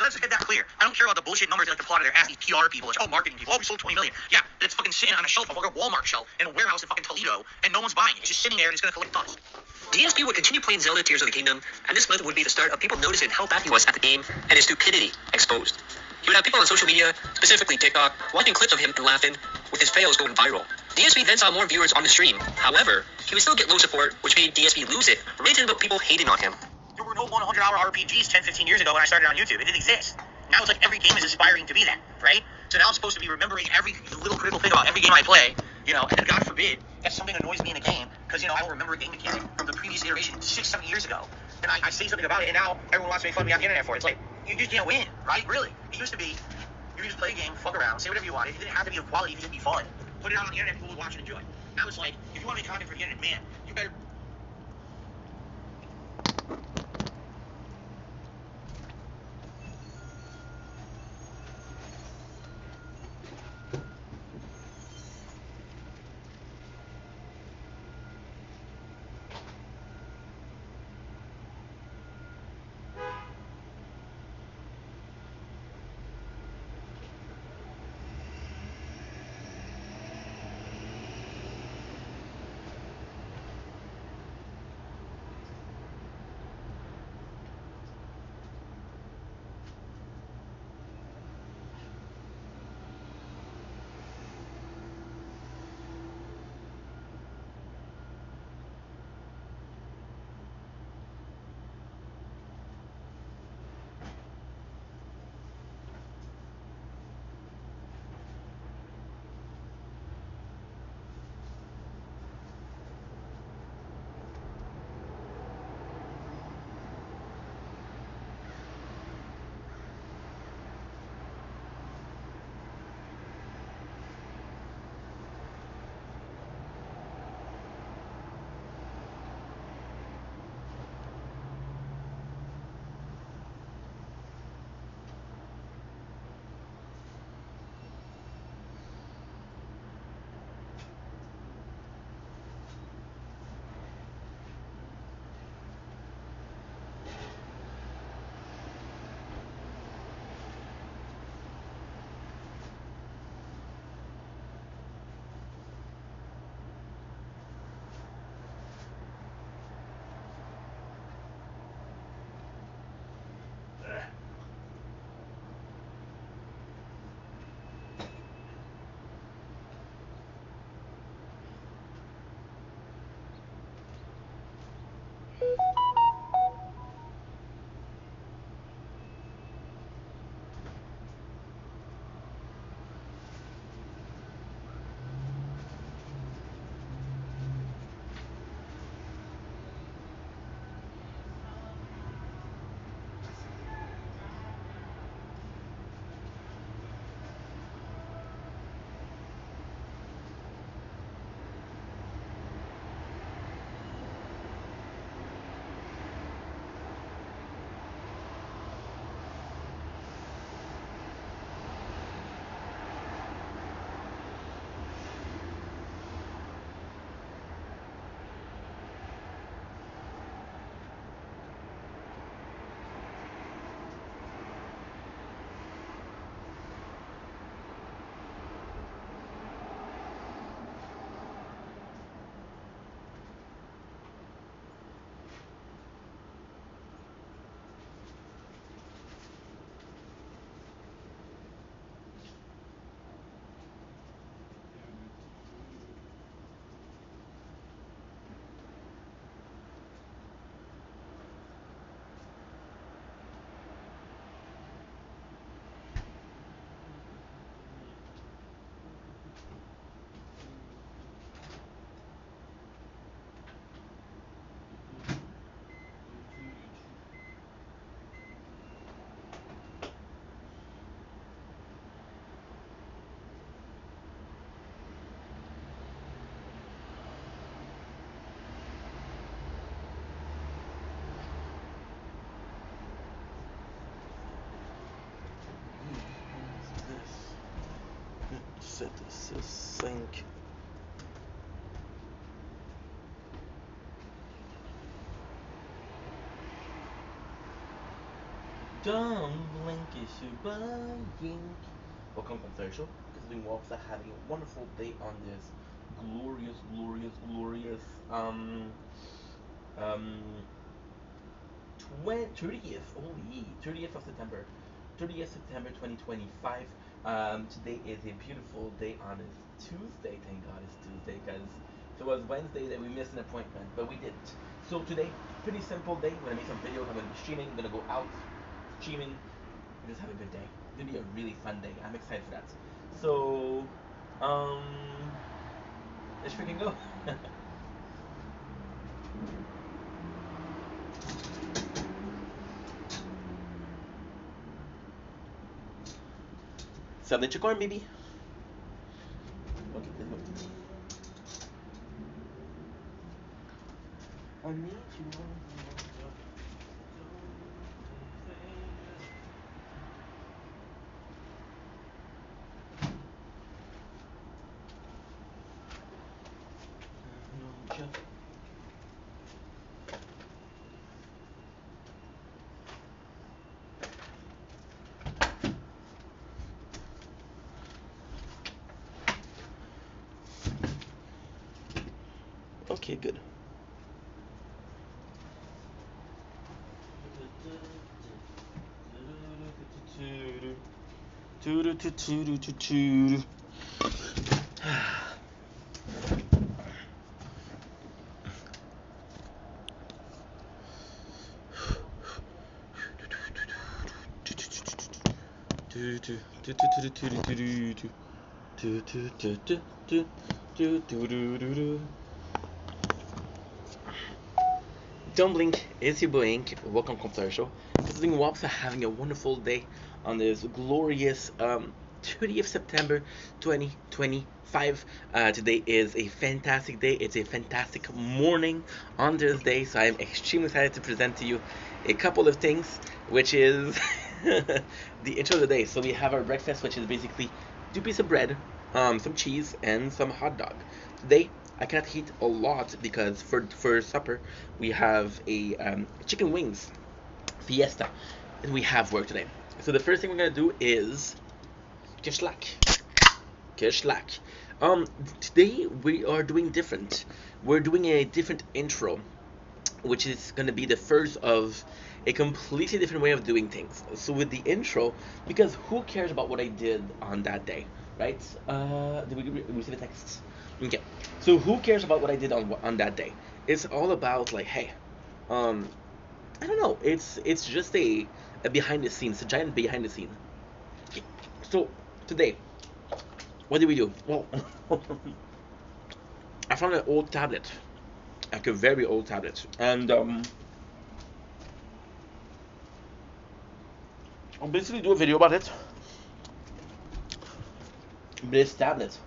let's get that clear. I don't care about the bullshit numbers they like to plot out there as these PR people. It's, marketing people. We sold 20 million. Yeah, it's fucking sitting on a shelf, a fucking Walmart shelf, in a warehouse in fucking Toledo, and no one's buying it. It's just sitting there and it's gonna collect dust. DSP would continue playing Zelda Tears of the Kingdom, and this month would be the start of people noticing how bad he was at the game and his stupidity exposed. He would have people on social media, specifically TikTok, watching clips of him and laughing, with his fails going viral. DSP then saw more viewers on the stream. However, he would still get low support, which made DSP lose it, ranting about people hating on him. There were no 100-hour RPGs 10, 15 years ago when I started on YouTube. It didn't exist. Now it's like every game is aspiring to be that, right? So now I'm supposed to be remembering every little critical thing about every game I play, and then God forbid that something annoys me in a game, because, I don't remember a game mechanic from the previous iteration 6, 7 years ago. And I say something about it, and now everyone wants to make fun of me on the internet for it. It's like, you just can't win, right? Really. It used to be, you could just play a game, fuck around, say whatever you wanted. It didn't have to be of quality, it could just be fun. Put it out on the internet, people would watch and enjoy. Now it's like, if you want to make content for the internet, man, you better... sync. Don't blink, it's your buying. Welcome to the show. Considering Wolves are having a wonderful day on this glorious um 30th, holy 30th of September, 30th September 2025. Today is a beautiful day on this Tuesday. Thank God it's Tuesday, because if it was Wednesday, then we missed an appointment, but we didn't. So today, pretty simple day. I'm gonna make some videos. I'm gonna be streaming. I'm gonna go out streaming. Just have a good day. It's gonna be a really fun day. I'm excited for that. So, um, let's freaking go. Submit your corn, baby. Okay, let's go. I need you. Okay, good. Don't blink, it's your blink. Welcome to the show. Considering Wops are having a wonderful day on this glorious 30th September 2025. Today is a fantastic day. It's a fantastic morning on this day, so I'm extremely excited to present to you a couple of things, which is the intro of the day. So we have our breakfast, which is basically 2 pieces of bread, some cheese, and some hot dog. Today I cannot eat a lot because for supper we have a chicken wings fiesta, and we have work today. So the first thing we're gonna do is kishlak. Kishlak. Today we are doing different. We're doing a different intro, which is gonna be the first of a completely different way of doing things. So with the intro, because who cares about what I did on that day, right? Did we receive a text? Okay. So who cares about what I did on that day? It's all about like, hey, I don't know. It's just a behind the scenes, a giant behind the scene. Okay. So today, what did we do? Well, I found an old tablet, like a very old tablet, and I'll basically do a video about it. This tablet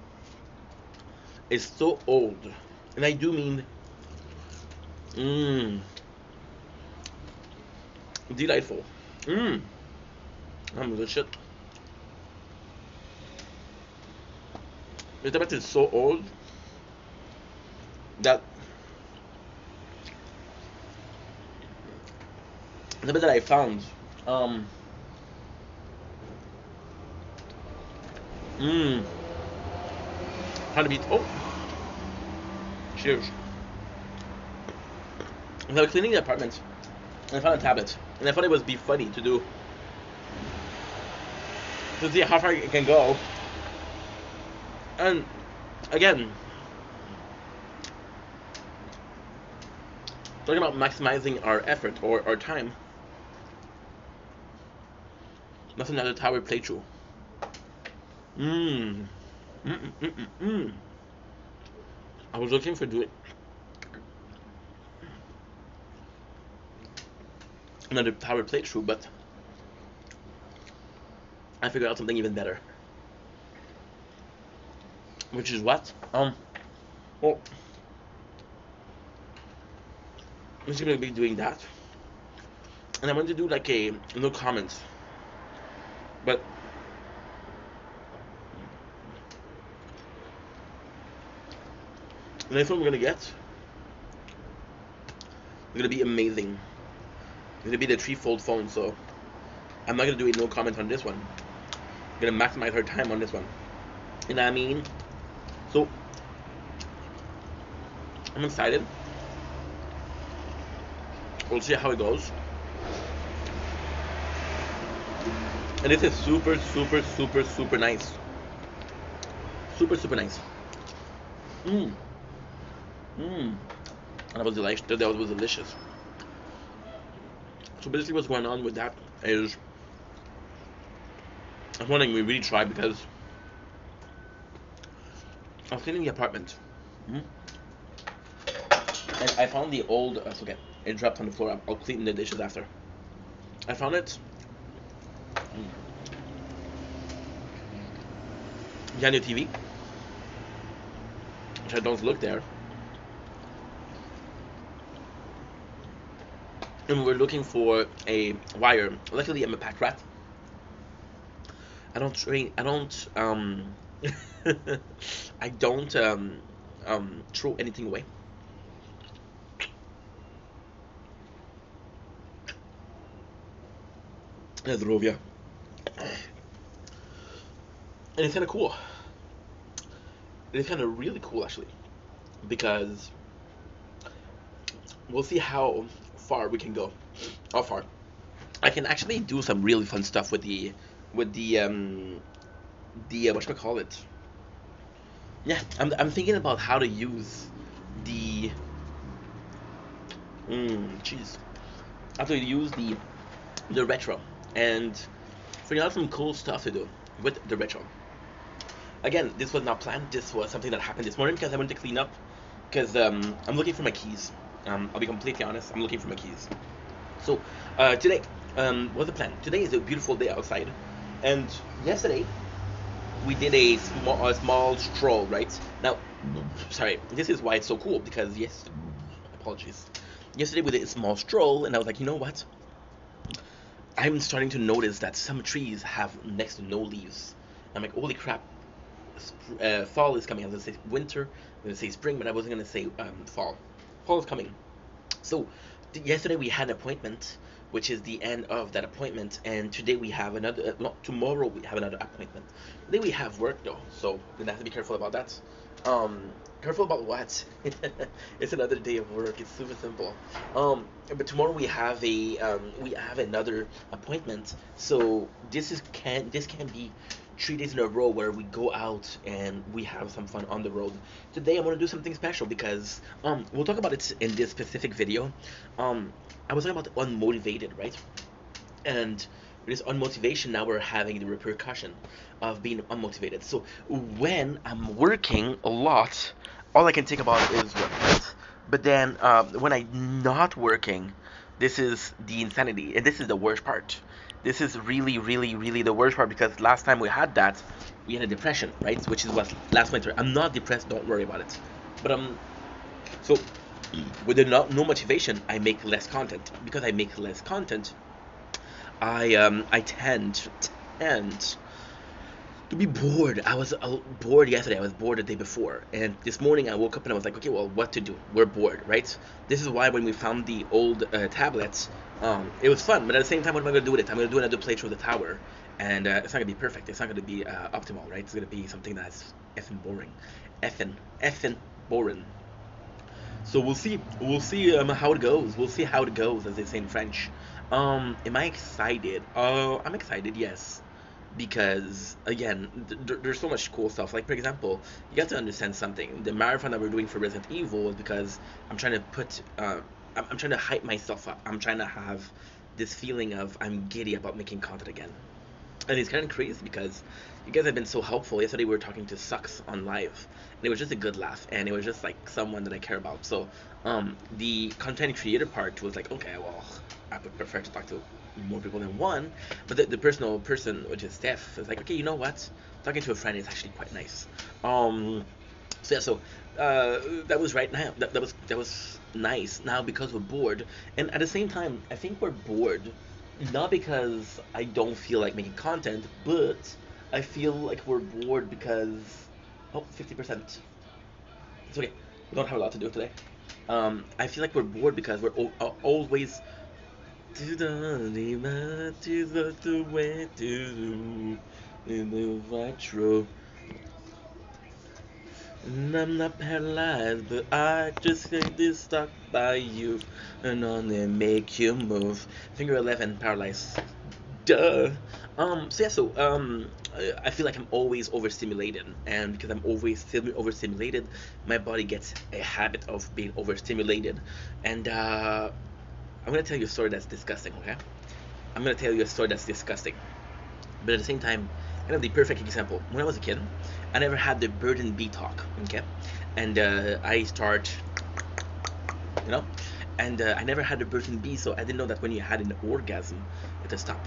is so old, and I do mean, delightful. I'm shit. The tablet is so old that the tablet that I found, how to beat. Oh, cheers. I was cleaning the apartment, and I found a tablet, and I thought it would be funny to do, to see how far it can go. And again, talking about maximizing our effort or our time. That's another tower playthrough. I was looking for doing another tower playthrough, but I figured out something even better. Which is what? Well, I'm just gonna be doing that. And I want to do like a no comments. But the next one we're gonna get is gonna be amazing. It's gonna be the 3-fold phone, so I'm not gonna do a no comment on this one. I'm gonna maximize our time on this one. You know what I mean? So I'm excited. We'll see how it goes. And this is super, super, super, super nice. Super, super nice. Mmm. Mmm. That was delicious. That was delicious. So basically, what's going on with that is, I was wondering we really tried because I was cleaning the apartment, and I found the old. Okay, it dropped on the floor. I'll clean the dishes after. I found it. Behind the TV, which I don't look there. And we were looking for a wire. Luckily, I'm a pack rat. I don't train. I don't. I don't throw anything away. Zdrowia. And it's kind of cool. It's kind of really cool actually, because we'll see how far we can go. How far? I can actually do some really fun stuff with the what should I call it? Yeah, I'm thinking about how to use the jeez, how to use the retro and figure out some cool stuff to do with the retro. Again, this was not planned. This was something that happened this morning because I went to clean up because I'm looking for my keys. I'll be completely honest. I'm looking for my keys. So today, what's the plan? Today is a beautiful day outside, and yesterday we did a small stroll. Right now, sorry, this is why it's so cool because yes, apologies. Yesterday we did a small stroll, and I was like, you know what? I'm starting to notice that some trees have next to no leaves. I'm like, holy crap! Fall is coming. I was gonna say winter. I'm gonna say spring, but I wasn't gonna say fall. Fall is coming. So yesterday we had an appointment, which is the end of that appointment, and today we have another. Tomorrow we have another appointment. Today we have work though, so we have to be careful about that. Careful about what? It's another day of work. It's super simple. But tomorrow we have another appointment. So this can be 3 days in a row where we go out and we have some fun on the road. Today I want to do something special because we'll talk about it in this specific video. I was talking about unmotivated, right? And with this unmotivation, now we're having the repercussion of being unmotivated. So when I'm working a lot, all I can think about is work, right? But then when I'm not working, this is the insanity, and this is the worst part. This is really, really, really the worst part because last time we had that, we had a depression, right? Which is what last winter. I'm not depressed. Don't worry about it. But so with the no motivation, I make less content. Because I make less content, I tend to be bored. I was bored yesterday. I was bored the day before, and this morning I woke up and I was like, okay, well, what to do? We're bored, right? This is why when we found the old tablets, it was fun. But at the same time, what am I gonna do with it? I'm gonna do another playthrough of the tower, and it's not gonna be perfect. It's not gonna be optimal, right? It's gonna be something that's effing boring, effing boring. So we'll see. We'll see how it goes. We'll see how it goes, as they say in French. Am I excited? I'm excited, yes, because again, there's so much cool stuff. Like for example, you got to understand something. The marathon that we're doing for Resident Evil is because I'm trying to put, I'm trying to hype myself up. I'm trying to have this feeling of I'm giddy about making content again. And it's kind of crazy because you guys have been so helpful. Yesterday we were talking to Sucks on live, and it was just a good laugh, and it was just like someone that I care about. So, the content creator part was like, okay, well, I would prefer to talk to more people than one, but the personal person, which is Steph, is like, okay, you know what? Talking to a friend is actually quite nice. So yeah, so that was right now. That was nice. Now because we're bored, and at the same time, I think we're bored not because I don't feel like making content, but I feel like we're bored because 50%. It's okay. We don't have a lot to do today. I feel like we're bored because we're always To the way to in the retro. And I'm not paralyzed, but I just get this stuck by you and only make you move. Finger 11, paralyzed. Duh. I feel like I'm always overstimulated, and because I'm always overstimulated, my body gets a habit of being overstimulated. And I'm gonna tell you a story that's disgusting, okay? I'm gonna tell you a story that's disgusting, but at the same time, kind of the perfect example. When I was a kid, I never had the bird and bee talk, okay? And I start, you know, and I never had a bird and bee, so I didn't know that when you had an orgasm, it would stop,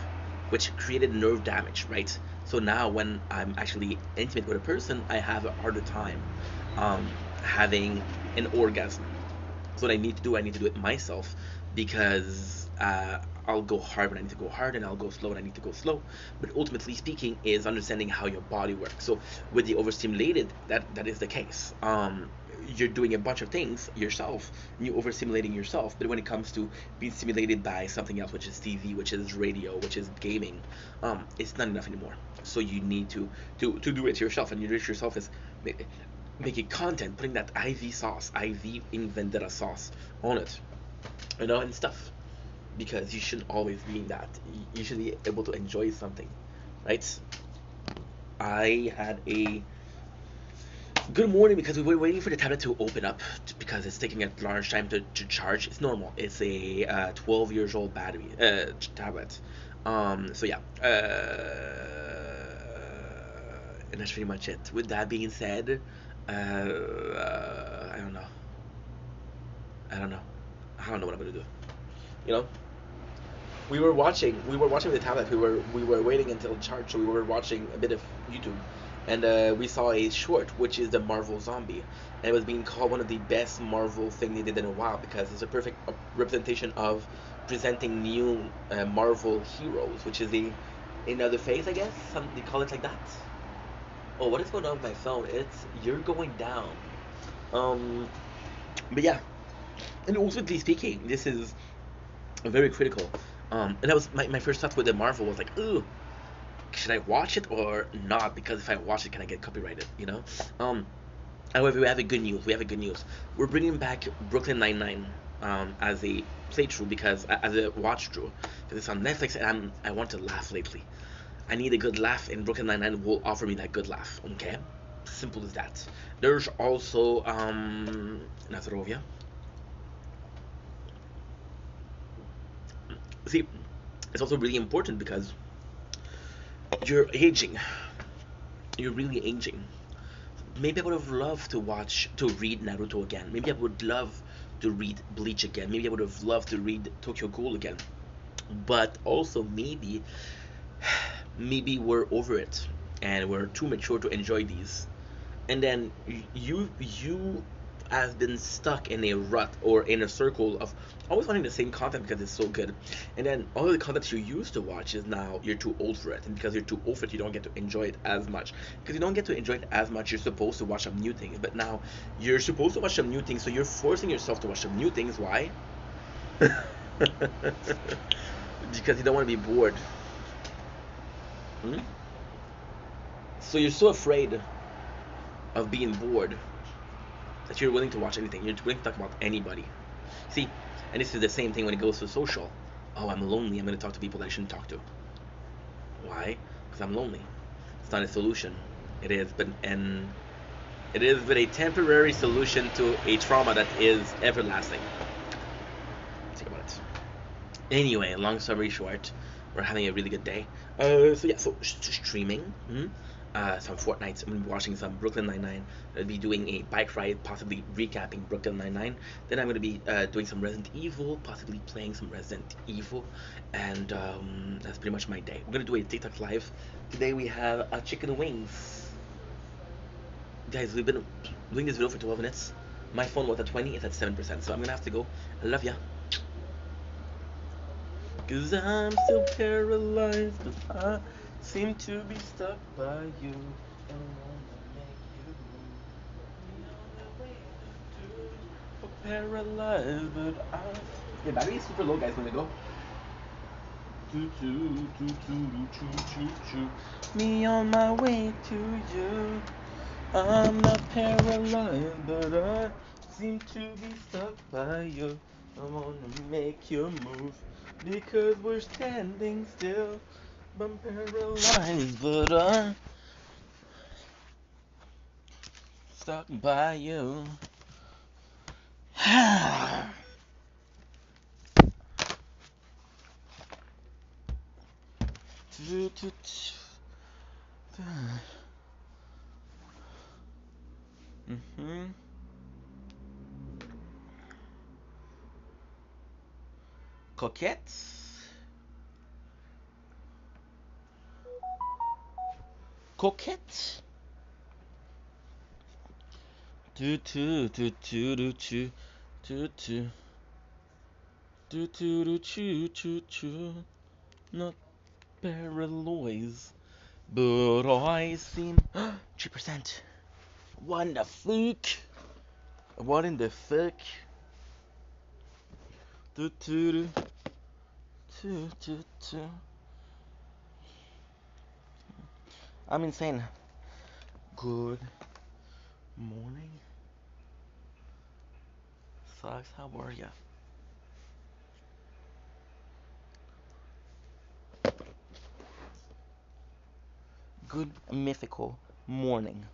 which created nerve damage, right? So now when I'm actually intimate with a person, I have a harder time having an orgasm. So what I need to do, I need to do it myself because I'll go hard when I need to go hard, and I'll go slow when I need to go slow. But ultimately speaking, is understanding how your body works. So with the overstimulated, that is the case. You're doing a bunch of things yourself, and you're overstimulating yourself. But when it comes to being stimulated by something else, which is TV, which is radio, which is gaming, it's not enough anymore. So you need to do it yourself, and you do it yourself is making content, putting that IV sauce, IV in vendetta sauce on it, and stuff. Because you shouldn't always be in that. You should be able to enjoy something, right? I had a good morning because we were waiting for the tablet to open up because it's taking a large time to charge. It's normal. It's a 12 years old battery tablet. So yeah. And that's pretty much it. With that being said, I don't know. I don't know. I don't know what I'm gonna do. You know, we were watching the tablet. We were waiting until it charged, so we were watching a bit of YouTube, and we saw a short, which is the Marvel Zombie, and it was being called one of the best Marvel thing they did in a while because it's a perfect representation of presenting new Marvel heroes, which is another phase, I guess. They call it like that. Oh, what is going on with my phone? You're going down. Um, but yeah, and ultimately speaking, this is very critical. And that was my first thought with the Marvel was like, ooh, should I watch it or not? Because if I watch it, can I get copyrighted? Um, However, we have a good news. We have a good news. We're bringing back Brooklyn Nine-Nine as a playthrough because as a watch through because it's on Netflix and I want to laugh lately. I need a good laugh, and Brooklyn Nine-Nine will offer me that good laugh. Okay, simple as that. There's also Nazarovia. See, it's also really important because you're aging. You're really aging. Maybe I would have loved to read Naruto again. Maybe I would love to read Bleach again. Maybe I would have loved to read Tokyo Ghoul again. But also maybe we're over it and we're too mature to enjoy these. And then you have been stuck in a rut or in a circle of always wanting the same content because it's so good, and then all of the content you used to watch is now you're too old for it, and because you're too old for it, you don't get to enjoy it as much. Because you don't get to enjoy it as much, you're supposed to watch some new things, but now you're supposed to watch some new things, so you're forcing yourself to watch some new things. Why? Because you don't want to be bored. Hmm? So you're so afraid of being bored that you're willing to watch anything. You're willing to talk about anybody. See, and this is the same thing when it goes to social. Oh, I'm lonely. I'm going to talk to people that I shouldn't talk to. Why? Because I'm lonely. It's not a solution. It is but a temporary solution to a trauma that is everlasting. Think about it. Anyway, long story short, we're having a really good day. So yeah, so streaming. Some Fortnite. I'm gonna be watching some Brooklyn Nine-Nine. I'll be doing a bike ride, possibly recapping Brooklyn Nine-Nine. Then I'm gonna be doing some Resident Evil, possibly playing some Resident Evil, and that's pretty much my day. We're gonna do a TikTok live. Today we have chicken wings. Guys, we've been doing this video for 12 minutes. My phone was at 20, it's at 7%, so I'm gonna have to go. I love ya. Cause I'm still paralyzed, but I seem to be stuck by you. And wanna make you move. Paralyzed, but I. The battery is super low, guys, when we go. Me on my way to you. I'm not paralyzed, but I seem to be stuck by you. I wanna make you move because we're standing still. I'm paralyzed, but I'm stuck by you. Mm-hmm. Coquettes. Coquette. Do do do do do do do do do do do choo choo choo. Not paralyzed, but I seem 3%. What in the fuck? What in the fuck? Do do do do do do. I'm insane. Good morning. Socks, how are ya? Good mythical morning.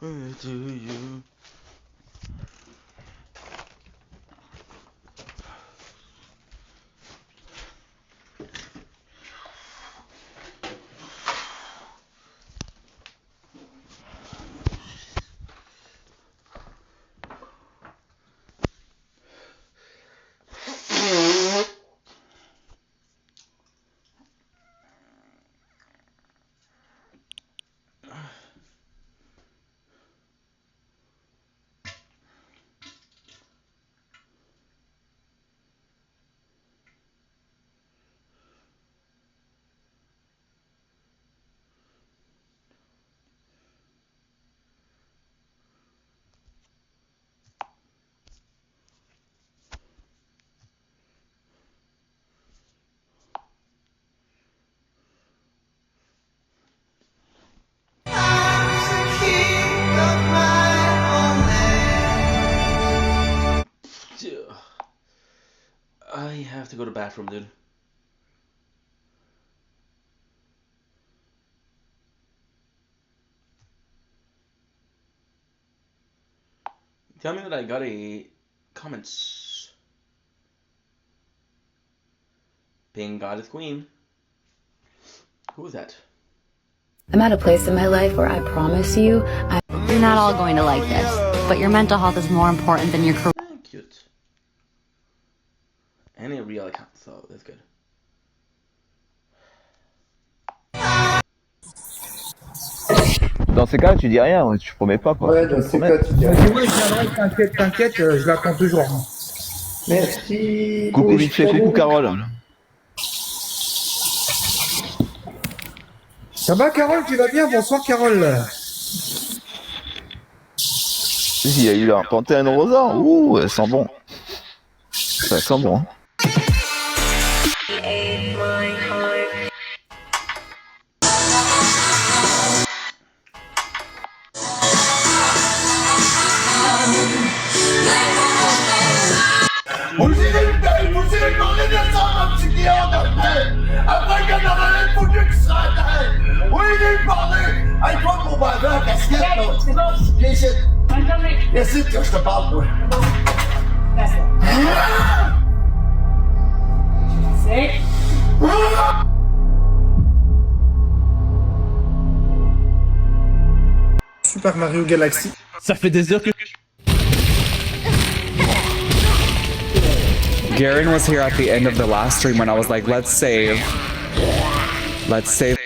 Where do you? I have to go to the bathroom, dude. Tell me that I got a comments. Pink Goddess Queen. Who is that? I'm at a place in my life where I promise you, you're not all going to like this, but your mental health is more important than your career. Cute. And a real account, so that's good. Dans ces cas, tu dis rien, ouais, tu promets pas quoi. Ouais, Faut dans te ces cas, promettre. tu dis Mais rien. moi, je viendrai, t'inquiète, t'inquiète, je l'attends toujours. Merci, Coucou beau vite fait, coucou chou. Carole. Ça va, Carole, tu vas bien? Bonsoir, Carole. Il a eu un Panthéon Rosa. Ouh, ça sent bon. Ça sent bon. Hein. Vous avez parlé de ça, ma petite guillaume, après qu'il y en aurait un foutu qui sera à terre. Oui, il est parlé. Hey, toi, mon bandit, en casquette, là. Viens ici. Viens ici que je te parle, toi. Super Mario Galaxy. Ça fait des heures que Garen was here at the end of the last stream when I was like, let's save. Let's save.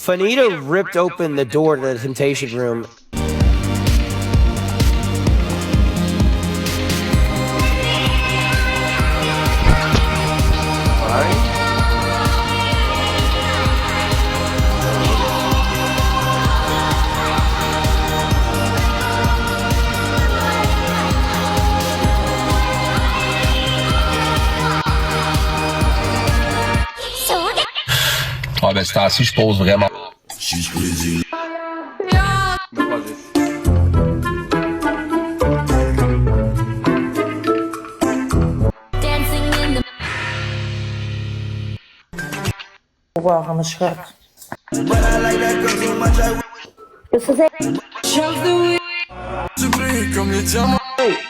Fanita ripped open the door to the Temptation Room. Ah ben c'est ainsi, je pose vraiment. Wow, how much crack? Hey,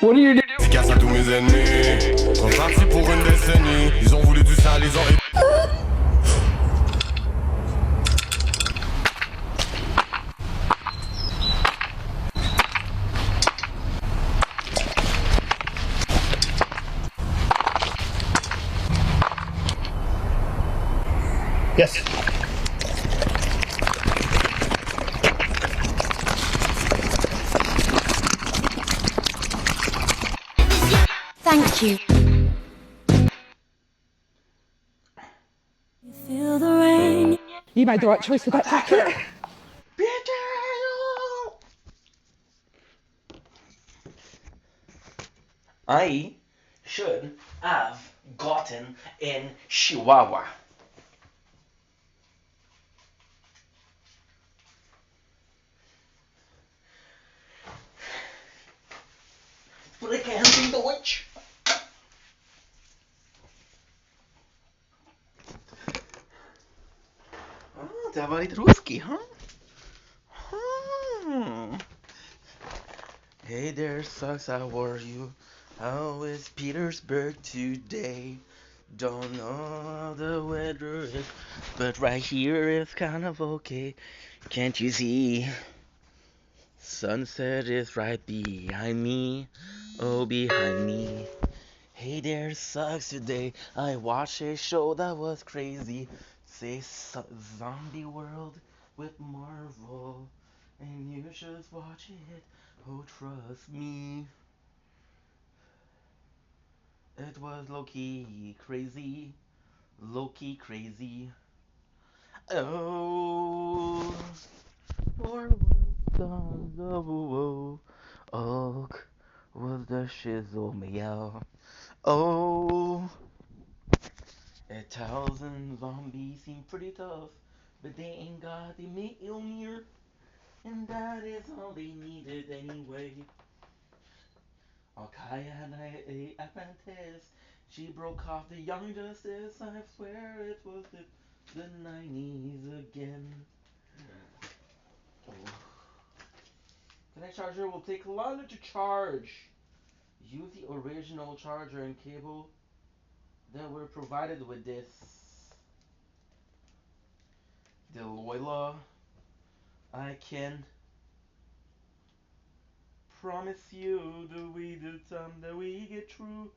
what are you doing? Efficace à tous mes ennemis. On est parti pour une décennie. Ils ont voulu du sale, ils ont. Yes. Thank you. Feel the rain. You made the right choice with that jacket. I should have gotten in Chihuahua. Sprechen Sie Deutsch? Ah, der war nicht Ruski, huh? Hey there, sucks, how are you? How is Petersburg today? Don't know how the weather is, but right here it's kind of okay. Can't you see? Sunset is right behind me. Oh, behind me. Hey there, sucks today. I watched a show that was crazy. Say Zombie World with Marvel. And you should watch it. Oh, trust me. It was low-key crazy. Low-key crazy. Oh. Or was songs of woe. Oak was the shizzle meow. Oh. 1,000 zombies seem pretty tough, but they ain't got the Mjolnir, and that is all they needed anyway. Alkaya had a apprentice. She broke off the young justice. I swear it was the 90s again. Oh. Connect charger will take longer to charge. Use the original charger and cable that were provided with this. Deloila, I can promise you the time that we get through.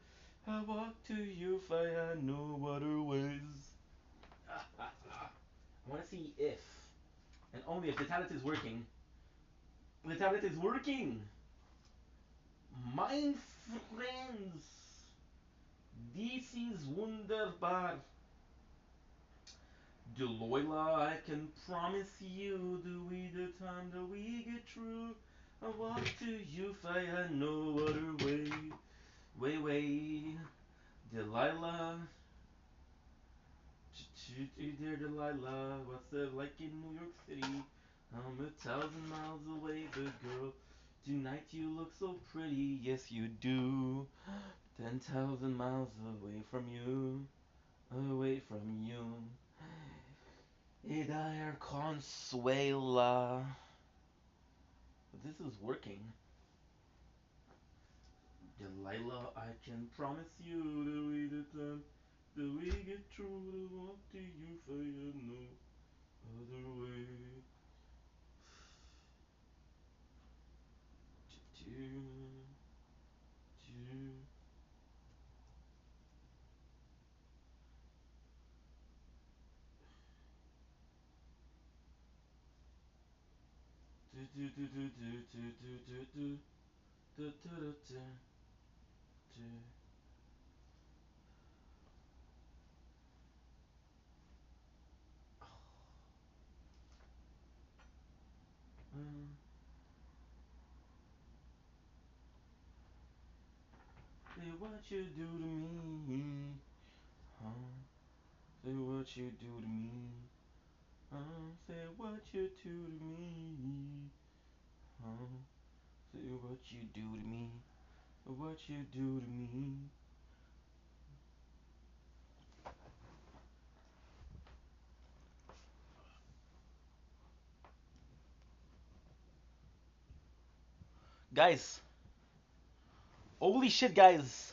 I walk to you if I had no other ways. I want to see if, and only if, the tablet is working. The tablet is working! My friends! This is wunderbar! Delilah, I can promise you, the time that we get through, I walk to you if I had no other way. Way. Delilah. Dear Delilah, what's it like in New York City? I'm 1,000 miles away, but girl, tonight you look so pretty. Yes, you do. 10,000 miles away from you. Away from you. Idar Consuela. This is working. Delilah, I can promise you that we the time that we get through the walk to you for you no other way. Say what you do to me, huh? Say what you do to me, say what you do to me, huh? Say what you do to me, what you do to me. Guys, holy shit, guys.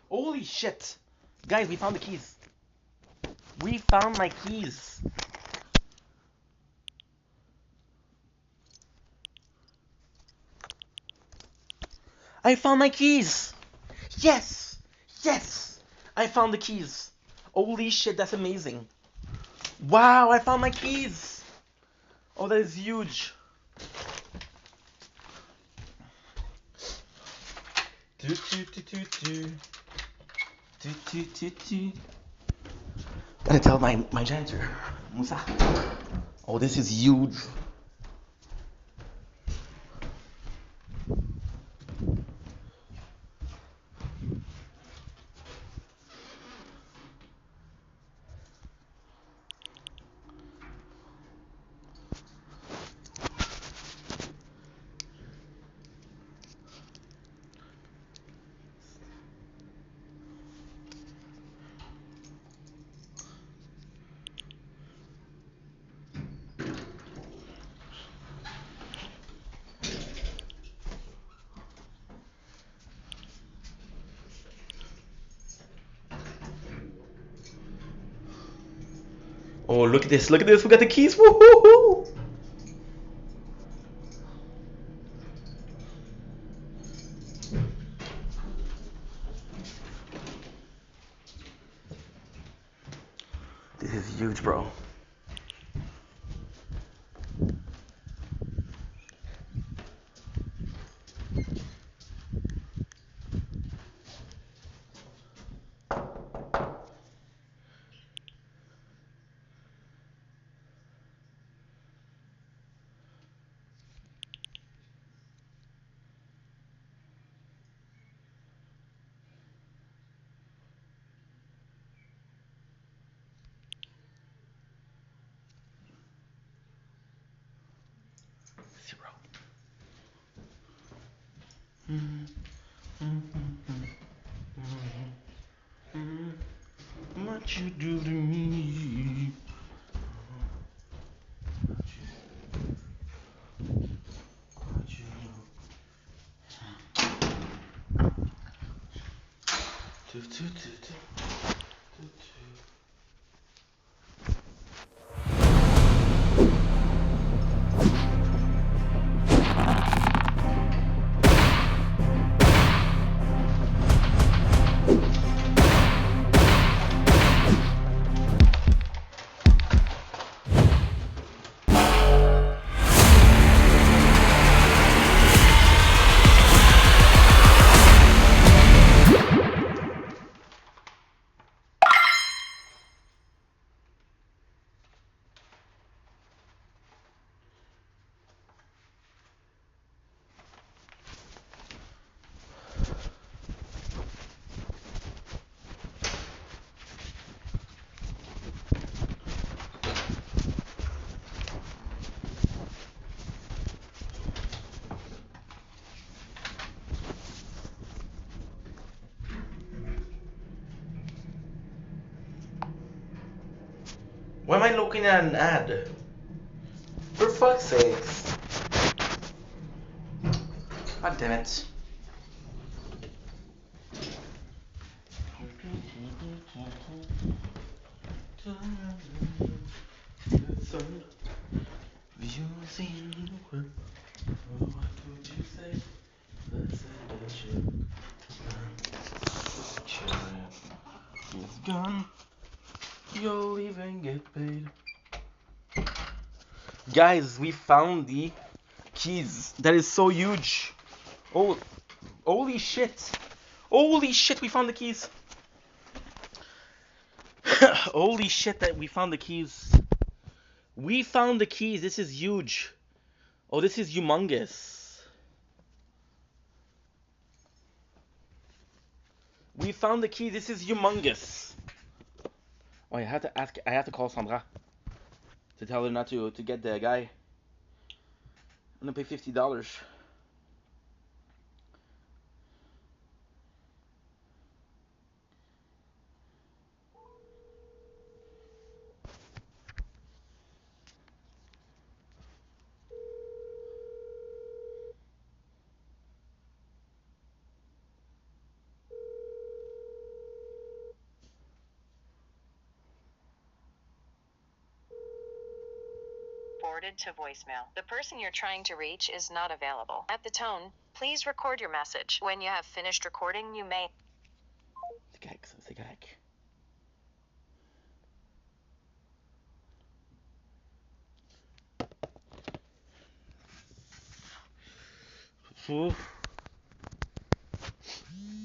Holy shit. Guys, we found the keys. We found my keys. I found my keys. Yes. Yes. I found the keys. Holy shit, that's amazing. Wow, I found my keys. Oh, that is huge. Gotta tell my janitor, Musa. Oh, this is huge. Oh, look at this, we got the keys, woohoo! This is huge, bro. What you do to me? Why am I looking at an ad? For fuck's sakes. God damn it. What would you say? Let's say that she's gone. You'll even get paid. Guys, we found the keys. That is so huge. Oh, holy shit. Holy shit, we found the keys. Holy shit that we found the keys. We found the keys. This is huge. Oh, this is humongous. We found the key. This is humongous. Oh, I have to call Sandra to tell her not to get the guy. I'm gonna pay $50. Forwarded to voicemail. The person you're trying to reach is not available. At the tone, please record your message. When you have finished recording, you may. C'est correct.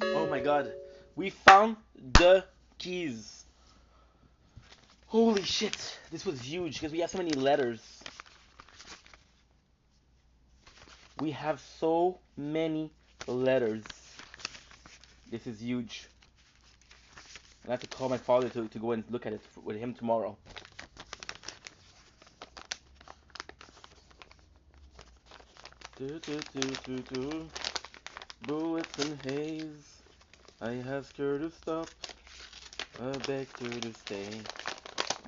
Oh my god. We found the keys. Holy shit. This was huge because we have so many letters. We have so many letters. This is huge. I have to call my father to go and look at it with him tomorrow. Bullets and haze. I asked her to stop. I begged her to stay.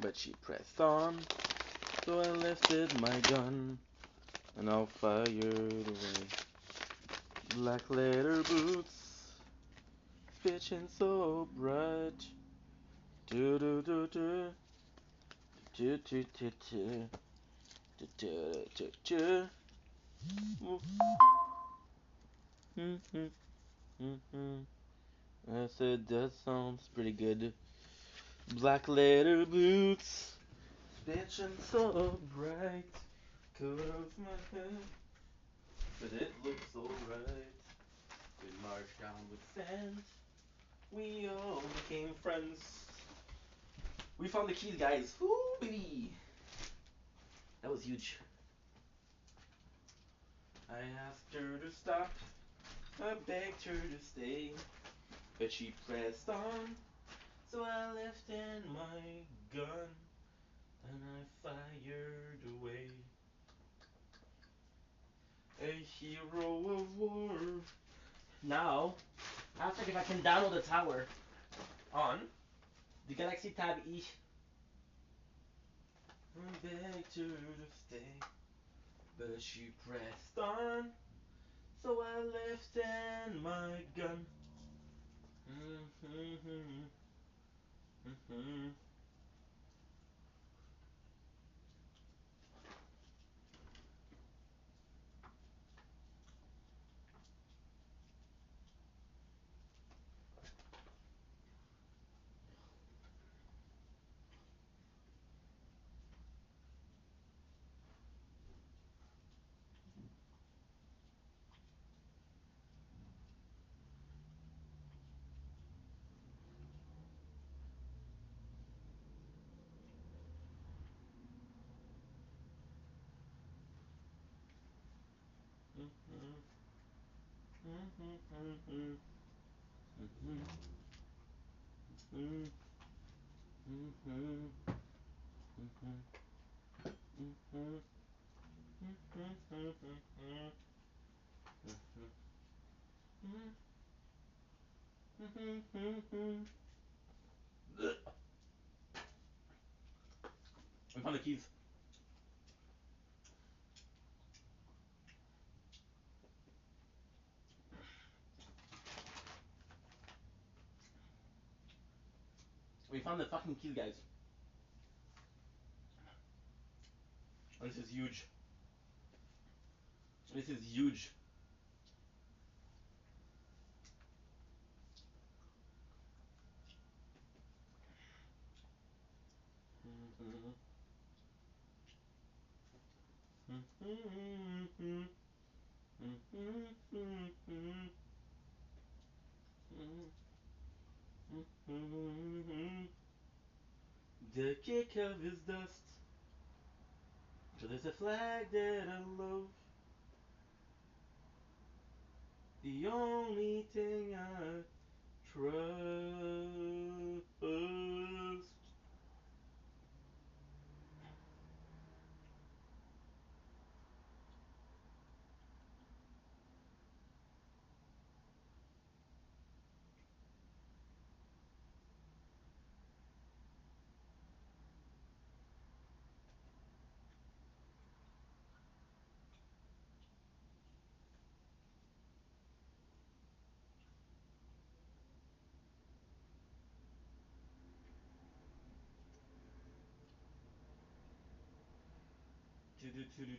But she pressed on. So I lifted my gun. And I fired away. Black leather boots. Pitching so bright. Do do do do. Do do do do. Do do do do. I said that sounds pretty good. Black leather boots, pitching so bright, cut off my head, but it looks alright. We marched down with sand, we all became friends. We found the keys, guys. Woo, baby! That was huge. I asked her to stop. I begged her to stay, but she pressed on. So I lifted my gun and I fired away. A hero of war. Now, I have to check if I can download the tower on the Galaxy Tab E. I begged her to stay, but she pressed on. So I lifted my gun. We found the keys. We found the fucking keys, guys. This is huge. This is huge. The kick of his dust. So there's a flag that I love. The only thing I trust.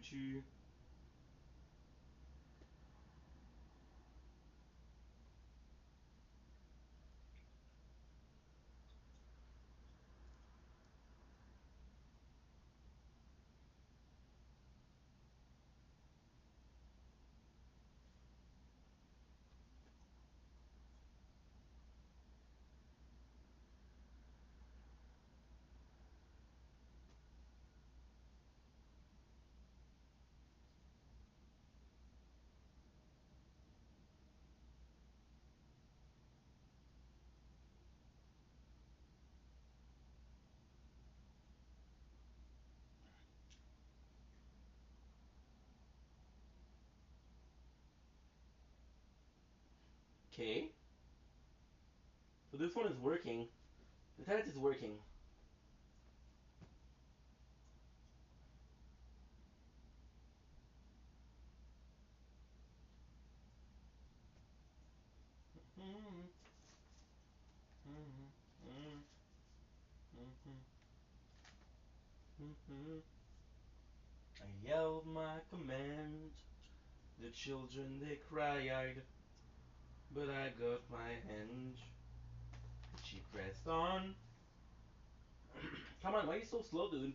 Choo. Okay. So this one is working. The TED is working. I yelled my command. The children they cried, but I got my hand. She pressed on. Come on, why are you so slow, dude?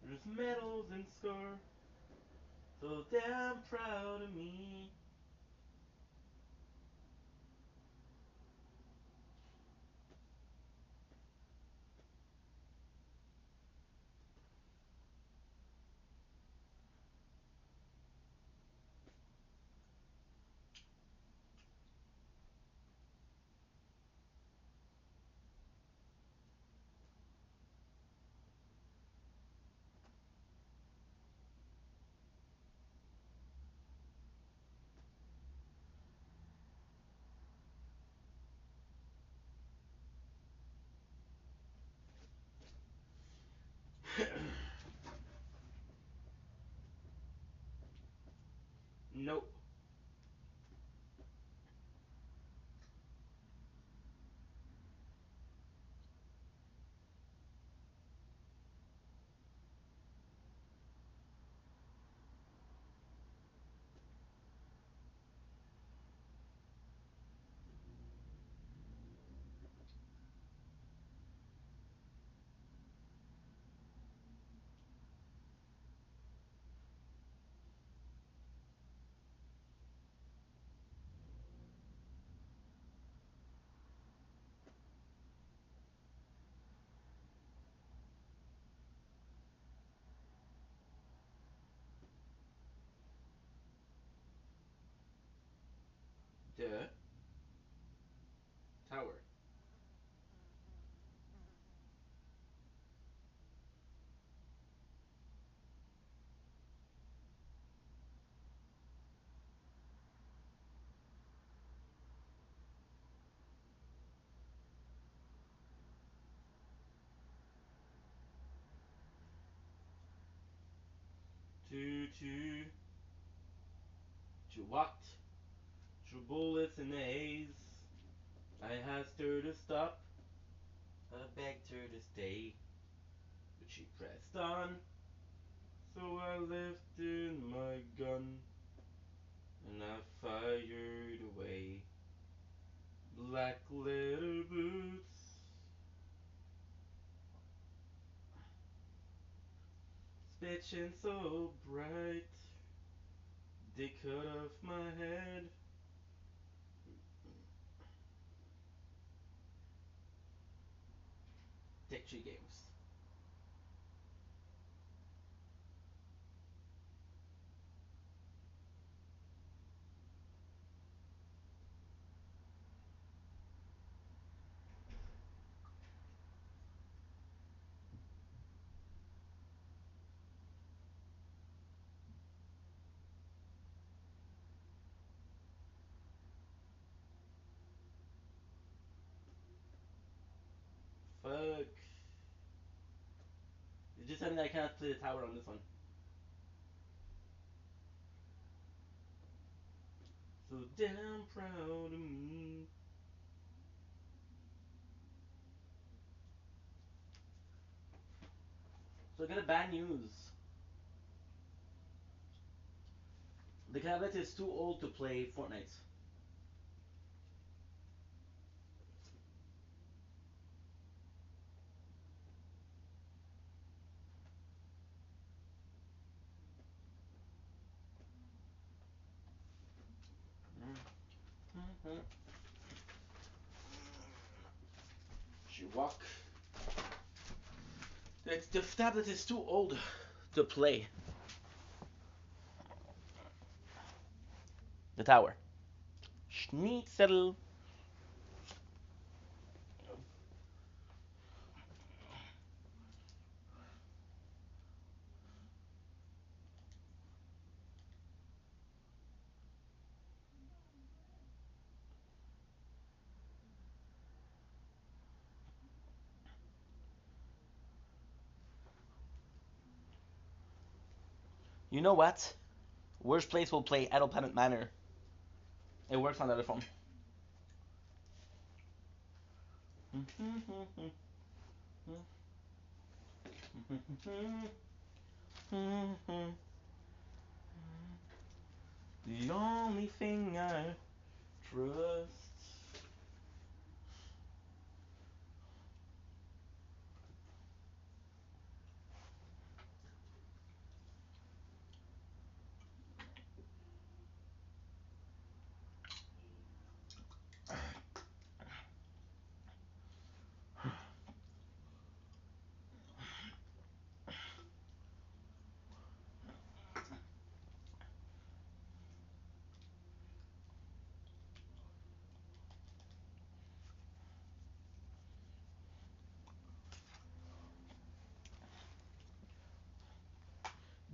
There's medals and scars, so damn proud of me. Nope. The tower. to walked through bullets in the haze. I asked her to stop, I begged her to stay, but she pressed on. So I lifted my gun and I fired away. Black leather boots, spitching so bright, they cut off my head. Take 3 games. Fuck. It's just something I cannot play the tower on this one. So damn proud of me. So I got a bad news. The tablet is too old to play Fortnite. She walk. The tablet is too old to play. The tower. Schnitzel. You know what? Worst place will play Idle Planet Manor. It works on the other phone. The only thing I trust.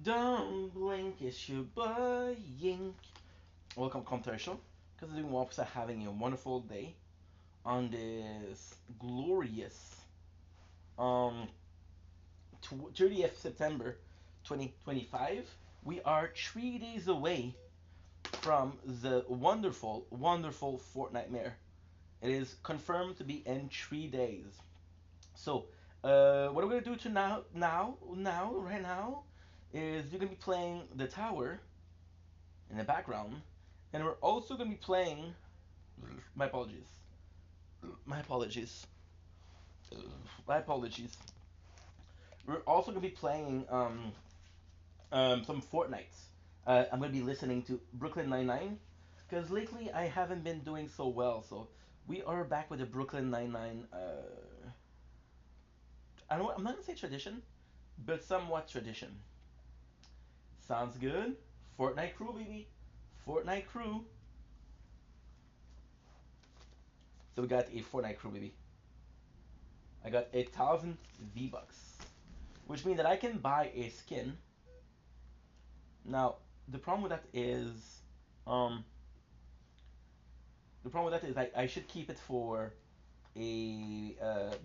Don't blink, it's your boy Yink. Welcome, Commercial. Because the Wops are having a wonderful day on this glorious 30th September 2025. We are 3 days away from the wonderful, wonderful Fortnite. It is confirmed to be in 3 days. So, what we're gonna do to right now, is we're gonna be playing the tower in the background, and we're also gonna be playing. My apologies. My apologies. My apologies. We're also gonna be playing some Fortnite. I'm gonna be listening to Brooklyn Nine-Nine because lately I haven't been doing so well. So we are back with the Brooklyn Nine-Nine. I'm not gonna say tradition, but somewhat tradition. Sounds good. Fortnite crew, baby. Fortnite crew. So we got a Fortnite crew, baby. I got 1,000 V-Bucks, which means that I can buy a skin. Now, the problem with that is, um, I should keep it for a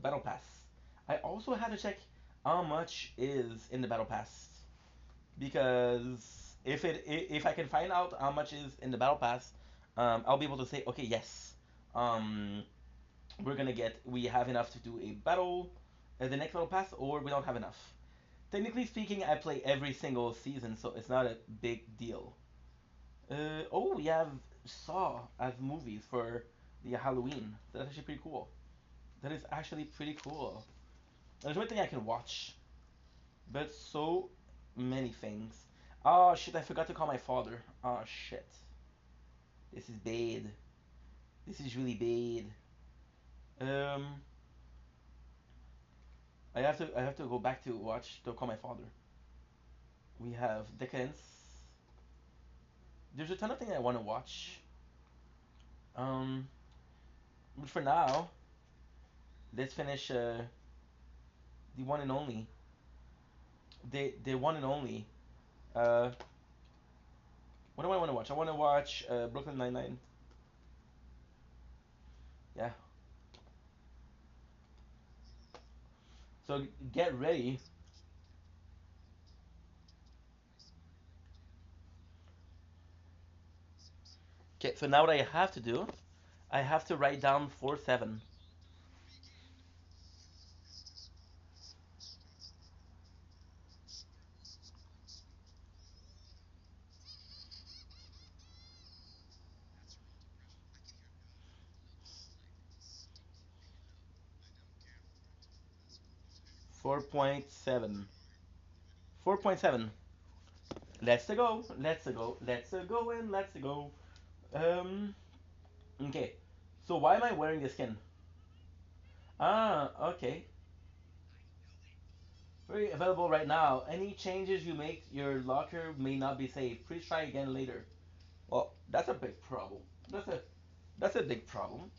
battle pass. I also had to check how much is in the battle pass. because if I can find out how much is in the battle pass, I'll be able to say, okay, yes, um, we have enough to do a battle at the next battle pass, or we don't have enough. Technically speaking, I play every single season, so it's not a big deal. Oh, we have Saw as movies for the Halloween. That's actually pretty cool. That is actually pretty cool. There's one thing I can watch, but so many things. Oh shit, I forgot to call my father. Oh shit. This is bad. This is really bad. Um, I have to go back to call my father. We have Decadence. There's a ton of things I want to watch. Um, but for now, let's finish the one and only. The one and only. Uh, what do I want to watch? I want to watch Brooklyn Nine-Nine. Yeah. So get ready. Okay, so now what I have to do, I have to write down 4-7. 4.7. 4.7. Let's go. Let's go. Let's go and let's go. Um. Okay. So why am I wearing this skin? Ah. Okay. Very available right now. Any changes you make, your locker may not be safe. Please try again later. Well, that's a big problem. That's a big problem.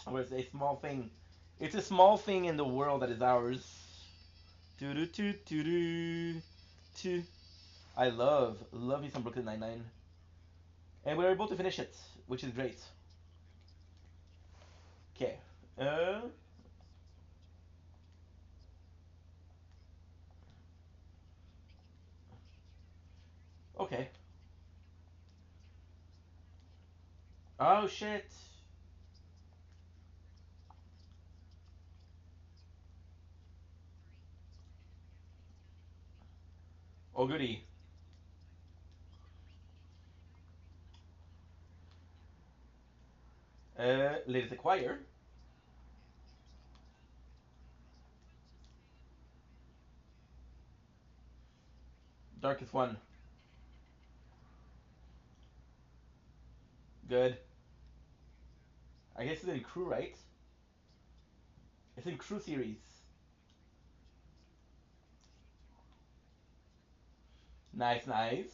Or it's a small thing. It's a small thing in the world that is ours. Do do do do do do. I love me some Brooklyn Nine-Nine, and we're able to finish it, which is great. Okay. Uh. Okay. Oh shit. Oh goody. Ladies acquire. Darkest one. Good. I guess it's in crew, right? It's in crew series. Nice, nice.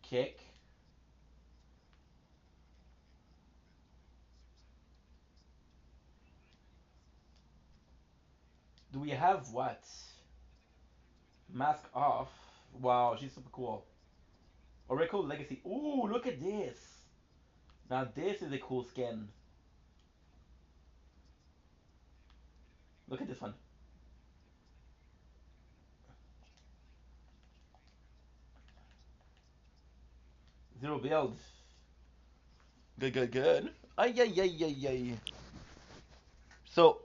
Kick. Do we have what? Mask off. Wow, she's super cool. Oracle Legacy. Ooh, look at this. Now this is a cool skin. Look at this one. Zero build. Good, good, good. Ay, ay, ay, ay, ay. So.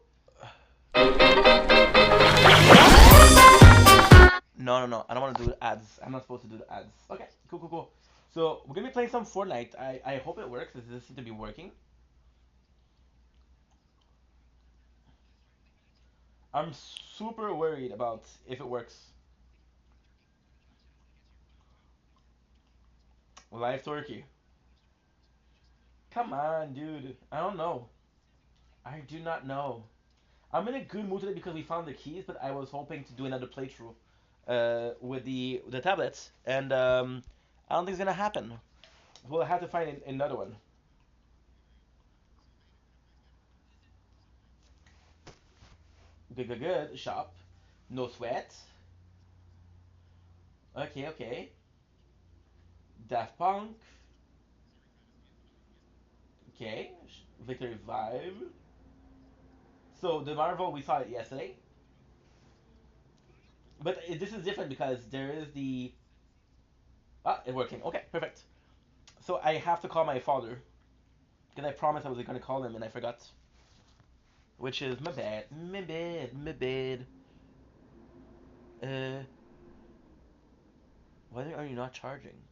No, no, no. I don't want to do the ads. I'm not supposed to do the ads. Okay, cool, cool, cool. So we're gonna be playing some Fortnite. I hope it works. This seems to be working. I'm super worried about if it works. Live Turkey. Come on, dude. I don't know. I do not know. I'm in a good mood today because we found the keys, but I was hoping to do another playthrough with the tablets, and I don't think it's gonna happen. We'll have to find another one. Good, good, good. Shop. No sweat. Okay, okay. Daft Punk. Okay. Victory Vibe. So the Marvel, we saw it yesterday. But this is different because there is the. Ah, it's working. Okay, perfect. So I have to call my father. Because I promised I was going to call him and I forgot. Which is my bad. My bad. My bad. Uh. Why are you not charging?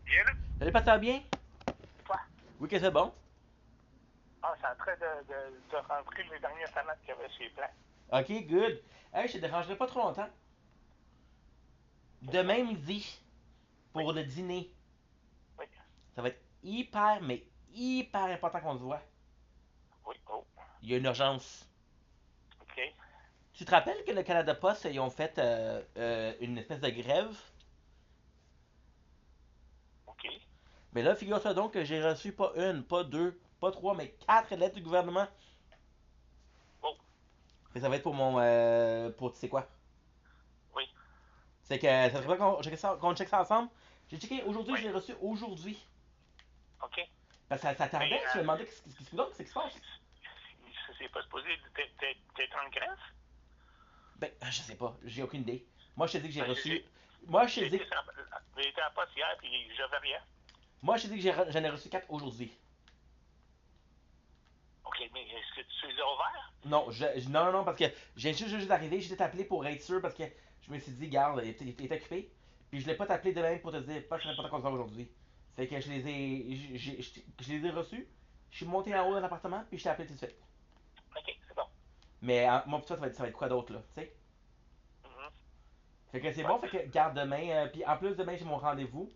Bien là? Salut, pas ça bien? Toi? Oui, que c'est bon? Ah, je suis en train de rentrer les dernières salades qu'il y avait sur les plans. Ok, good. Hey, je te dérangerai pas trop longtemps. Demain midi, pour le dîner, Oui. ça va être hyper, mais hyper important qu'on se voit. Oui, oh. Il y a une urgence. OK. Tu te rappelles que le Canada Post, ils ont fait une espèce de grève? OK. Mais là, figure-toi donc que j'ai reçu pas une, pas deux, pas trois, mais 4 lettres du gouvernement. Oh. Et ça va être pour mon. Pour tu sais quoi? Oui. C'est que ça serait pas qu'on check ça ensemble. J'ai checké aujourd'hui, Oui. je l'ai reçu aujourd'hui. OK. Parce que ça tardait, Mais, je me demandais qu'est-ce qui se passe. C'est pas supposé d'être en grève? Ben, je sais pas, j'ai aucune idée. Moi, je te dis que j'ai reçu. Moi, je te dis que. J'ai été à la poste hier, puis j'avais rien. Moi, je te dis que j'en ai reçu 4 aujourd'hui. OK, mais est-ce que tu les as ouverts? Non, non, parce que j'ai juste d'arriver, j'étais appelé pour être sûr parce que je me suis dit, garde, il est occupé. Puis je l'ai pas t'appelé demain pour te dire, pas, je n'importe quoi faire aujourd'hui. Fait que je les ai reçus. Je suis monté en haut dans l'appartement, puis je t'ai appelé tout de suite. OK, c'est bon. Mais moi, pour toi, ça va être quoi d'autre, là, tu sais? Fait que c'est bon, fait que garde demain. Puis en plus, demain, j'ai mon rendez-vous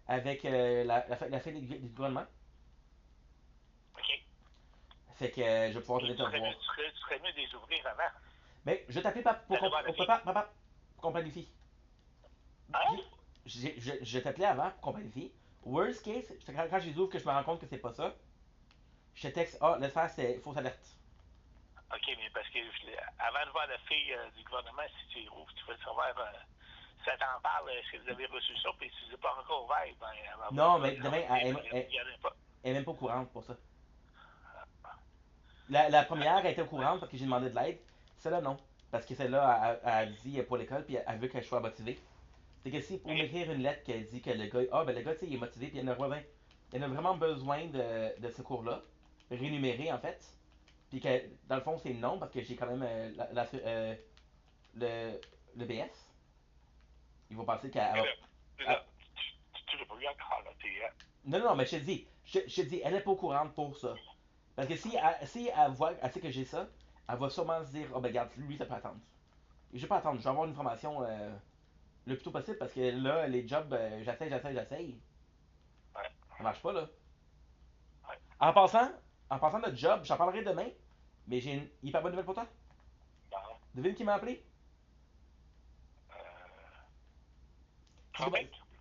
avec la fin du gouvernement. OK. Fait que je vais pouvoir te voir. Tu serais mieux de les ouvrir avant. Mais je vais t'appeler pour qu'on planifie. Hein? Je vais t'appeler avant pour qu'on planifie. Worst case, quand je les ouvre que je me rends compte que c'est pas ça, je te texte, laisse faire, c'est fausse alerte. OK, mais parce que avant de voir la fille du gouvernement, si tu les rouvres, tu vas savoir si ça t'en parle, est-ce que vous avez reçu ça, puis si vous n'êtes pas encore ouvert, ben... Non, mais demain, elle est même pas au courant pour ça. La première, elle était au courant parce que j'ai demandé de l'aide. Celle-là, non. Parce que celle-là, elle dit pour l'école, puis elle veut que je sois motivé. C'est que si pour m'écrire une lettre qui dit que le gars, ben le gars, tu sais, il est motivé, puis il en a vraiment besoin de ce cours-là, rémunéré en fait, puis que dans le fond, c'est non, parce que j'ai quand même le BS. Il va penser qu'elle va. Tu l'as pas eu encore, là, Non, mais je te dis, elle est pas au courant pour ça. Parce que si elle voit, elle sait que j'ai ça, elle va sûrement se dire, oh ben regarde, lui, ça peut attendre. Et je vais pas attendre, je vais avoir une formation le plus tôt possible parce que là, les jobs, j'essaye. Ouais. Ça marche pas, là. Ouais. En passant de job, j'en parlerai demain, mais j'ai une hyper bonne nouvelle pour toi. Non. Devine qui m'a appelé?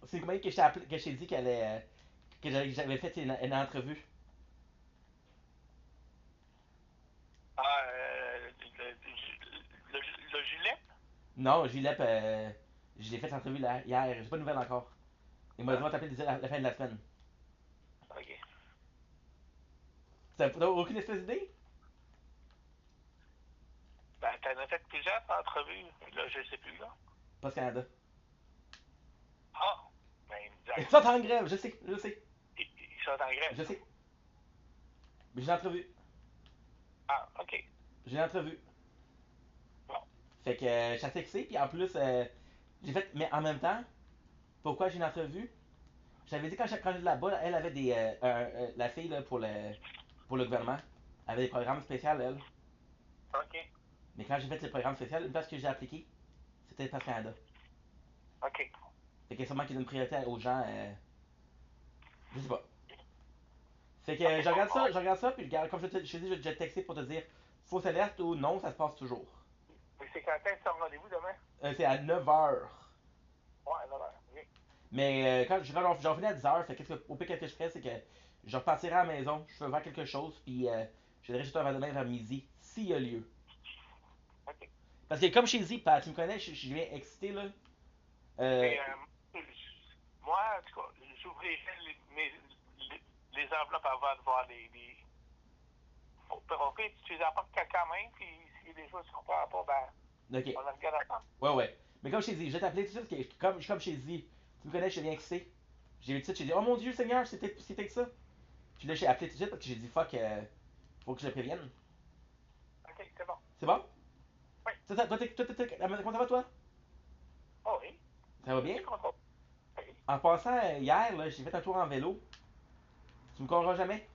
C'est combien que je t'ai appelé, que je t'ai dit que j'avais fait une entrevue. Ah, le gilet? Non, Gilep, je l'ai fait l'entrevue hier, j'ai pas de nouvelles encore. Il m'a dit, on va t'appeler la fin de la semaine. OK. T'as aucune espèce d'idée? Ben, t'en as fait plusieurs entrevues, là, je sais plus, là. Post Canada. Ah! Ben, Ils sont en grève, je sais. Ils sont en grève? Je sais. Mais j'ai l'entrevue. Ah, OK. J'ai l'entrevue. Bon. Fait que je suis assez excité, puis en plus, j'ai fait, mais en même temps, pourquoi j'ai une entrevue? J'avais dit quand j'étais là-bas, elle avait la fille là, pour le gouvernement, elle avait des programmes spéciaux, elle. OK. Mais quand j'ai fait le programme spécial, une place que j'ai appliqué, c'était Post Canada. OK. Fait que sûrement qu'ils donnent priorité aux gens, je sais pas. Fait que je regarde ça, puis comme je te dis, je vais te texter pour te dire fausse alerte ou non, ça se passe toujours. Mais c'est quand est-ce ton rendez-vous demain? C'est à 9h. Ouais, à 9h. OK. Mais quand j'en finis à 10h, fait au pire, qu'est-ce que je ferais, c'est que je repartirai à la maison, je fais voir quelque chose, puis Je viendrai chez toi demain vers midi, s'il y a lieu. OK. Parce que comme chez Z, Pat, tu me connais, je viens excité, là. Et, moi, en tout cas, j'ouvrirai les enveloppes avant de voir les. OK, tu les apportes quand même, puis si des choses ne se comprennent pas, ben, Ok. on en regarde ensemble. Ouais. Mais comme chez Z, je vais t'appeler tout de suite, je suis comme chez Z. Tu me connais, je viens excité. J'ai vu tout de suite, j'ai dit, oh mon Dieu, Seigneur, c'était que ça. Puis là, j'ai appelé tout de suite parce que j'ai dit, fuck, faut que je le prévienne. OK, c'est bon. C'est bon? Oui. Comment ça va, toi? Oh oui. Ça va bien? Je suis content. Oui. En passant, hier, là, j'ai fait un tour en vélo. Tu me croiras jamais?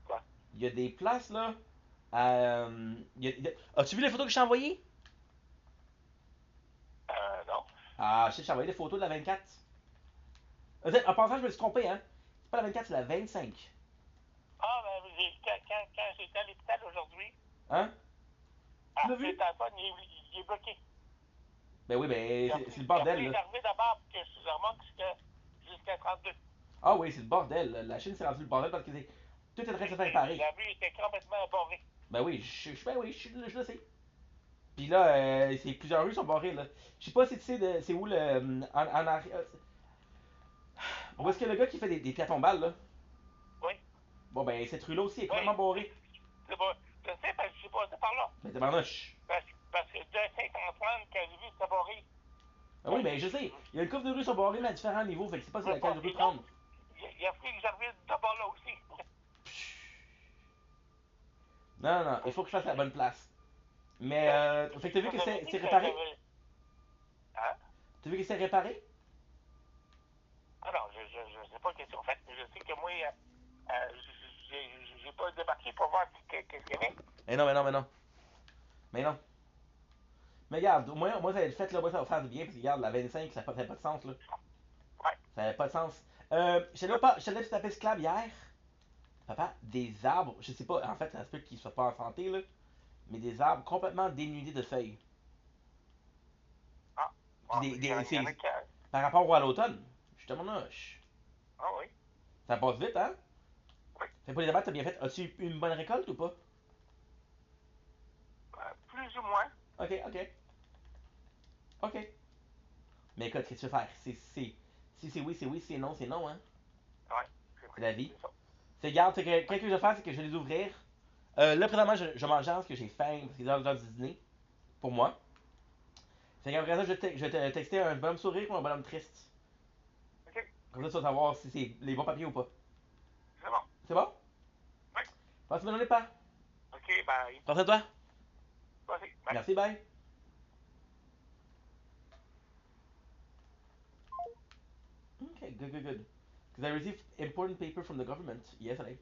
Quoi? Il y a des places, là. As-tu vu les photos que je t'ai envoyées? Non. Ah, je sais, je t'ai envoyé des photos de la 24. En passant, je me suis trompé, hein. C'est pas la 24, c'est la 25. Ah, ben, quand j'étais à l'hôpital aujourd'hui, Hein? Tu l'as le vu? téléphone, il est bloqué. Ben oui, ben, c'est le bordel, là. Il est arrivé d'abord pour que je remonte jusqu'à 32. Ah oui, c'est le bordel. La Chine s'est rendue le bordel parce que tout est en train de se faire réparer. La rue était complètement barrée. Ben oui, je le sais. Puis là, c'est plusieurs rues sont barrées, là. Je sais pas si tu sais c'est où en arrière. Où est-ce que le gars qui fait des piatons balles, là? Oui. Bon, ben, cette rue-là aussi est complètement barrée. C'est bon. Je sais parce que je suis passé par là. Ben, tabarnouche. Parce que de Saint-Antoine, quand j'ai vu, c'était barré. Ah oui, ben, je sais. Il y a une couple de rues sont barrées, mais à différents niveaux. Fait que c'est pas laquelle rue prendre. Il a fallu que j'arrive d'abord là aussi. Non, il faut que je fasse la bonne place. Mais, fait que t'as vu que c'est réparé? Hein? T'as vu que c'est réparé? Ah non, je sais pas qu'est-ce qu'on fait, mais je sais que moi, j'ai pas débarqué pour voir qu'est-ce qu'il y avait. Mais non. Mais regarde, moi ça va être fait, là, moi ça va faire du bien, parce que regarde, la 25, ça n'a pas de sens, là. Ouais. Ça n'avait pas de sens. J'allais tout taper ce club hier. Papa, des arbres, je sais pas, en fait, ça se peut qu'ils soient pas en santé, là. Mais des arbres complètement dénudés de feuilles. Ah. Puis Il y en a qui... par rapport à l'automne, justement, là, Ah oui. ça passe vite, hein? Oui. Fait pour les abattre, t'as bien fait. As-tu eu une bonne récolte ou pas? Plus ou moins. Ok. Mais écoute, qu'est-ce que tu veux faire? Si c'est oui, c'est oui, si c'est non, c'est non, hein? Ouais. C'est la vie. C'est garde, c'est que qu'est-ce que je vais faire, c'est que je vais les ouvrir. Là, présentement, je mange parce que j'ai faim, parce que c'est l'heure du dîner. Pour moi. Fait qu'après ça, je vais te texter un bonhomme sourire ou un bonhomme triste. Ok. Comme ça, tu vas savoir si c'est les bons papiers ou pas. C'est bon. C'est bon? Oui. Passe une bonne journée, pas. Ok, bye. Pense à toi. Vas-y, bye. Merci, bye. Okay, good. Because I received important paper from the government yesterday.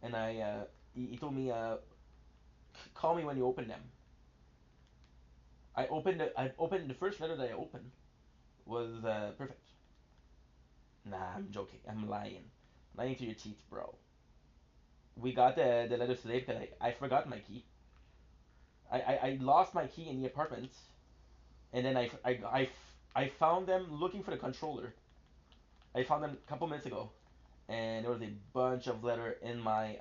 And he told me, call me when you open them. I opened the first letter that I opened was perfect. Nah, I'm joking. I'm lying. Lying to your teeth, bro. We got the letters today because I forgot my key. I lost my key in the apartment, and then I found them looking for the controller. I found them a couple minutes ago, and there was a bunch of letter in my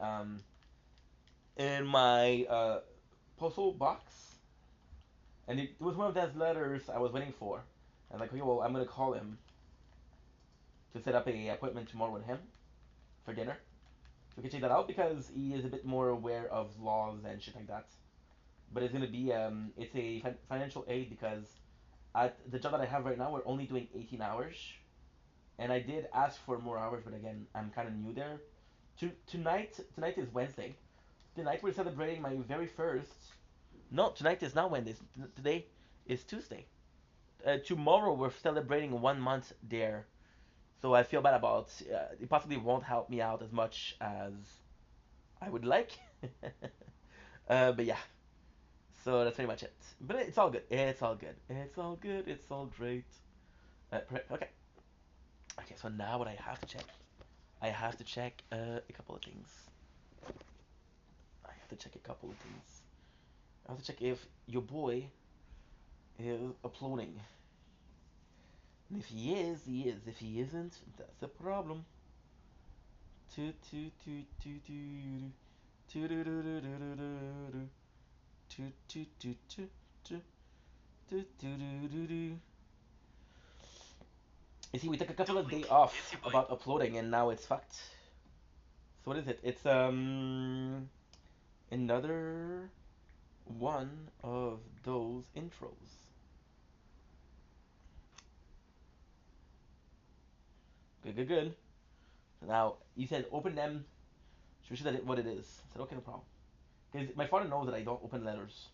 postal box, and it was one of those letters I was waiting for. I was like, okay, well, I'm gonna call him to set up a appointment tomorrow with him for dinner. We can check that out because he is a bit more aware of laws and shit like that. But it's gonna be it's a financial aid because at the job that I have right now we're only doing 18 hours, and I did ask for more hours, but again I'm kind of new there. Tonight is Wednesday. Tonight we're celebrating my very first. No, tonight is not Wednesday. Today is Tuesday. Tomorrow we're celebrating 1 month there. So I feel bad about. It possibly won't help me out as much as I would like. But yeah. So that's pretty much it. But it's all good. It's all good. It's all good. It's all great. Okay. Okay. So now what I have to check. I have to check a couple of things. I have to check a couple of things. I have to check if your boy is uploading. And if he is, he is. If he isn't, that's a problem. You see, we took a couple of days off about uploading, and now it's fucked. So what is it? It's another one of those intros. Good, good, good. Now you said open them. Should we see what it is? I said okay, no problem. Because my father knows that I don't open letters.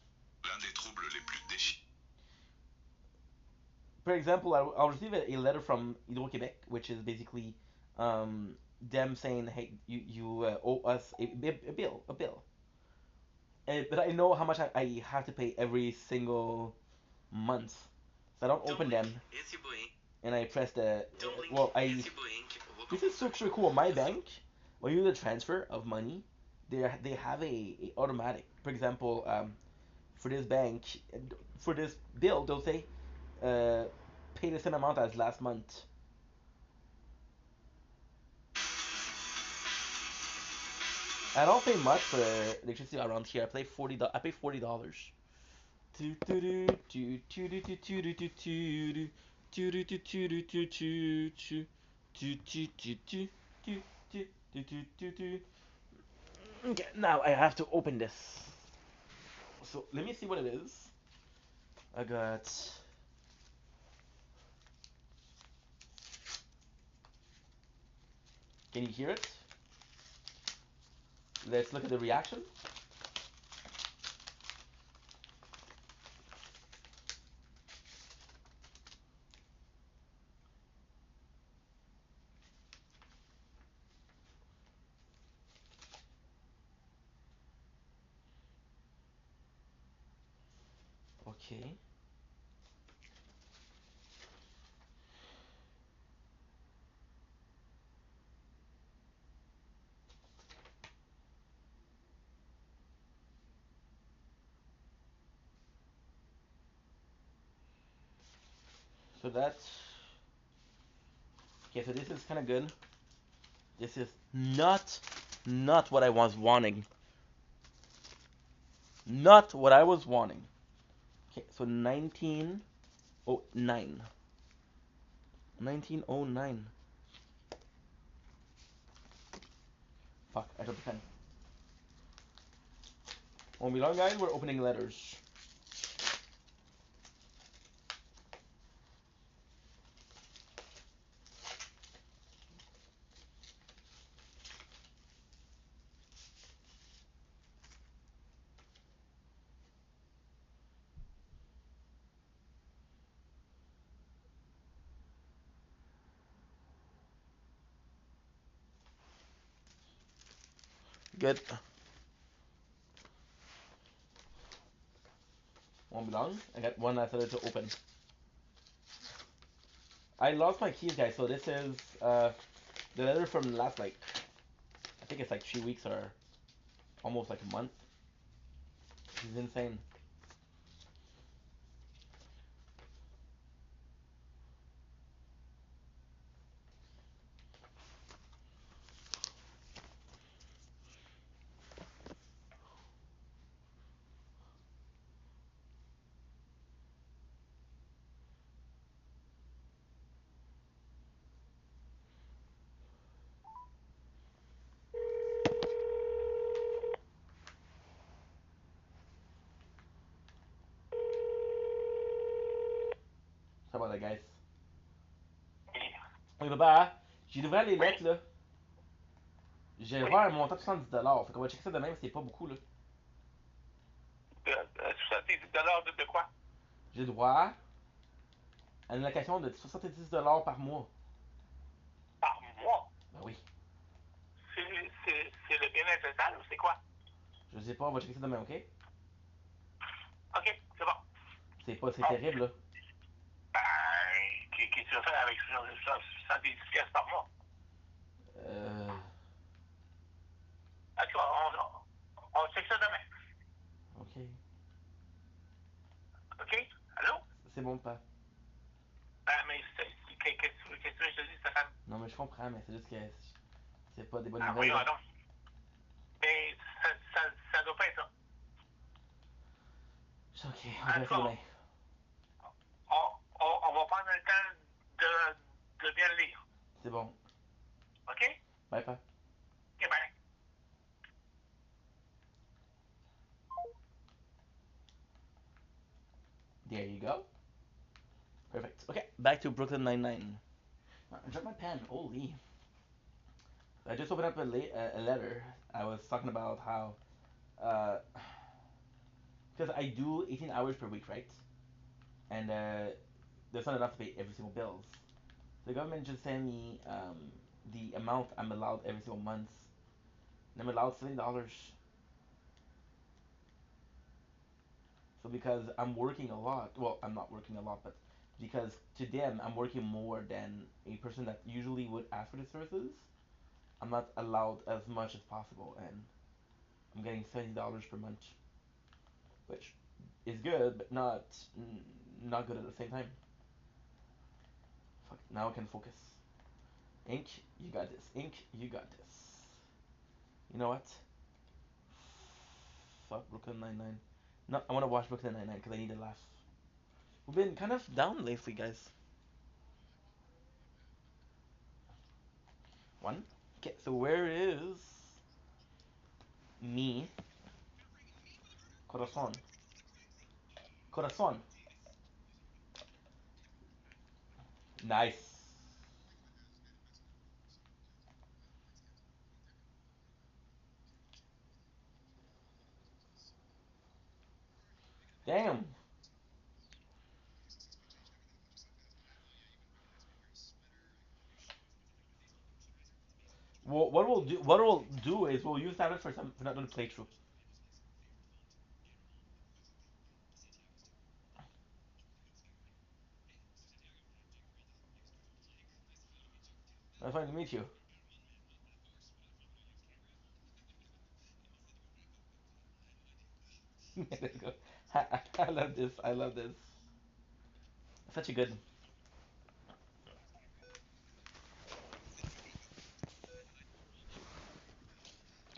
For example, I'll receive a letter from Hydro-Québec, which is basically them saying, hey, you owe us a bill, but I know how much I have to pay every single month, so I don't open them. And I press the This is so super cool. My bank, when you do the transfer of money, they have a automatic. For example, for this bank, for this bill, they'll say, pay the same amount as last month. I don't pay much for electricity around here. I pay $40. Okay, now I have to open this. So let me see what it is. I got. Can you hear it? Let's look at the reaction. Okay. So that's okay. So this is kind of good. This is not what I was wanting. Not what I was wanting. Okay, so 1909. 1909. Fuck, I dropped the pen. Won't be long, guys. We're opening letters. Good. Won't be long. I got one last letter to open. I lost my keys, guys. So this is the letter from last, like, I think it's like 3 weeks or almost like a month. This is insane. Sorry about that, guys. Oui, papa, j'ai ouvert les lettres, là. J'ai ouvert un montant de 70$. Fait qu'on va checker ça demain, mais c'est pas beaucoup, là. 70$ de quoi? J'ai droit à une location de 70$ par mois. Par mois? Ben oui. C'est le bien-être total ou c'est quoi? Je sais pas, on va checker ça demain, ok? Ok, c'est bon. C'est pas, c'est terrible, là. Ben, qu'est-ce que tu vas faire avec 70$ par mois? Ok, on check ça demain. Ok. Ok? Allô? C'est bon, papa. Ben, mais qu'est-ce que tu veux que je te dise, Stéphane? Non, mais je comprends, mais c'est juste que c'est pas des bonnes Ah, nouvelles. oui, non. Mais Ok, on En va tout cas, filmer. on va prendre le temps de bien le lire. C'est bon. OK? Bye bye. OK, bye. There you go. Perfect. Okay, back to Brooklyn Nine-Nine. I dropped my pen. Holy. I just opened up a letter. I was talking about how, because I do 18 hours per week, right? And there's not enough to pay every single bills. The government just sent me the amount I'm allowed every single month. And I'm allowed $70. So because I'm working a lot, well, I'm not working a lot, but because to them I'm working more than a person that usually would ask for the services, I'm not allowed as much as possible, and I'm getting $70 per month, which is good, but not good at the same time. Fuck, now I can focus. Ink, you got this. Ink, you got this. You know what? Fuck Brooklyn Nine-Nine. No, I want to watch Brooklyn Nine-Nine because I need to laugh. We've been kind of down lately, guys. One. Okay, so where is me? Corazon. Corazon. Nice. Damn. Well, what we'll do is we'll use that for some for another playthrough. It's fine to meet you. There you go. I love this. I love this. Such a good.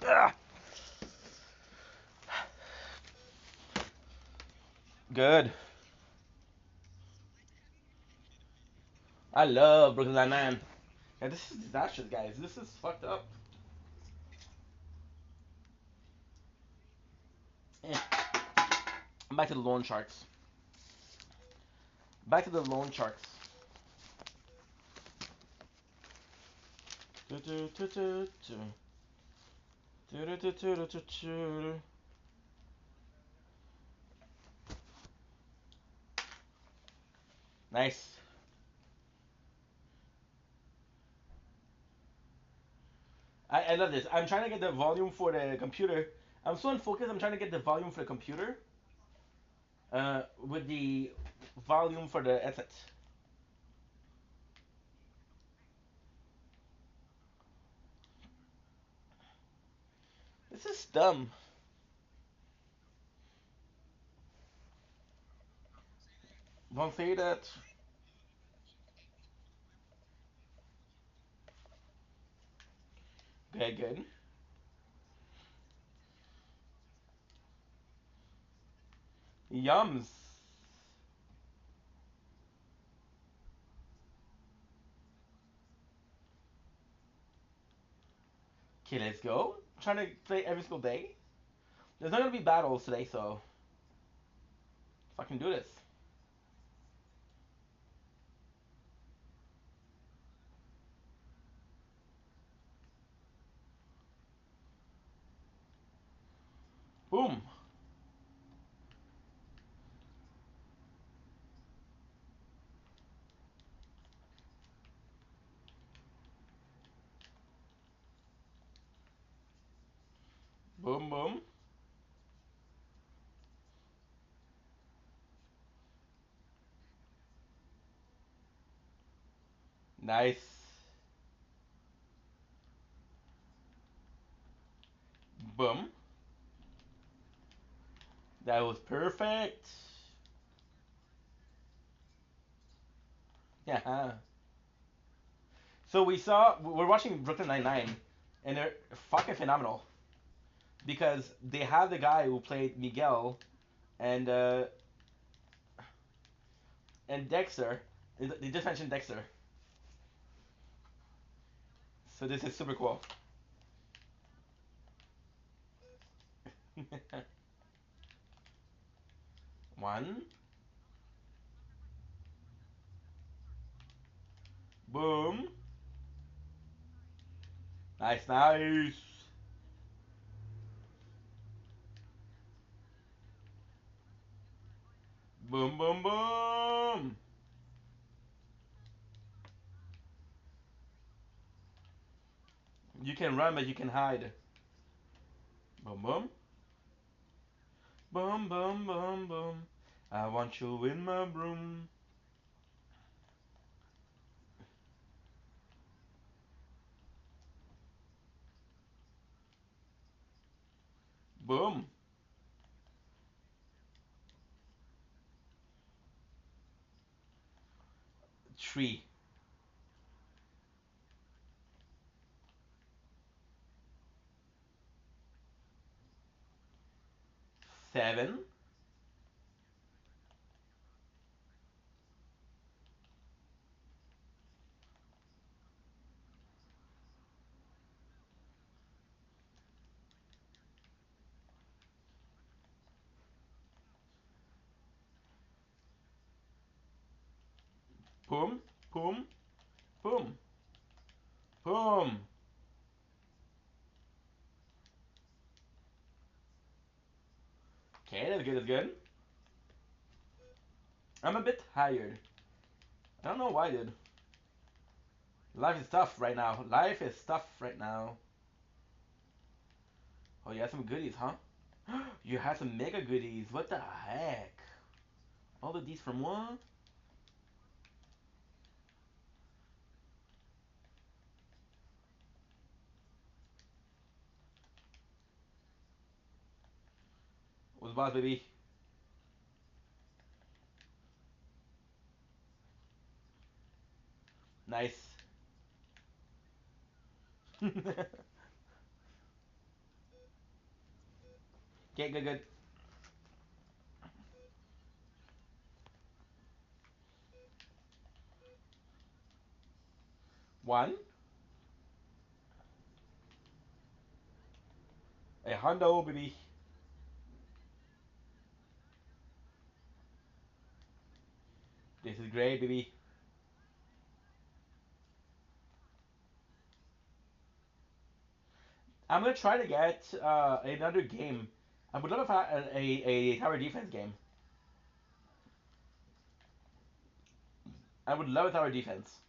Ah, good. I love Brooklyn Nine-Nine. Yeah, this is disastrous, guys. This is fucked up. Eh. Back to the loan sharks. Back to the loan sharks. Nice. I love this. I'm trying to get the volume for the computer. I'm so unfocused. I'm trying to get the volume for the computer. With the volume for the headset. This is dumb. Won't say that. Good, good. Yums. Okay, let's go. I'm trying to play every single day. There's not gonna be battles today, so fucking do this. Boom. Boom, boom. Nice. Boom. That was perfect. Yeah. So we're watching Brooklyn Nine-Nine, and they're fucking phenomenal because they have the guy who played Miguel and Dexter. They just mentioned Dexter, so this is super cool. One. Boom. Nice, nice. Boom, boom, boom. You can run, but you can hide. Boom, boom. Boom, boom, boom, boom. I want you in my room. Boom. Three. Seven. Boom, boom, boom, boom. Okay, that's good, that's good. I'm a bit tired. I don't know why, dude. Life is tough right now. Life is tough right now. Oh, you had some goodies, huh? You had some mega goodies. What the heck? All of these from what? What's boss, baby? Nice. Okay, good, good. One. A hundo, baby. This is great, baby. I'm gonna try to get another game. I would love if I had a tower defense game. I would love a tower defense.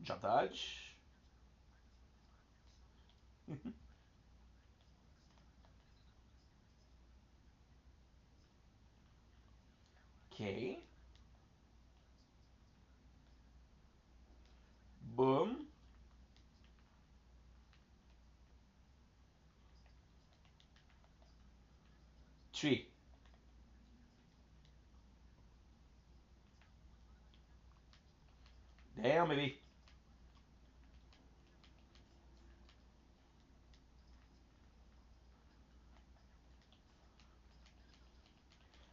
Jump dodge. Okay. Boom. Three. Damn, baby.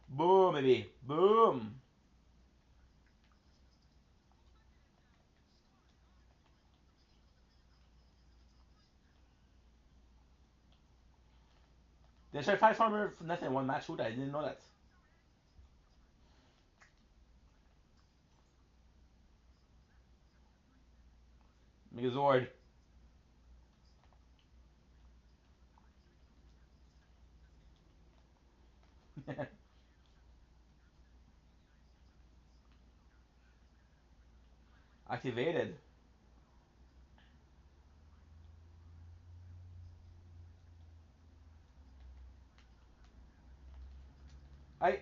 Boom, baby. Boom. They tried 5 farmer for nothing in one match. Who I didn't know that. Megazord. Activated. I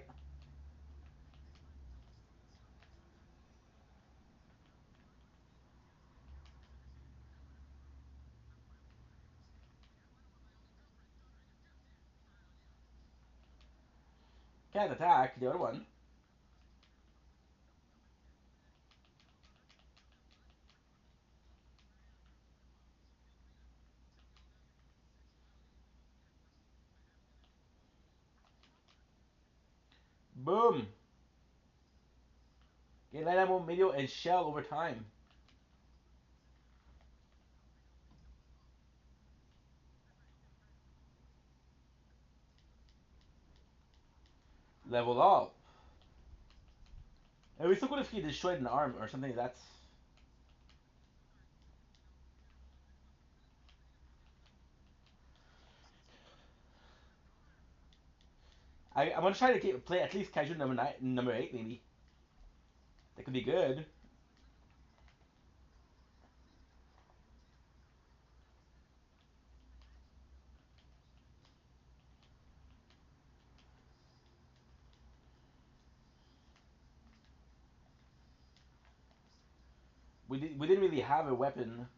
can't attack the other one. Boom. Get light ammo, medium, and shell over time. Level up. And we still could if he destroyed an arm or something. That's. I'm gonna try to play at least Kaiju number 8 maybe. That could be good. We didn't really have a weapon.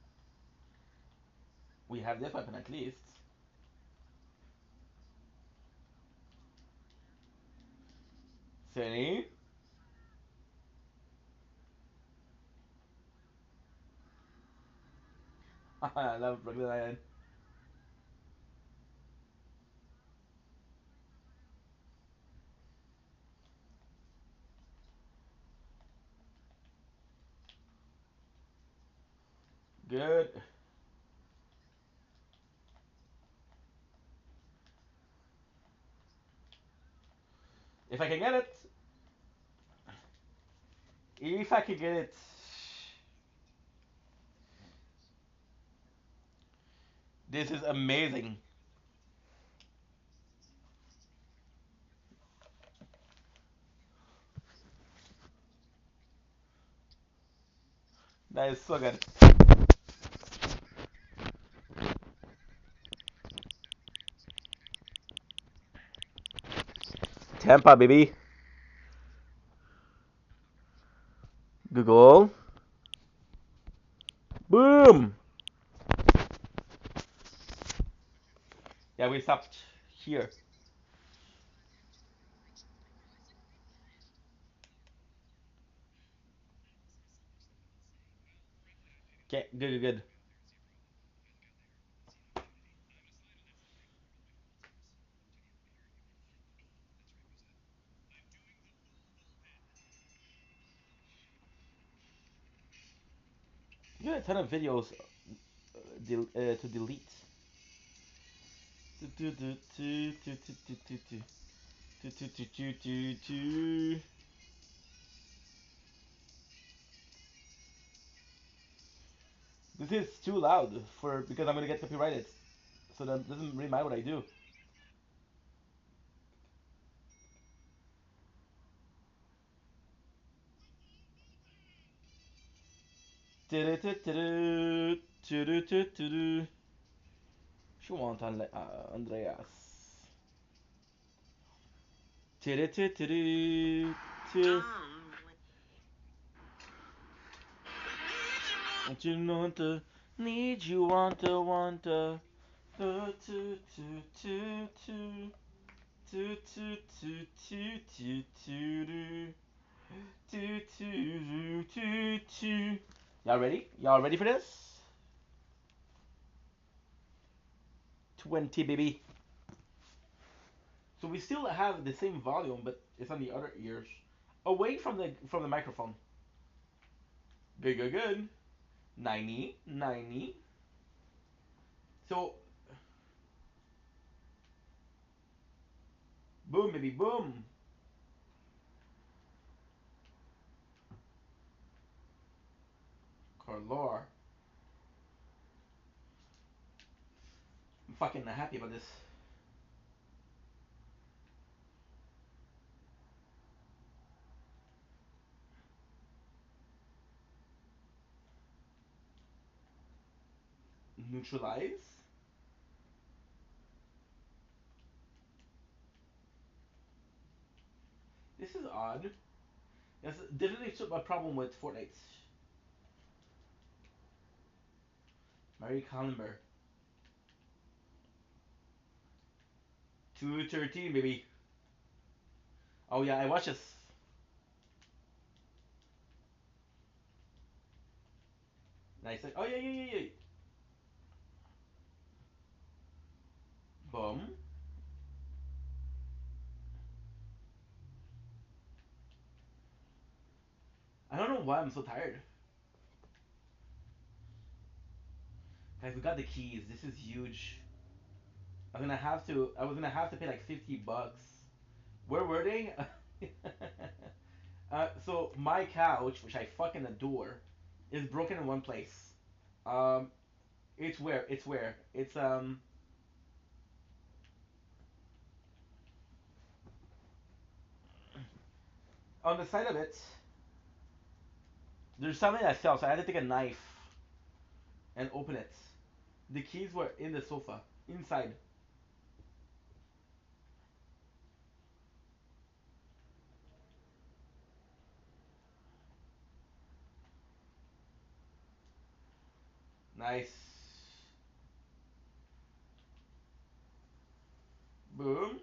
We have this weapon at least. Sunny. I love Brooklyn Island. Good. If I can get it. If I can get it. This is amazing. That is so good. Tampa, baby. Google. Boom. Yeah, we stopped here. Okay, good, good, good. You got a ton of videos to delete. This is too loud for because I'm gonna get copyrighted. So that doesn't really matter what I do. شو want Andreas? Want you want to need you want to Y'all ready? Y'all ready for this? 20 baby. So we still have the same volume, but it's on the other ears, away from the microphone. Good, good, good. 90, 90. So, boom, baby, boom. Carlor. I'm fucking happy about this. Neutralize. This is odd. That's definitely a problem with Fortnite. Mary Collenberg. 213, baby. Oh yeah, I watched this. Nice. Oh yeah, yeah, yeah, yeah. Boom. why I'm so tired. Guys, we got the keys. This is huge. I was gonna have to pay like $50. Where were they? So my couch, which I fucking adore, is broken in one place. Um, it's where? It's on the side of it. There's something that fell, so I had to take a knife and open it. The keys were in the sofa, inside. Nice. Boom.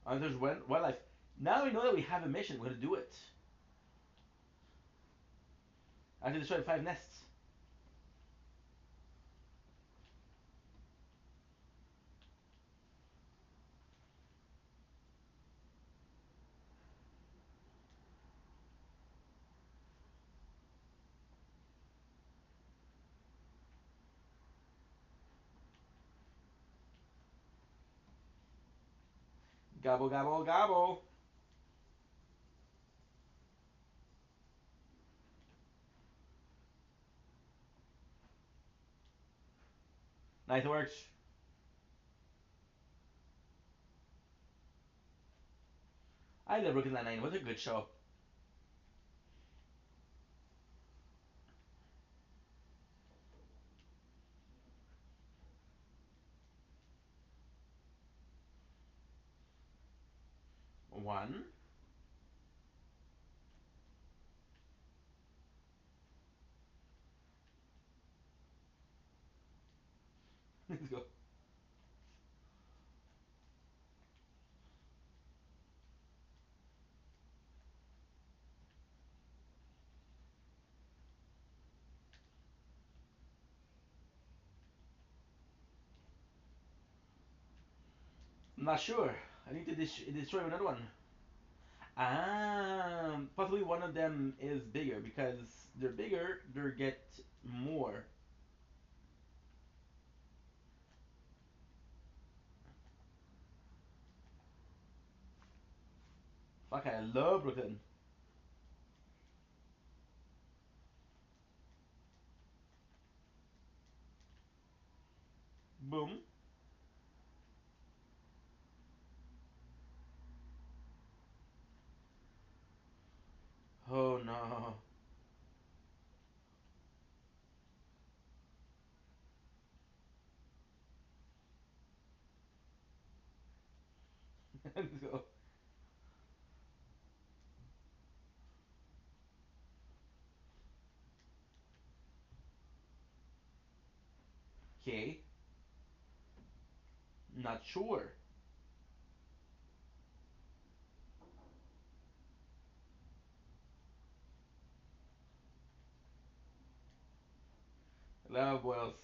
And there's wildlife. Now we know that we have a mission. We're gonna do it. I have to destroy 5 nests. Gobble, gobble, gobble. Nice, it works. I love Brooklyn Nine-Nine. What a good show. One. Let's go. I'm not sure. I need to destroy another one. Possibly one of them is bigger because they're bigger. They get more. Fuck, I love Brooklyn. Boom. Oh no. Let's go. Okay. Not sure. Love boils.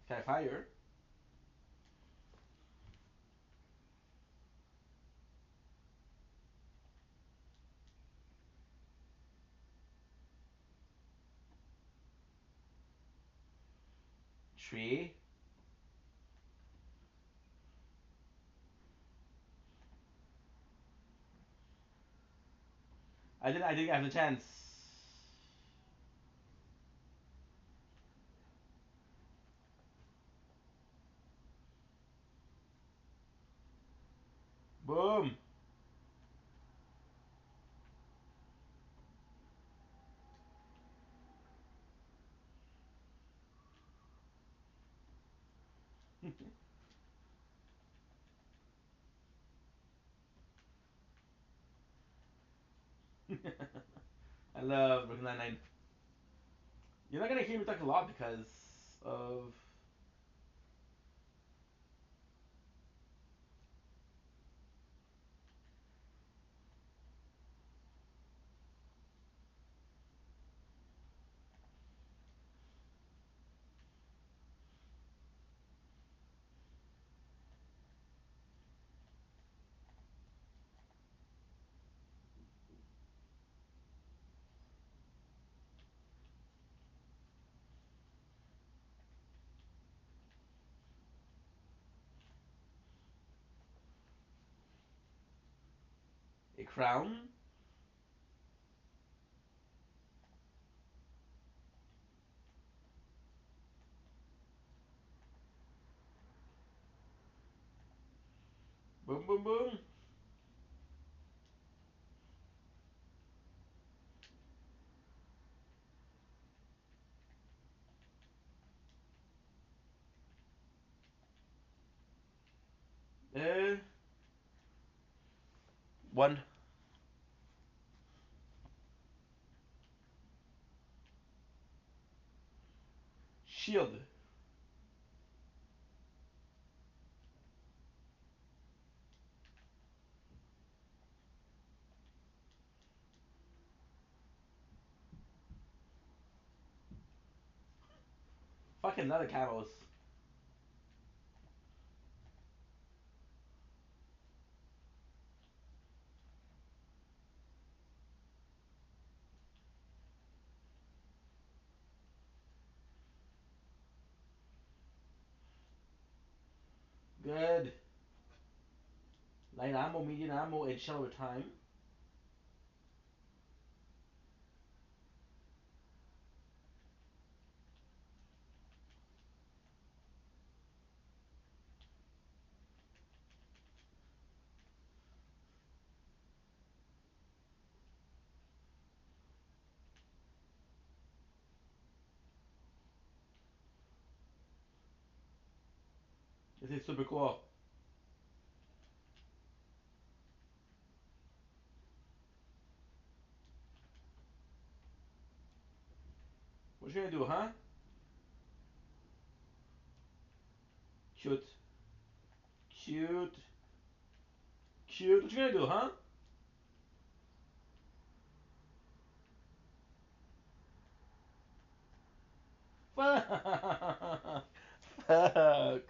Sky fire. Tree. I didn't have the chance. Boom. I love Brooklyn Nine-Nine. You're not gonna hear me talk a lot because of crown. Boom, boom, boom. One. Shield. Fucking another camos. Good. Light ammo, medium ammo, and shell over time. This is super cool. What you gonna do, huh? Cute. Cute. Cute. What you gonna do, huh? Fuck. Fuck.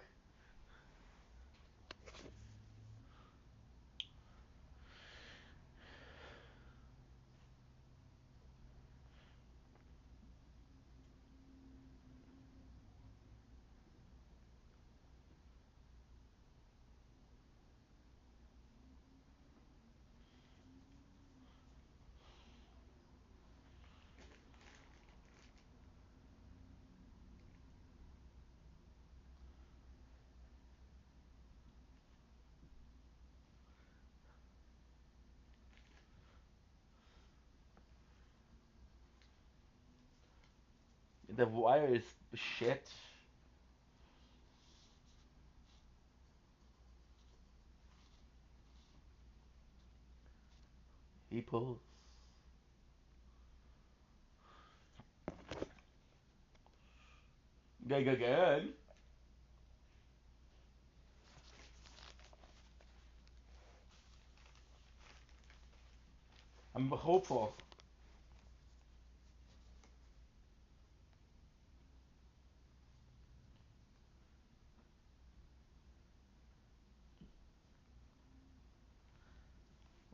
The wire is shit. He pulls. Good, good, good. I'm hopeful.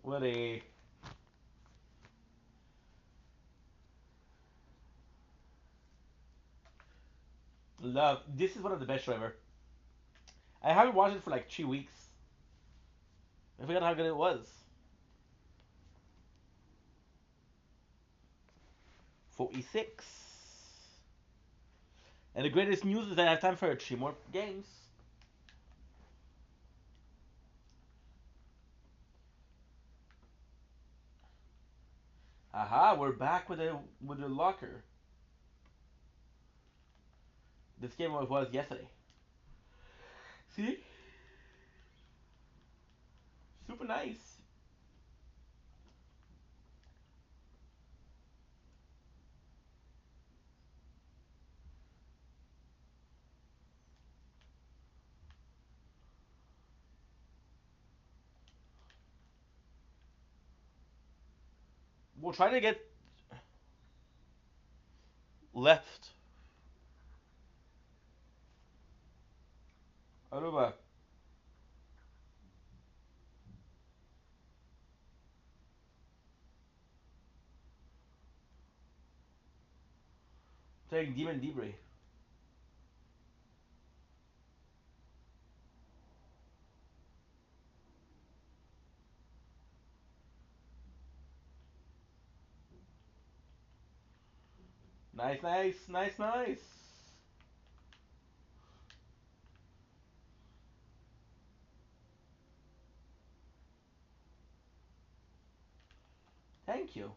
What a love. This is one of the best show ever. I haven't watched it for like 3 weeks. I forgot how good it was. 46. And the greatest news is that I have time for 3 more games. Aha, we're back with the locker. This game was yesterday. See? Super nice. We'll try to get left. Aruba. Take Demon Debris. Nice, nice, nice, nice. Thank you.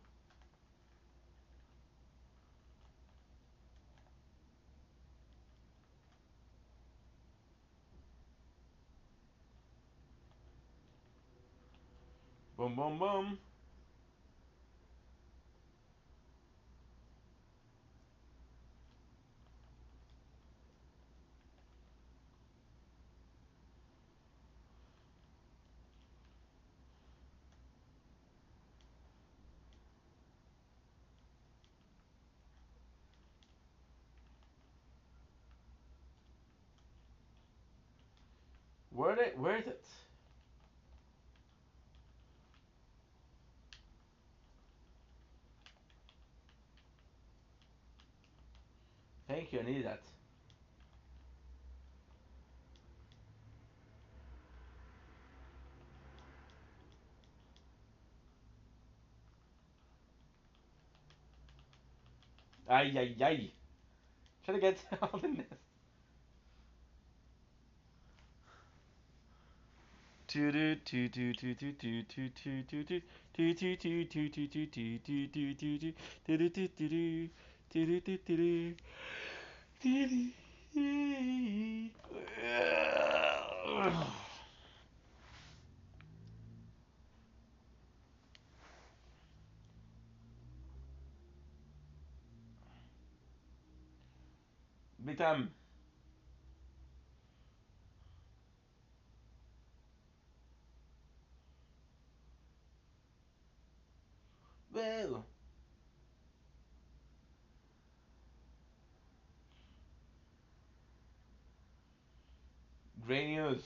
Boom, boom, boom. Where is it? Thank you, I need that. Ay, ay, ay. Try to get all the nest. Big time. Whoa. Great news.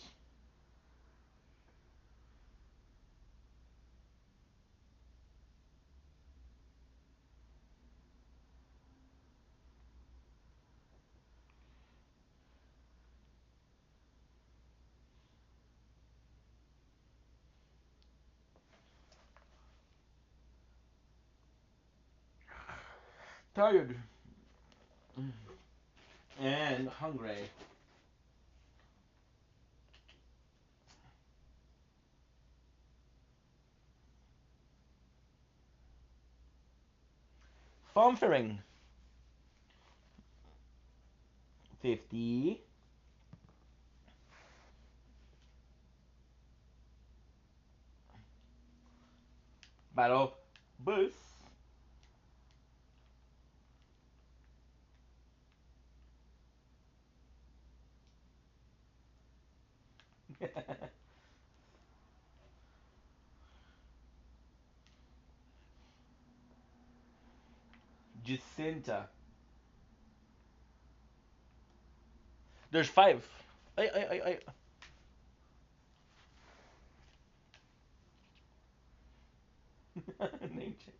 Tired. And hungry. Farmfering. 50. Battle boost. Jacinta. There's 5. I. Name check.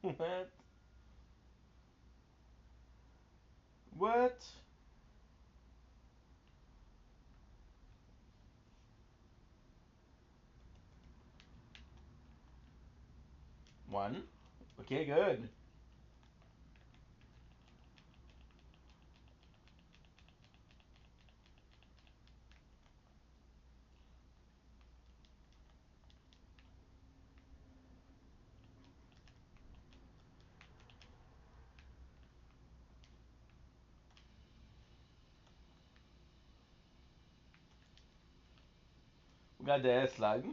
What? What? One. Okay, good. We got the air slug.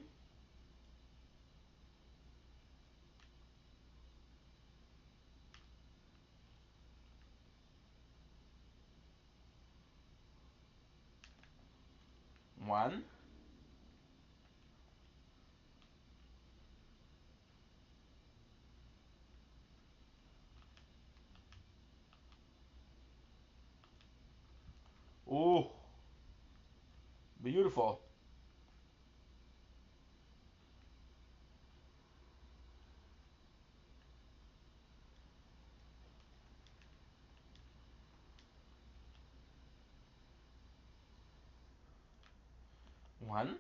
1. Oh, beautiful. 1,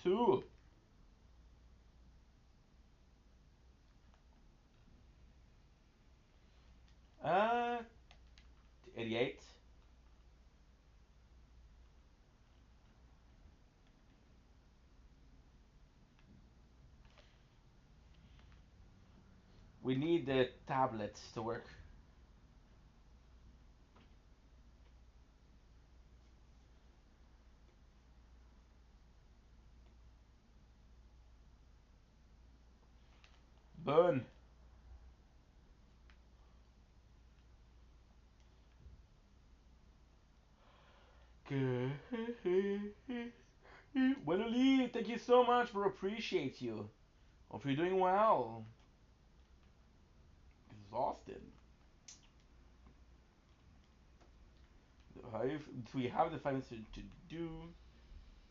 2, 88. We need the tablets to work. Burn. Bueno, Lee, thank you so much. For appreciate you. Hope you're doing well. Exhausted. We have the 5 minutes to do.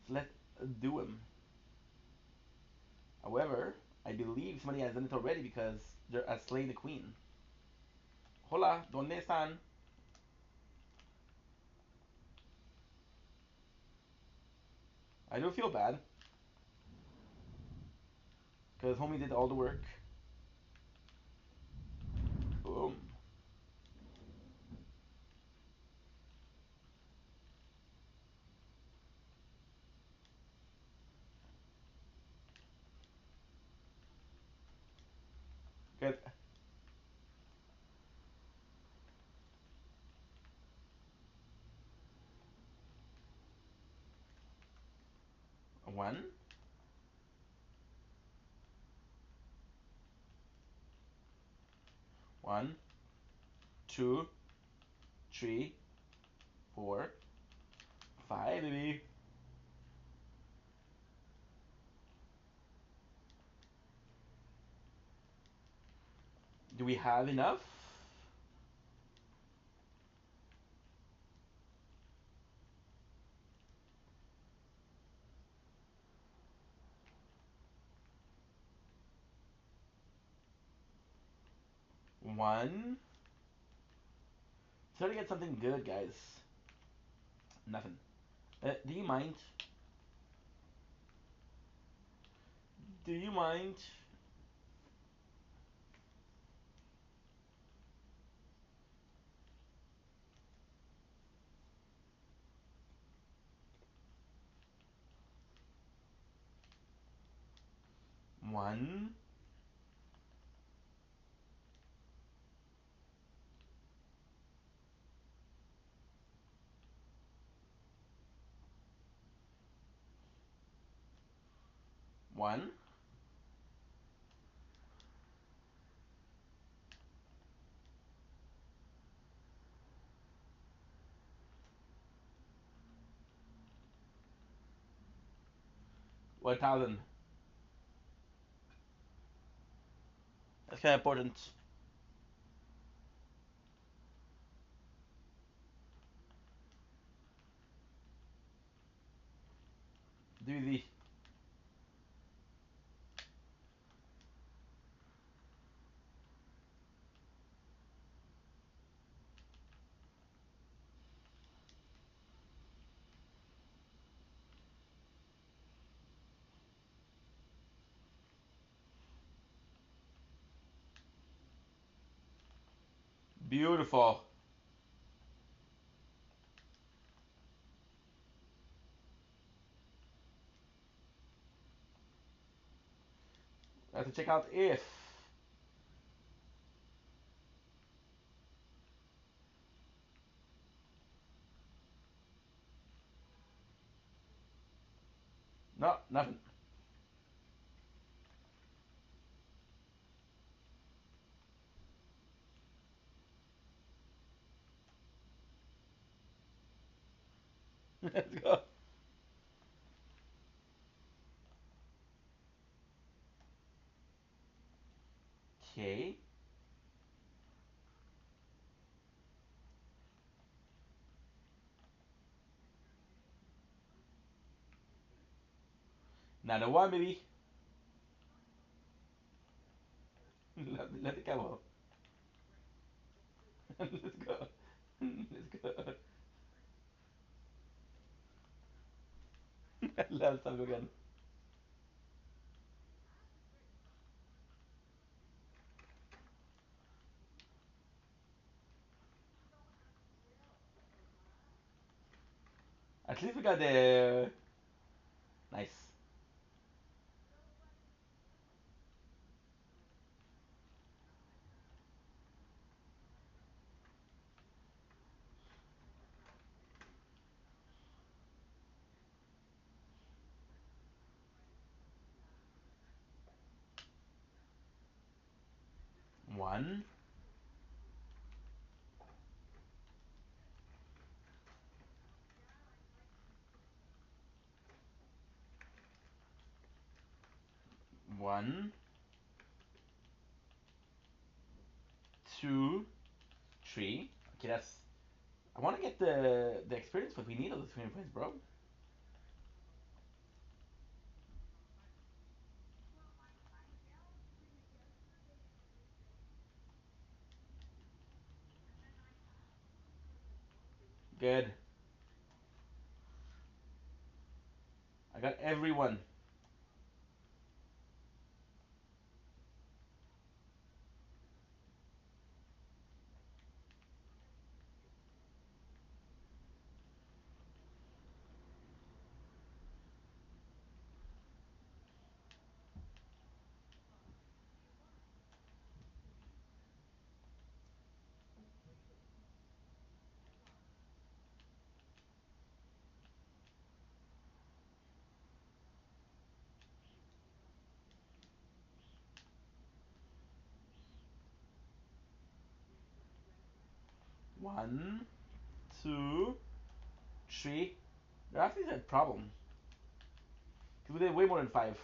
Let's do them. However, I believe somebody has done it already because they're slain the queen. Hola, ¿dónde están? I don't feel bad because homie did all the work. Boom. Good. One. One, 2, 3, 4, 5, baby. Do we have enough? One. Try to get something good, guys. Nothing. Do you mind? Do you mind? One. One. One thousand. That's kind of important. Do the beautiful. I have to check out if. No, nothing. Let's go. Okay. Another one, baby. Let it go. Let's go. I love Sam again. At least we got the nice. One, one, two, three. Okay, that's. I want to get the experience, but we need all the 20 points, bro. Good. I got everyone. One, two, three. There actually is a problem. Because we did way more than five.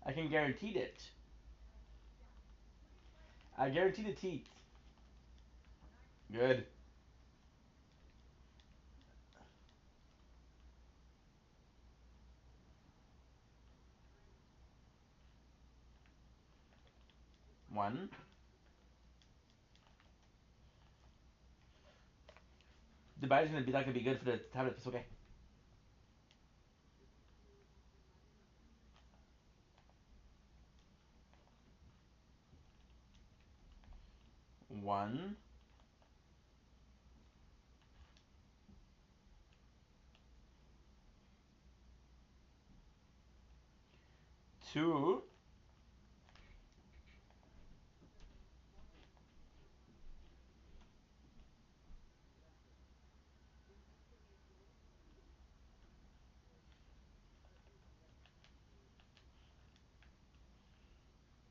I can guarantee it. I guarantee the teeth. Good. One. The battery's gonna be not gonna be good for the tablet, it's okay. One. Two.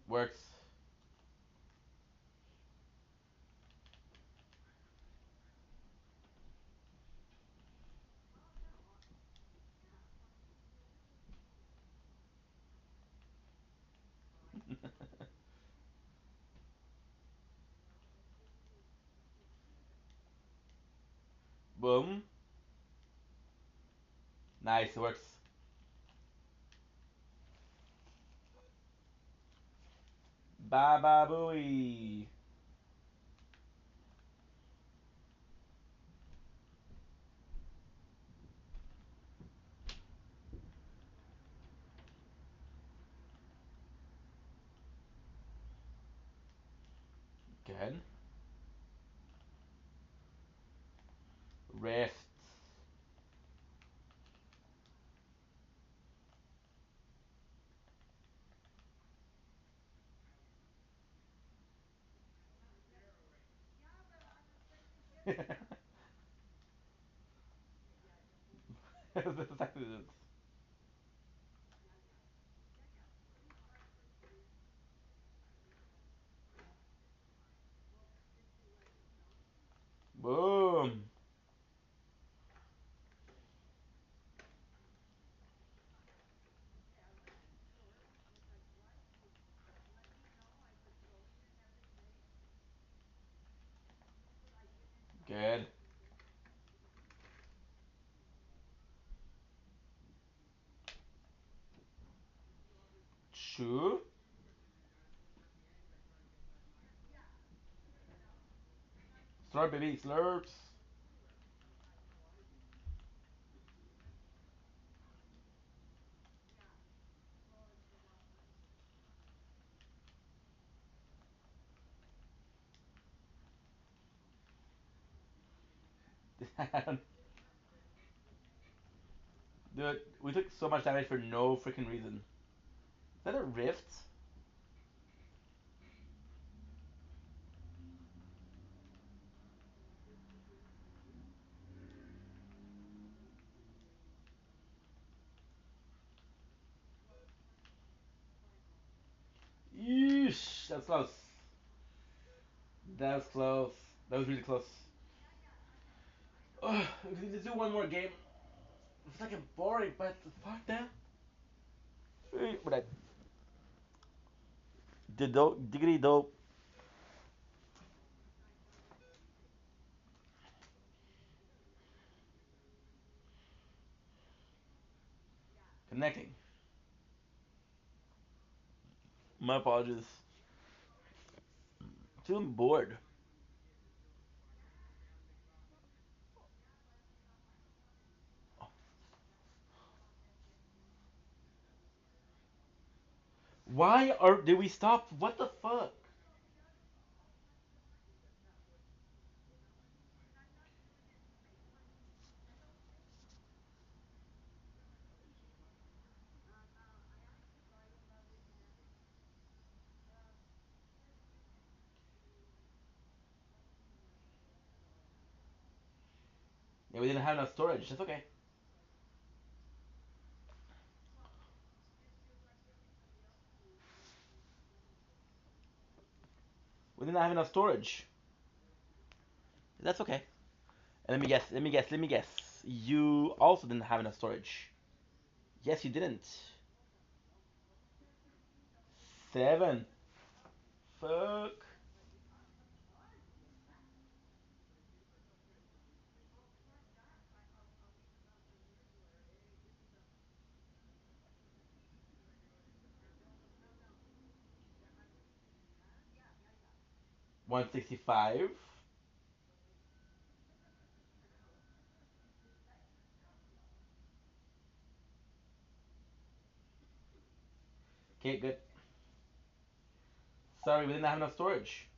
Works. Boom. Nice, it works. Baba booey. Good. Rest. That's exactly this. Boom. Good. Two. Slurp, baby, slurps. Dude, we took so much damage for no freaking reason. Is that a rift? Yeesh, that's close. That was close. That was really close. Oh, we need to do one more game. It's fucking boring, but fuck that. But I did dope, diggity dope. Connecting. My apologies. Feeling bored. Did we stop? What the fuck? Yeah, we didn't have enough storage. That's okay. We didn't have enough storage. That's okay. And let me guess. Let me guess. Let me guess. You also didn't have enough storage. Yes, you didn't. 7. Fuck. $165. Okay, good. Sorry, we didn't have enough storage.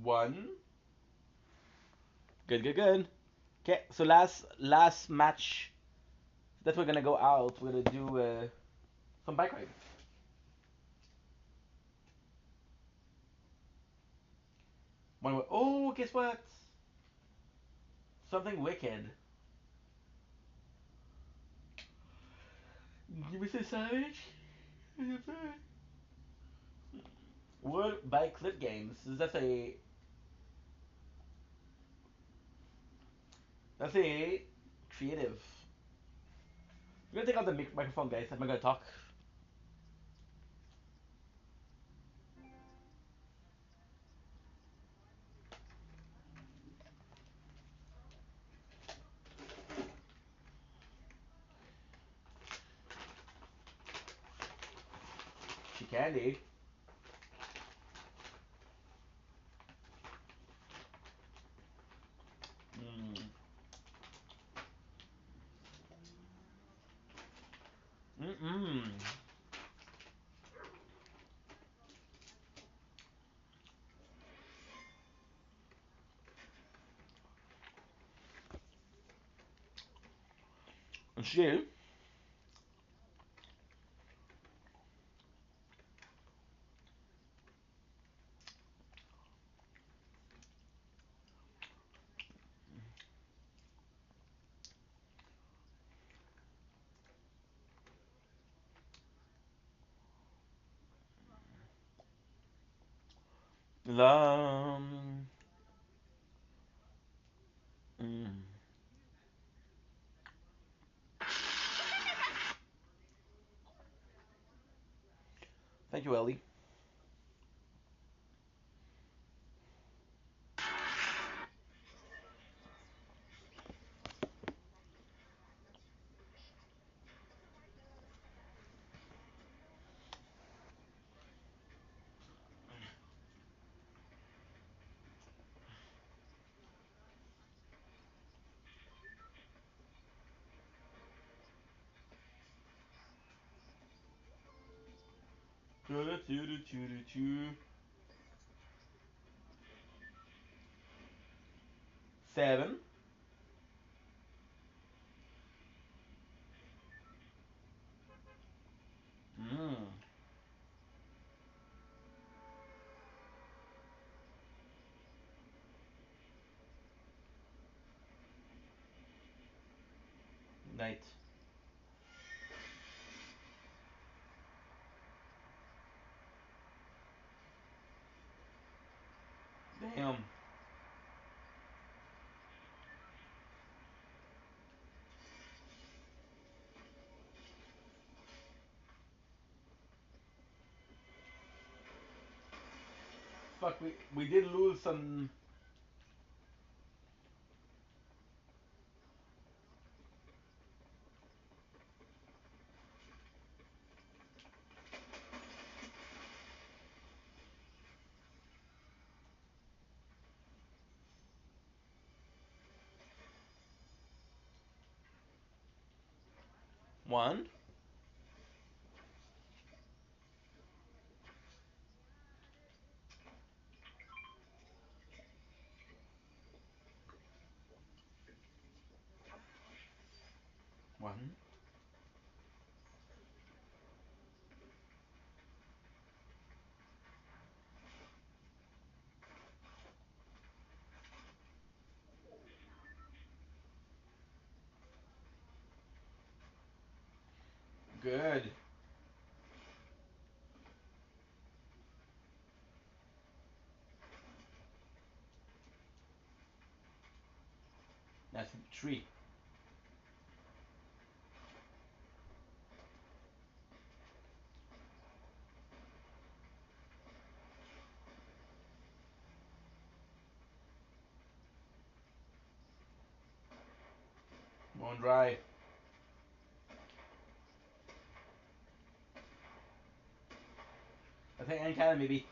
One. Good, good, good. Okay, so last match that we're gonna go out. We're gonna do some bike ride. Oh, guess what? Something wicked. Give me some savage. What bike clip games? That's a creative. I'm gonna take out the microphone, guys. I'm not gonna talk. She candy. Mm. Mm-mm. And she. Um. Mm. Thank you, Ellie. 7. Mm. 8. Damn. Fuck, we did lose some. One. One. Good. That's 3. One dry. I think any kind of maybe.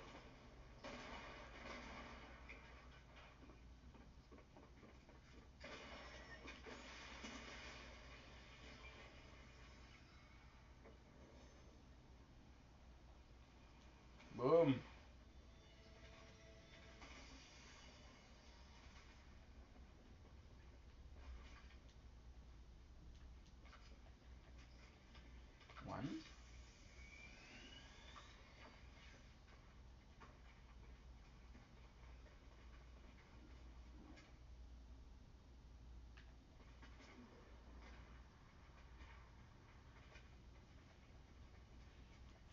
Boom. One.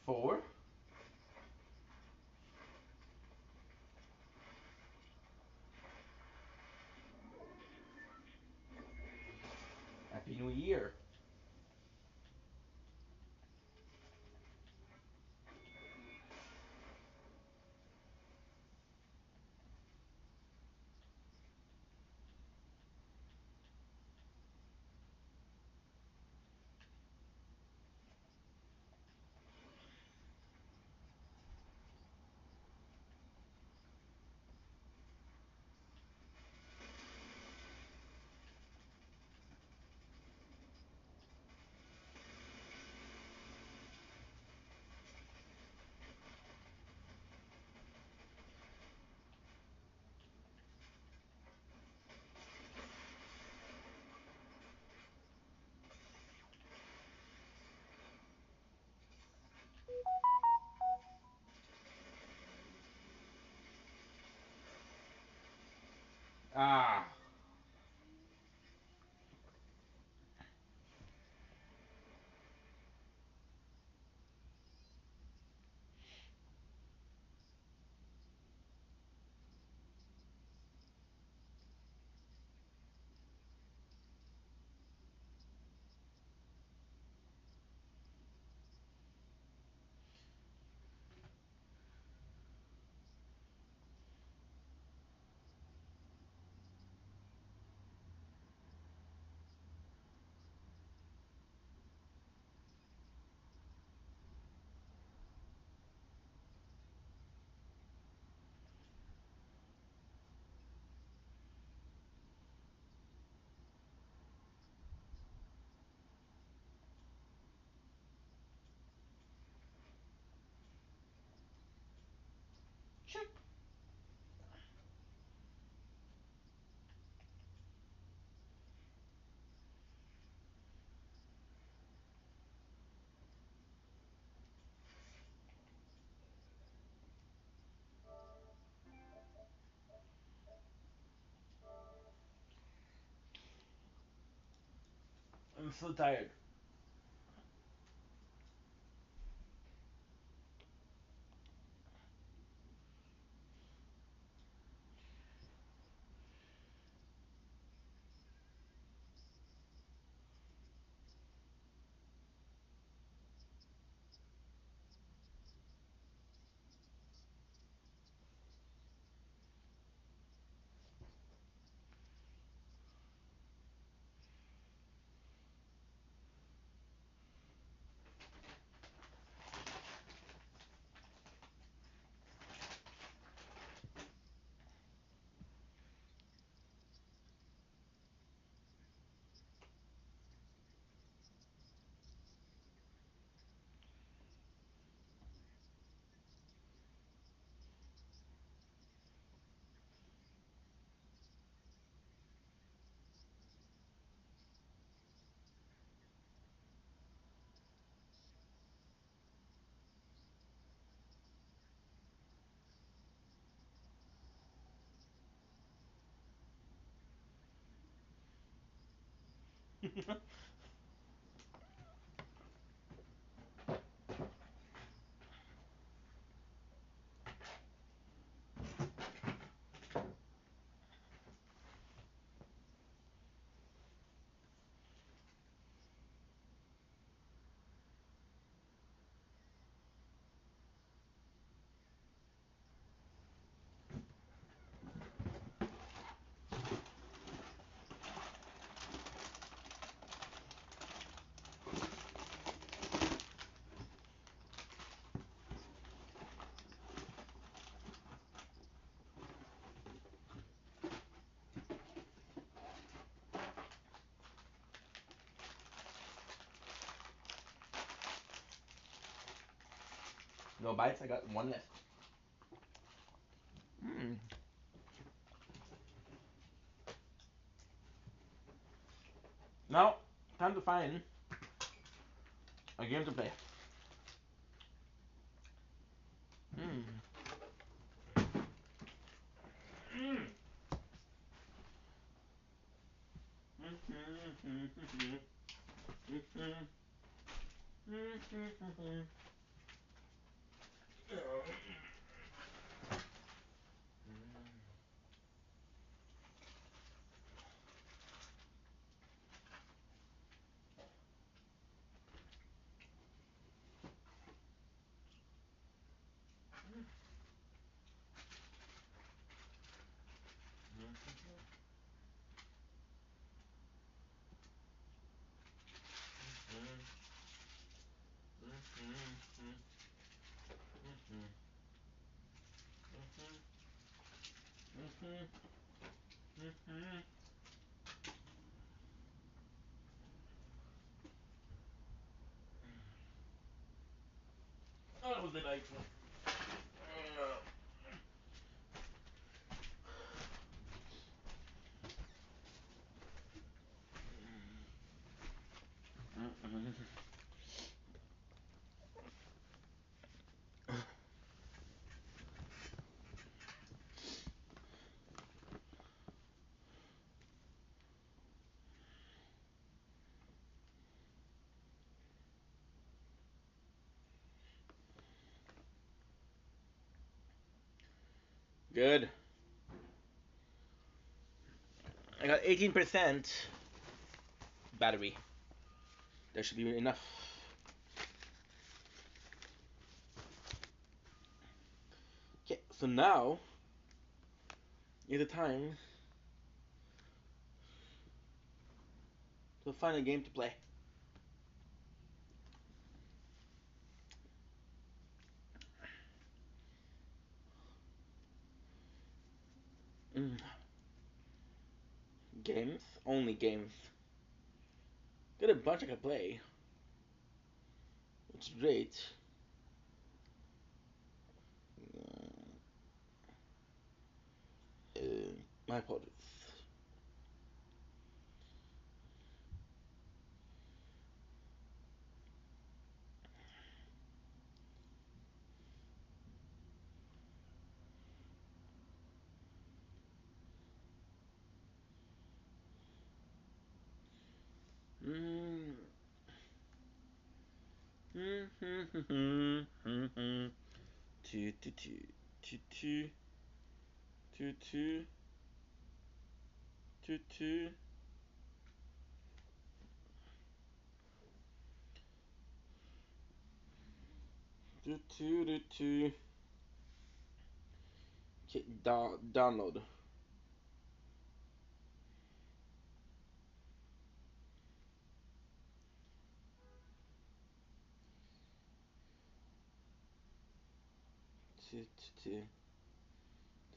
Four. Happy New Year. Ah. I'm so tired. No bites. I got one left. Now, time to find a game to play. Oh, that was delightful. Good. I got 18% battery. That should be enough. Okay, so now is the time to find a game to play. Games? Only games. Got a bunch I can play, which is great. My apologies. Two, two, two, two, two, two, two, two, two. Do, do, do, do. Okay, download.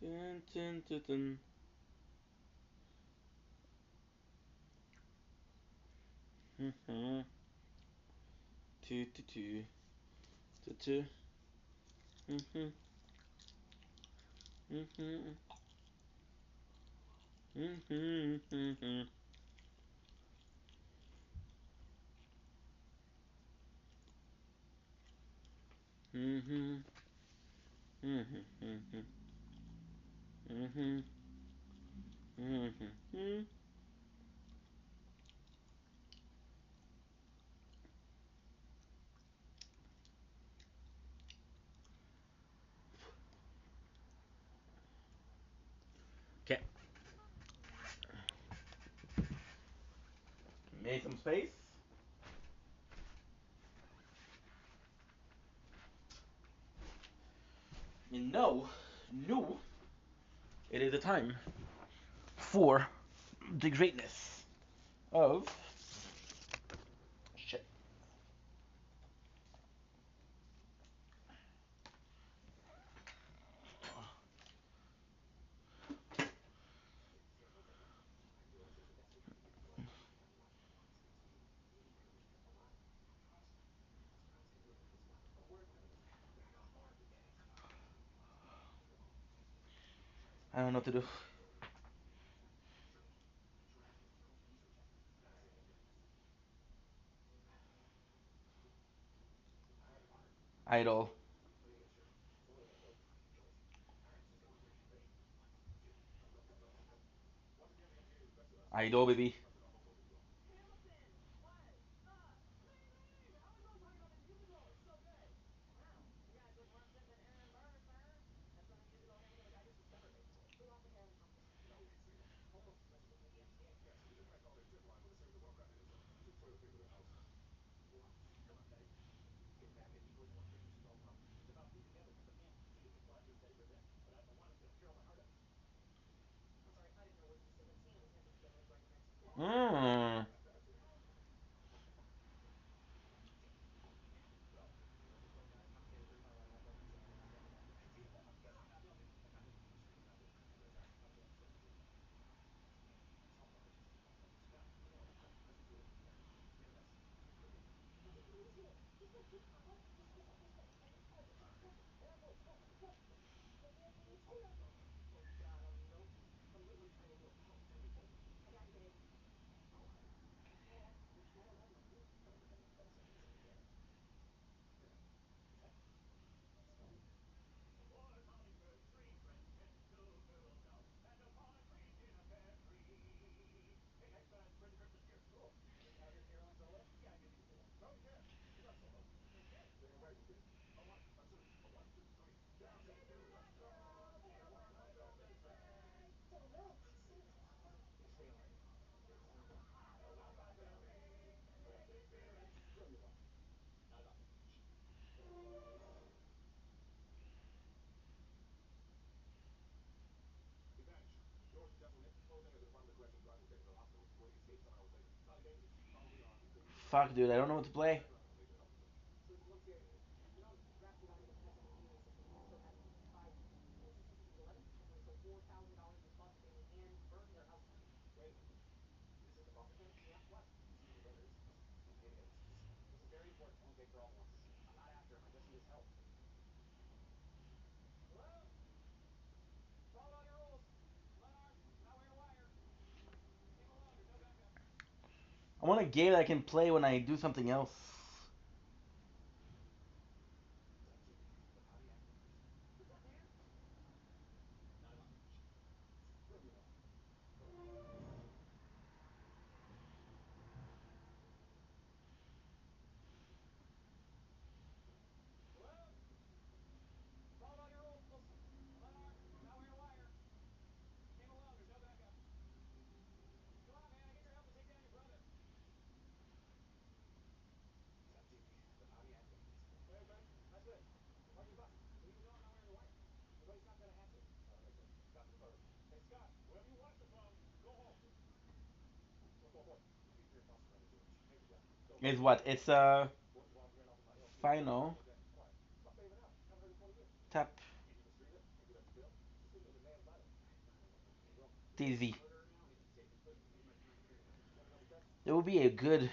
Dun, dun, dun, dun. Mm-hmm. Two, two, two, two, two. Mm-hmm. Mm-hmm. Mm-hmm. Mm-hmm. Mm-hmm. Mm-hmm. Mm-hmm. Mm-hmm. Okay. Make some space. And no, it is a time for the greatness of shit. I don't know what to do. Idol. Idol, baby. Mmm. Fuck, dude, I don't know what to play. I want a game that I can play when I do something else. is what? It's final tap TV. It will be a good.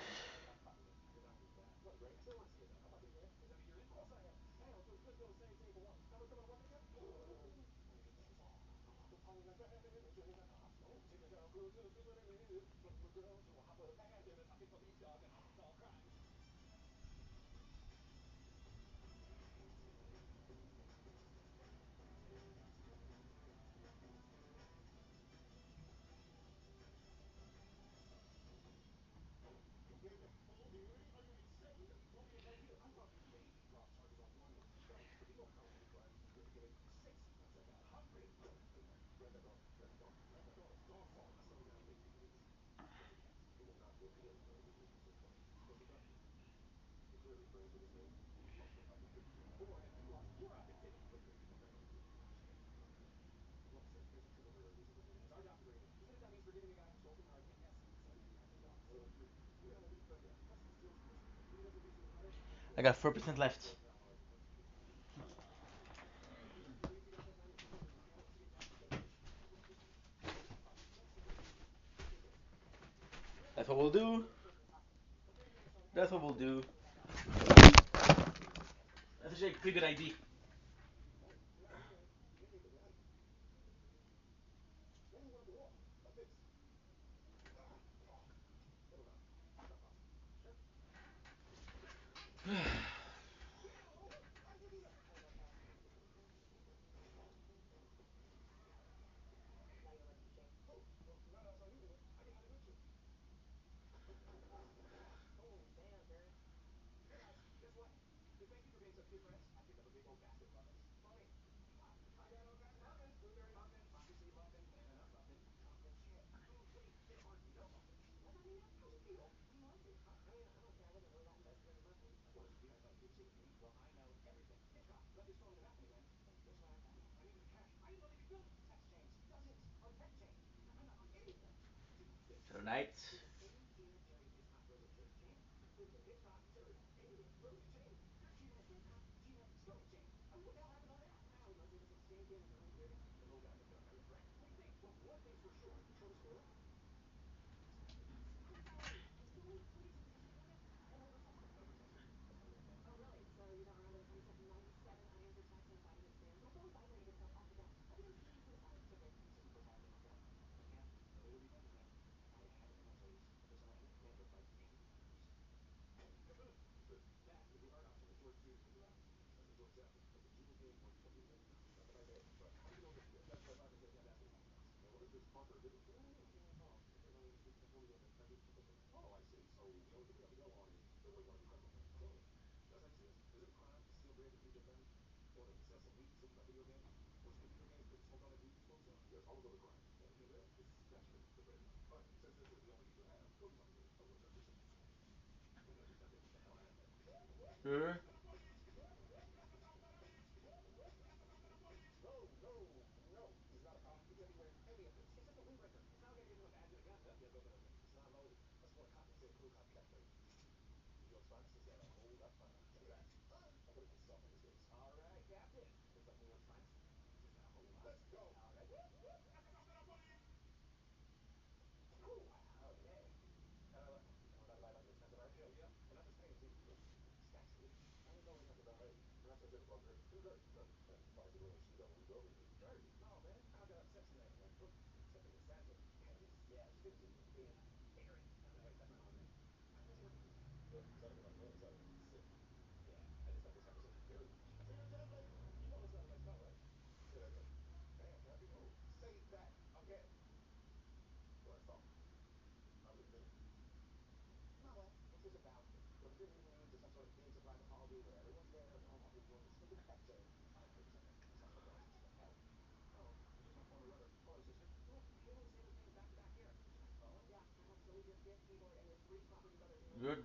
I got 4% left. That's what we'll do. That's what we'll do. That's actually a pretty good idea. Tonight. Sure.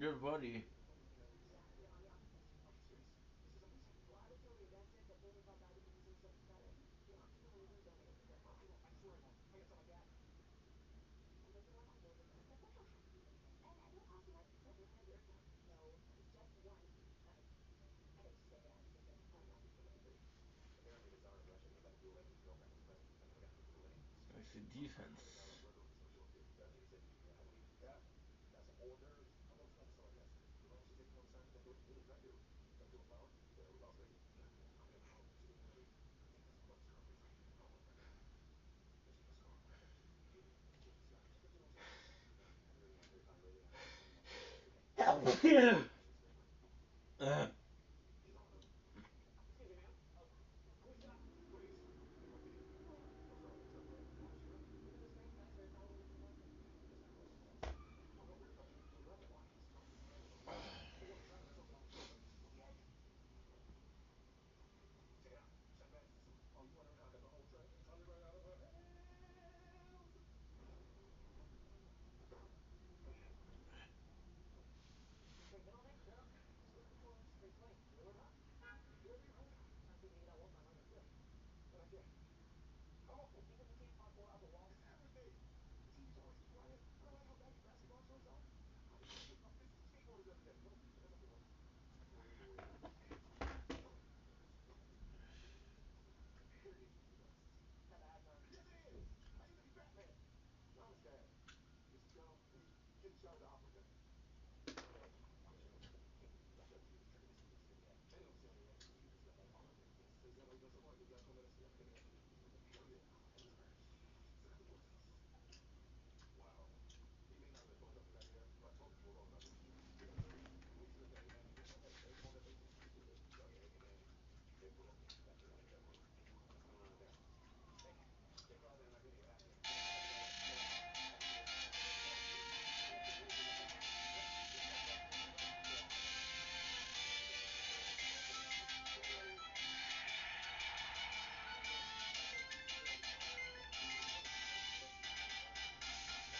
Good buddy. the defense. Uh,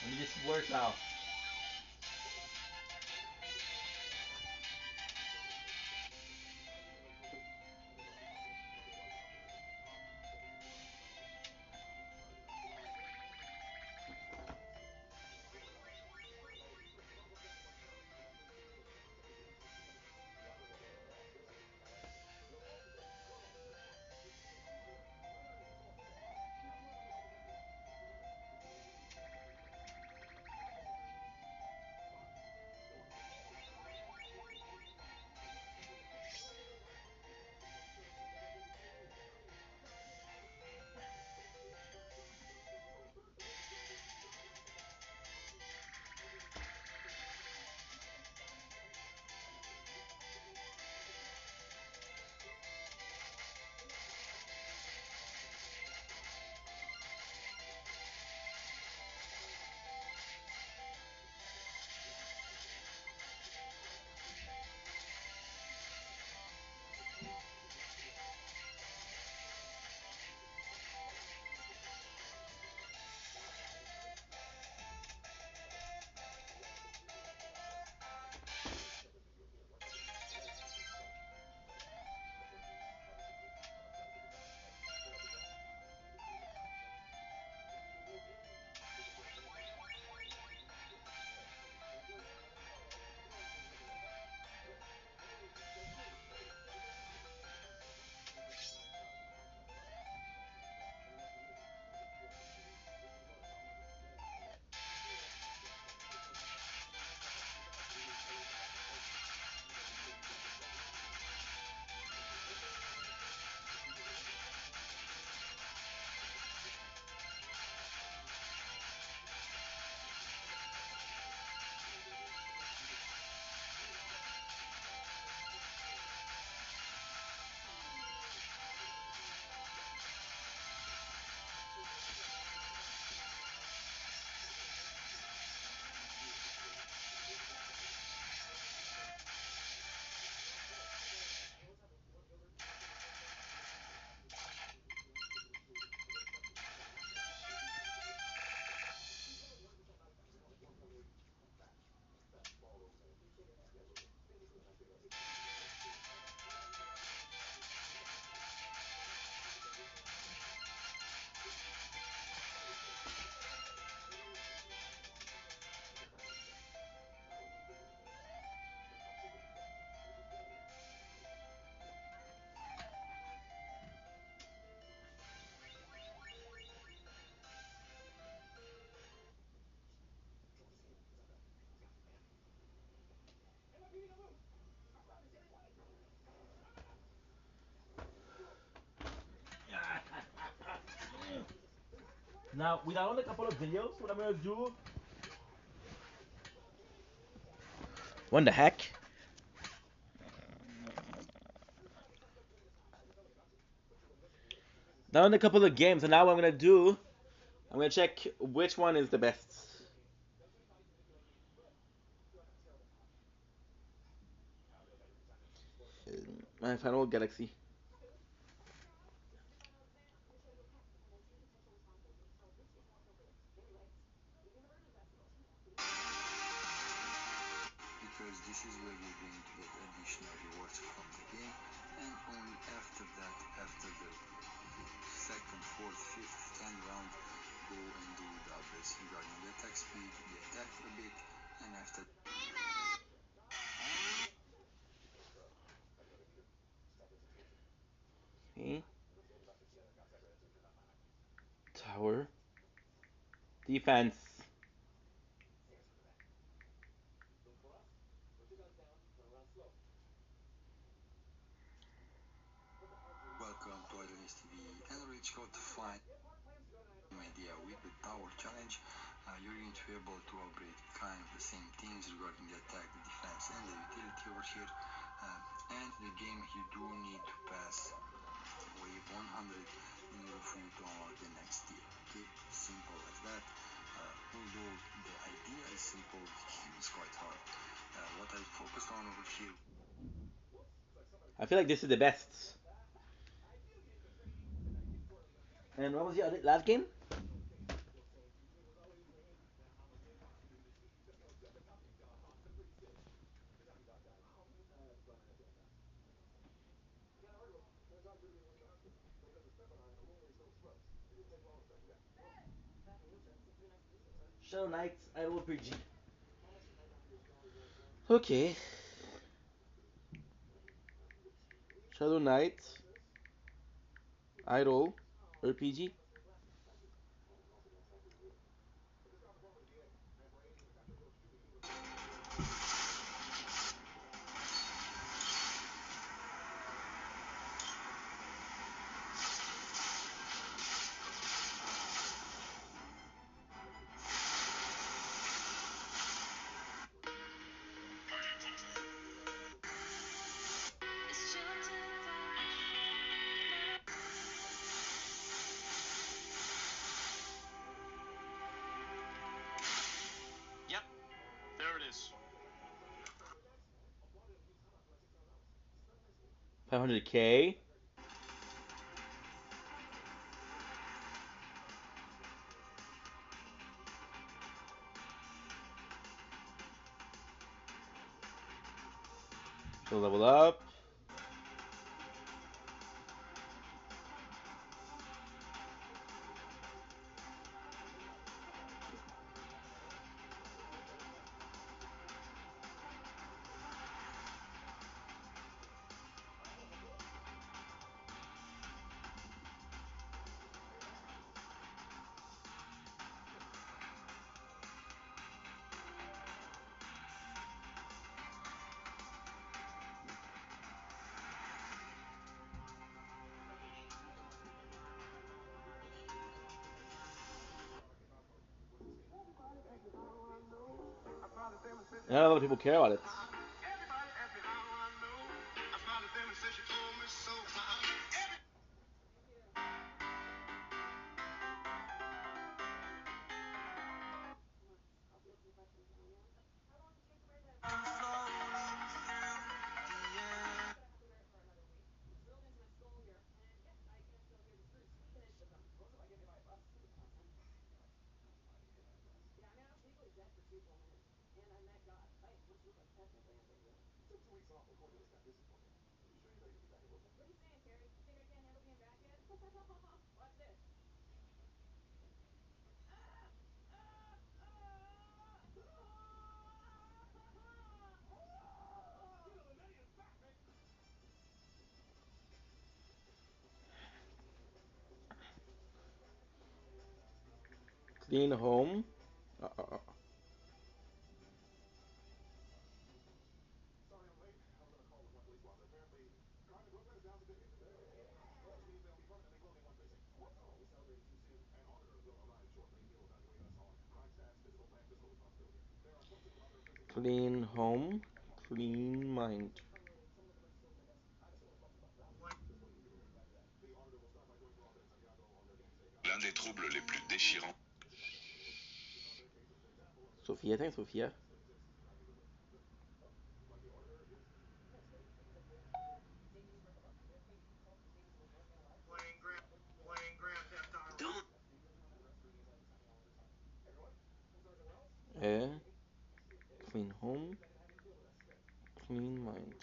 Let me just work out. Now, we downloaded a couple of videos. What I'm gonna do. What the heck? Downloaded a couple of games, and now what I'm gonna do. I'm gonna check which one is the best. My Final Galaxy. Because this is where you're going to get additional rewards from the game, and only after that, after the second, fourth, fifth, 10th round, go and do the upgrades regarding the attack speed, the attack a bit, and after Okay. Tower. Defense. welcome to Idleness TV and reach code to find idea with the tower challenge. You're going to be able to upgrade kind of the same things regarding the attack, the defense, and the utility over here. And the game, you do need to pass wave 100 in order for you to unlock the next tier. Okay, simple as that. Although the idea is simple, the game is quite hard. What I focused on over here. I feel like this is the best. And what was the last game? Shadow Knights Idol RPG. Okay. Shadow Knights Idol RPG. Yep, there it is. 500k. So level up. Not a lot of people care about it. Clean home. Clean home, clean mind. L'un des troubles les plus déchirants. Sophia, attends, Sophia. Clean home, clean mind.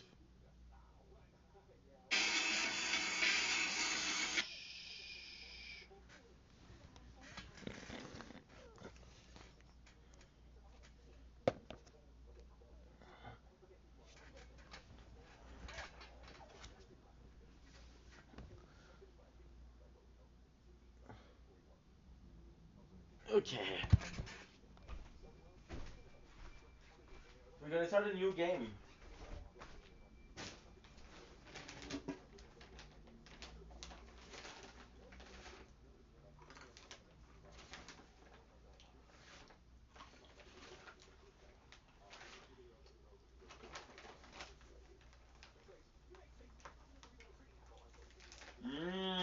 Okay. We're gonna start a new game. Mmm.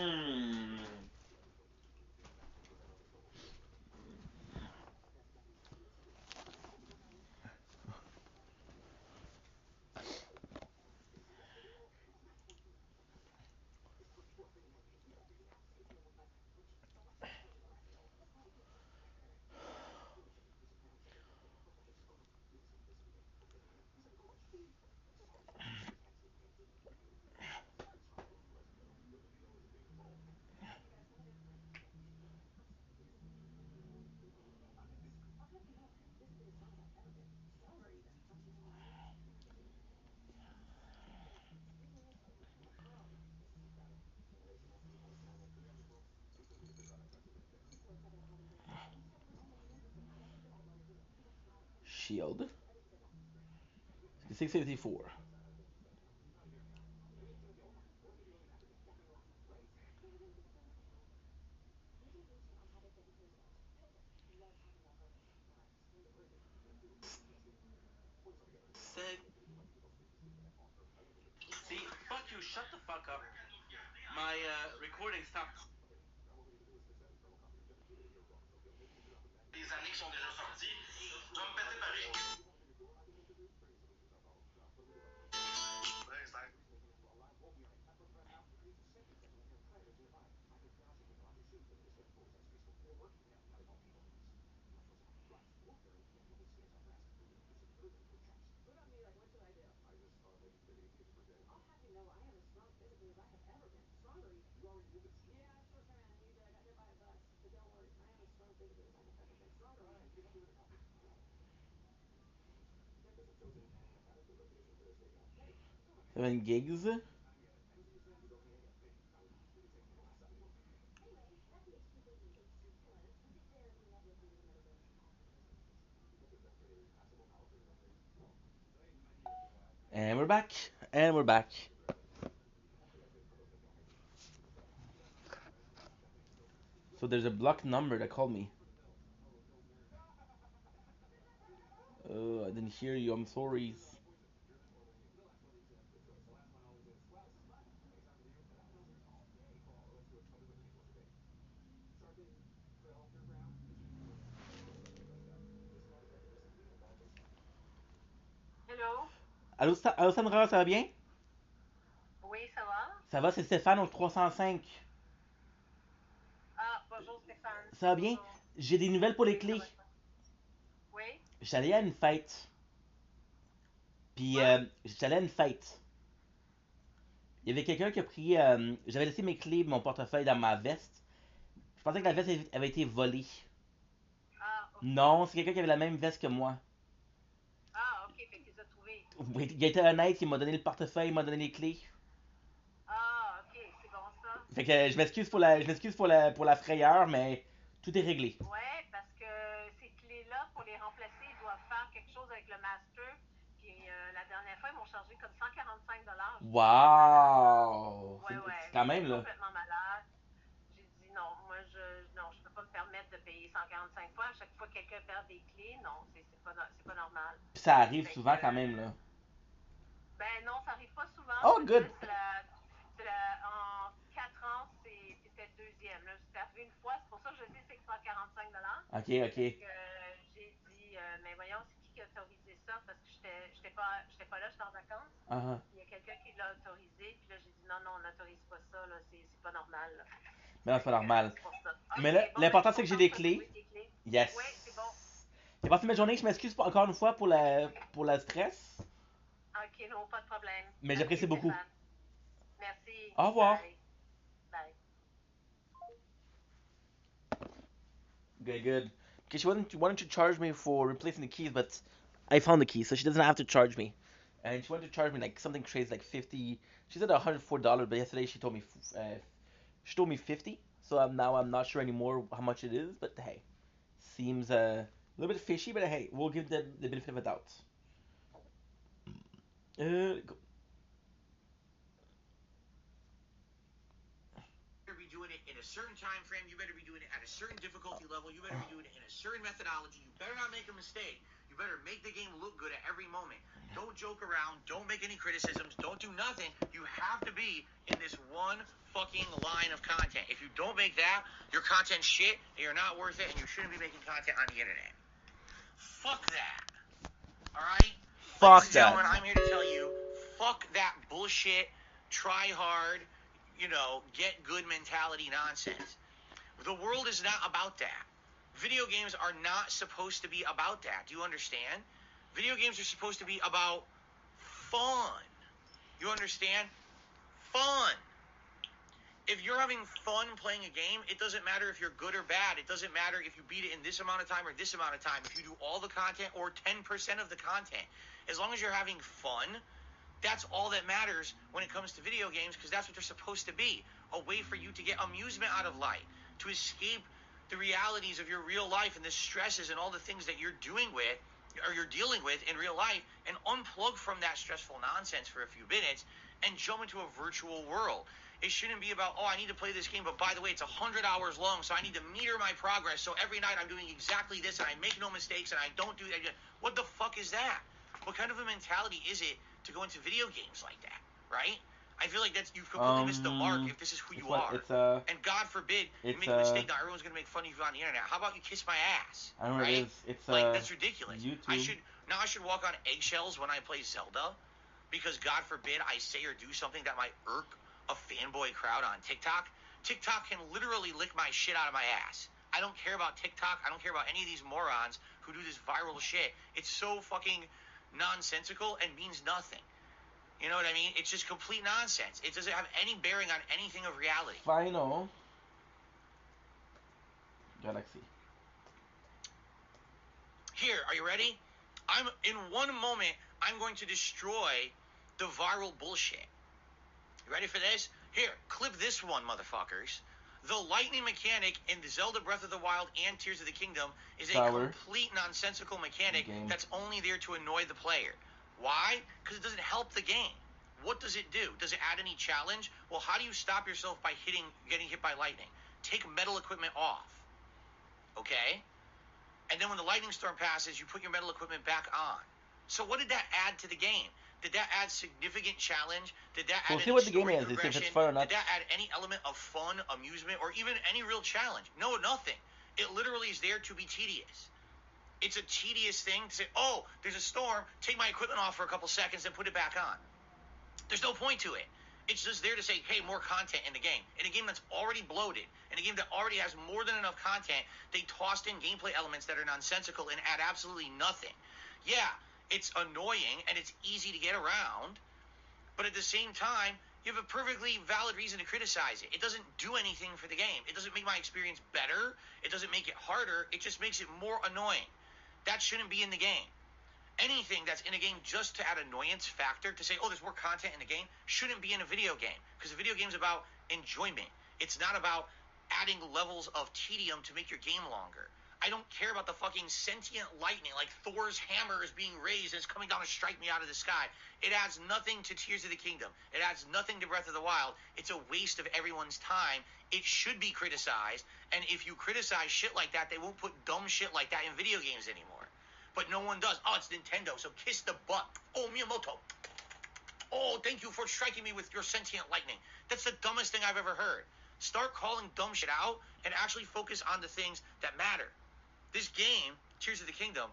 Shield. 654. See, fuck you, shut the fuck up. My recording stopped. Les années qui sont déjà sorties, tu vas me péter pareil. Seven gigs. And we're back. And we're back. So there's a blocked number that called me. I didn't hear you. I'm sorry. Hello? Allô, Sandra, ça va bien? Oui, ça va? Ça va, c'est Stéphane au 305. Ah, bonjour Stéphane. Ça va bien? Bonjour. J'ai des nouvelles pour les Oui, ça clés. va bien. Oui? J'allais à une fête. Puis, j'allais à une fête. Il y avait quelqu'un qui a pris. J'avais laissé mes clés, mon portefeuille dans ma veste. Je pensais que la veste avait été volée. Ah, ok. Non, c'est quelqu'un qui avait la même veste que moi. Ah, ok, fait que tu les as trouvés. Oui, il a été honnête, il m'a donné le portefeuille, il m'a donné les clés. Ah, ok, c'est bon ça. Fait que je m'excuse pour la frayeur, mais tout est réglé. Ouais, parce que ces clés-là, pour les remplacer, ils doivent faire quelque chose avec le master. Puis la dernière fois, ils m'ont chargé comme 145 $. Wow! Ouais, C'est quand j'étais même là. complètement malade. J'ai dit non, moi non, je peux pas me permettre de payer 145 fois, à chaque fois que quelqu'un perd des clés, non, c'est pas normal. Puis ça arrive souvent quand même, là. Ben non, ça arrive pas souvent. Oh, good. En 4 ans, c'était le deuxième. Là, c'est arrivé une fois, c'est pour ça que je dis c'est 145 $. Ok. J'ai dit, mais voyons, c'est qui a autorisé ça? Parce que j'étais pas là, j'étais en vacances. Il y a quelqu'un qui l'a autorisé, puis là, j'ai dit non, on n'autorise pas ça, là, c'est pas normal. Là. Mais non, c'est pas normal. Okay, Mais là, bon, l'important, c'est que j'ai des clés. Yes. Oui, c'est bon. J'ai passé ma journée, je m'excuse encore une fois pour le stress. Ok, non, pas de problème. Mais j'apprécie beaucoup. Merci. Au revoir. Bye. Good. Okay, she wanted to charge me for replacing the keys, but I found the keys, so she doesn't have to charge me. And she wanted to charge me like something crazy, like 50. She said $104, but yesterday she told me 50. So now I'm not sure anymore how much it is, but hey, seems a little bit fishy, but hey, we'll give them the benefit of a doubt. Go. Be doing it in a certain time frame. You better be doing it at a certain difficulty level. You better be doing it in a certain methodology. You better not make a mistake. You better make the game look good at every moment. Don't joke around. Don't make any criticisms. Don't do nothing. You have to be in this one fucking line of content. If you don't make that, your content's shit, and you're not worth it, and you shouldn't be making content on the internet. Fuck that. Alright? Fuck Ladies and that. gentlemen, I'm here to tell you, fuck that bullshit, try hard, get good mentality nonsense. The world is not about that. Video games are not supposed to be about that. Do you understand? Video games are supposed to be about fun. You understand? Fun. If you're having fun playing a game, it doesn't matter if you're good or bad. It doesn't matter if you beat it in this amount of time or this amount of time. If you do all the content or 10% of the content. As long as you're having fun, that's all that matters when it comes to video games, because that's what they're supposed to be. A way for you to get amusement out of life, to escape the realities of your real life and the stresses and all the things that you're dealing with in real life, and unplug from that stressful nonsense for a few minutes and jump into a virtual world. It shouldn't be about, I need to play this game, but by the way, it's 100 hours long, so I need to meter my progress, so every night I'm doing exactly this, and I make no mistakes, and I don't do that. What the fuck is that? What kind of a mentality is it to go into video games like that, right? I feel like you've completely missed the mark if this is who you are. And God forbid you make a mistake, now everyone's going to make fun of you on the internet. How about you kiss my ass? I don't know what it is. It's that's ridiculous. YouTube. I should walk on eggshells when I play Zelda, because God forbid I say or do something that might irk a fanboy crowd on TikTok. TikTok can literally lick my shit out of my ass. I don't care about TikTok. I don't care about any of these morons who do this viral shit. It's so fucking nonsensical and means nothing. You know what I mean? It's just complete nonsense. It doesn't have any bearing on anything of reality. Final Galaxy. Here, are you ready? In one moment, I'm going to destroy the viral bullshit. You ready for this? Here, clip this one, motherfuckers. The lightning mechanic in the Zelda Breath of the Wild and Tears of the Kingdom is a complete nonsensical mechanic that's only there to annoy the player. Why? Because it doesn't help the game. What does it do? Does it add any challenge? Well, how do you stop yourself by getting hit by lightning? Take metal equipment off. Okay? And then when the lightning storm passes, you put your metal equipment back on. So what did that add to the game? Did that add significant challenge? Did that add any story progression? Did that add any element of fun, amusement, or even any real challenge? No, nothing. It literally is there to be tedious. It's a tedious thing to say, there's a storm, take my equipment off for a couple seconds and put it back on. There's no point to it. It's just there to say, hey, more content in the game. In a game that's already bloated, in a game that already has more than enough content, they tossed in gameplay elements that are nonsensical and add absolutely nothing. Yeah, it's annoying and it's easy to get around, but at the same time, you have a perfectly valid reason to criticize it. It doesn't do anything for the game. It doesn't make my experience better. It doesn't make it harder. It just makes it more annoying. That shouldn't be in the game. Anything that's in a game just to add annoyance factor, to say, there's more content in the game, shouldn't be in a video game. Because a video game's about enjoyment. It's not about adding levels of tedium to make your game longer. I don't care about the fucking sentient lightning, like Thor's hammer is being raised and it's coming down to strike me out of the sky. It adds nothing to Tears of the Kingdom. It adds nothing to Breath of the Wild. It's a waste of everyone's time. It should be criticized, and if you criticize shit like that, they won't put dumb shit like that in video games anymore. But no one does. Oh, it's Nintendo, so kiss the butt. Oh, Miyamoto. Oh, thank you for striking me with your sentient lightning. That's the dumbest thing I've ever heard. Start calling dumb shit out and actually focus on the things that matter. This game, Tears of the Kingdom,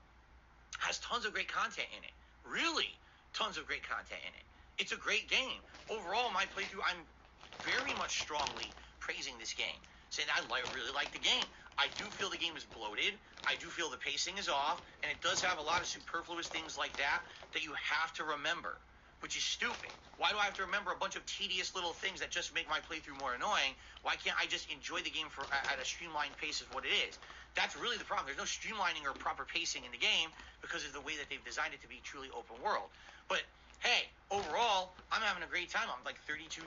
has tons of great content in it. Really, tons of great content in it. It's a great game. Overall, my playthrough, I'm very much strongly praising this game, saying I really like the game. I do feel the game is bloated. I do feel the pacing is off, and it does have a lot of superfluous things like that you have to remember, which is stupid. Why do I have to remember a bunch of tedious little things that just make my playthrough more annoying? Why can't I just enjoy the game at a streamlined pace of what it is? That's really the problem. There's no streamlining or proper pacing in the game because of the way that they've designed it to be truly open world. But hey, overall, I'm having a great time. I'm like 33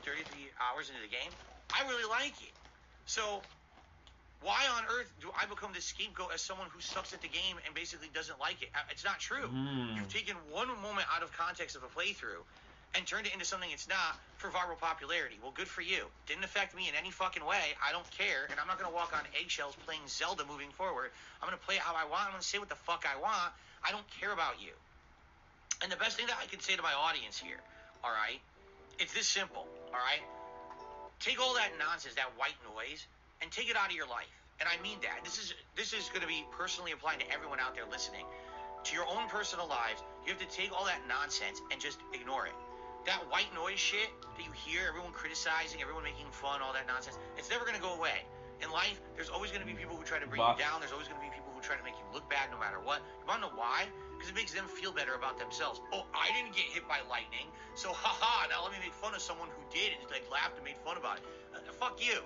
hours into the game. I really like it. So why on earth do I become the scapegoat as someone who sucks at the game and basically doesn't like it? It's not true. You've taken one moment out of context of a playthrough and turned it into something it's not for viral popularity. Well, good for you. Didn't affect me in any fucking way. I don't care, and I'm not going to walk on eggshells playing Zelda moving forward. I'm going to play it how I want. I'm going to say what the fuck I want. I don't care about you. And the best thing that I can say to my audience here, all right, it's this simple, all right? Take all that nonsense, that white noise, and take it out of your life. And I mean that. This is going to be personally applying to everyone out there listening. To your own personal lives, you have to take all that nonsense and just ignore it. That white noise shit that you hear, everyone criticizing, everyone making fun, all that nonsense, it's never going to go away. In life, there's always going to be people who try to bring you down. There's always going to be people who try to make you look bad no matter what. You want to know why? Because it makes them feel better about themselves. Oh, I didn't get hit by lightning, so haha, now let me make fun of someone who did and like laughed and made fun about it. Fuck you.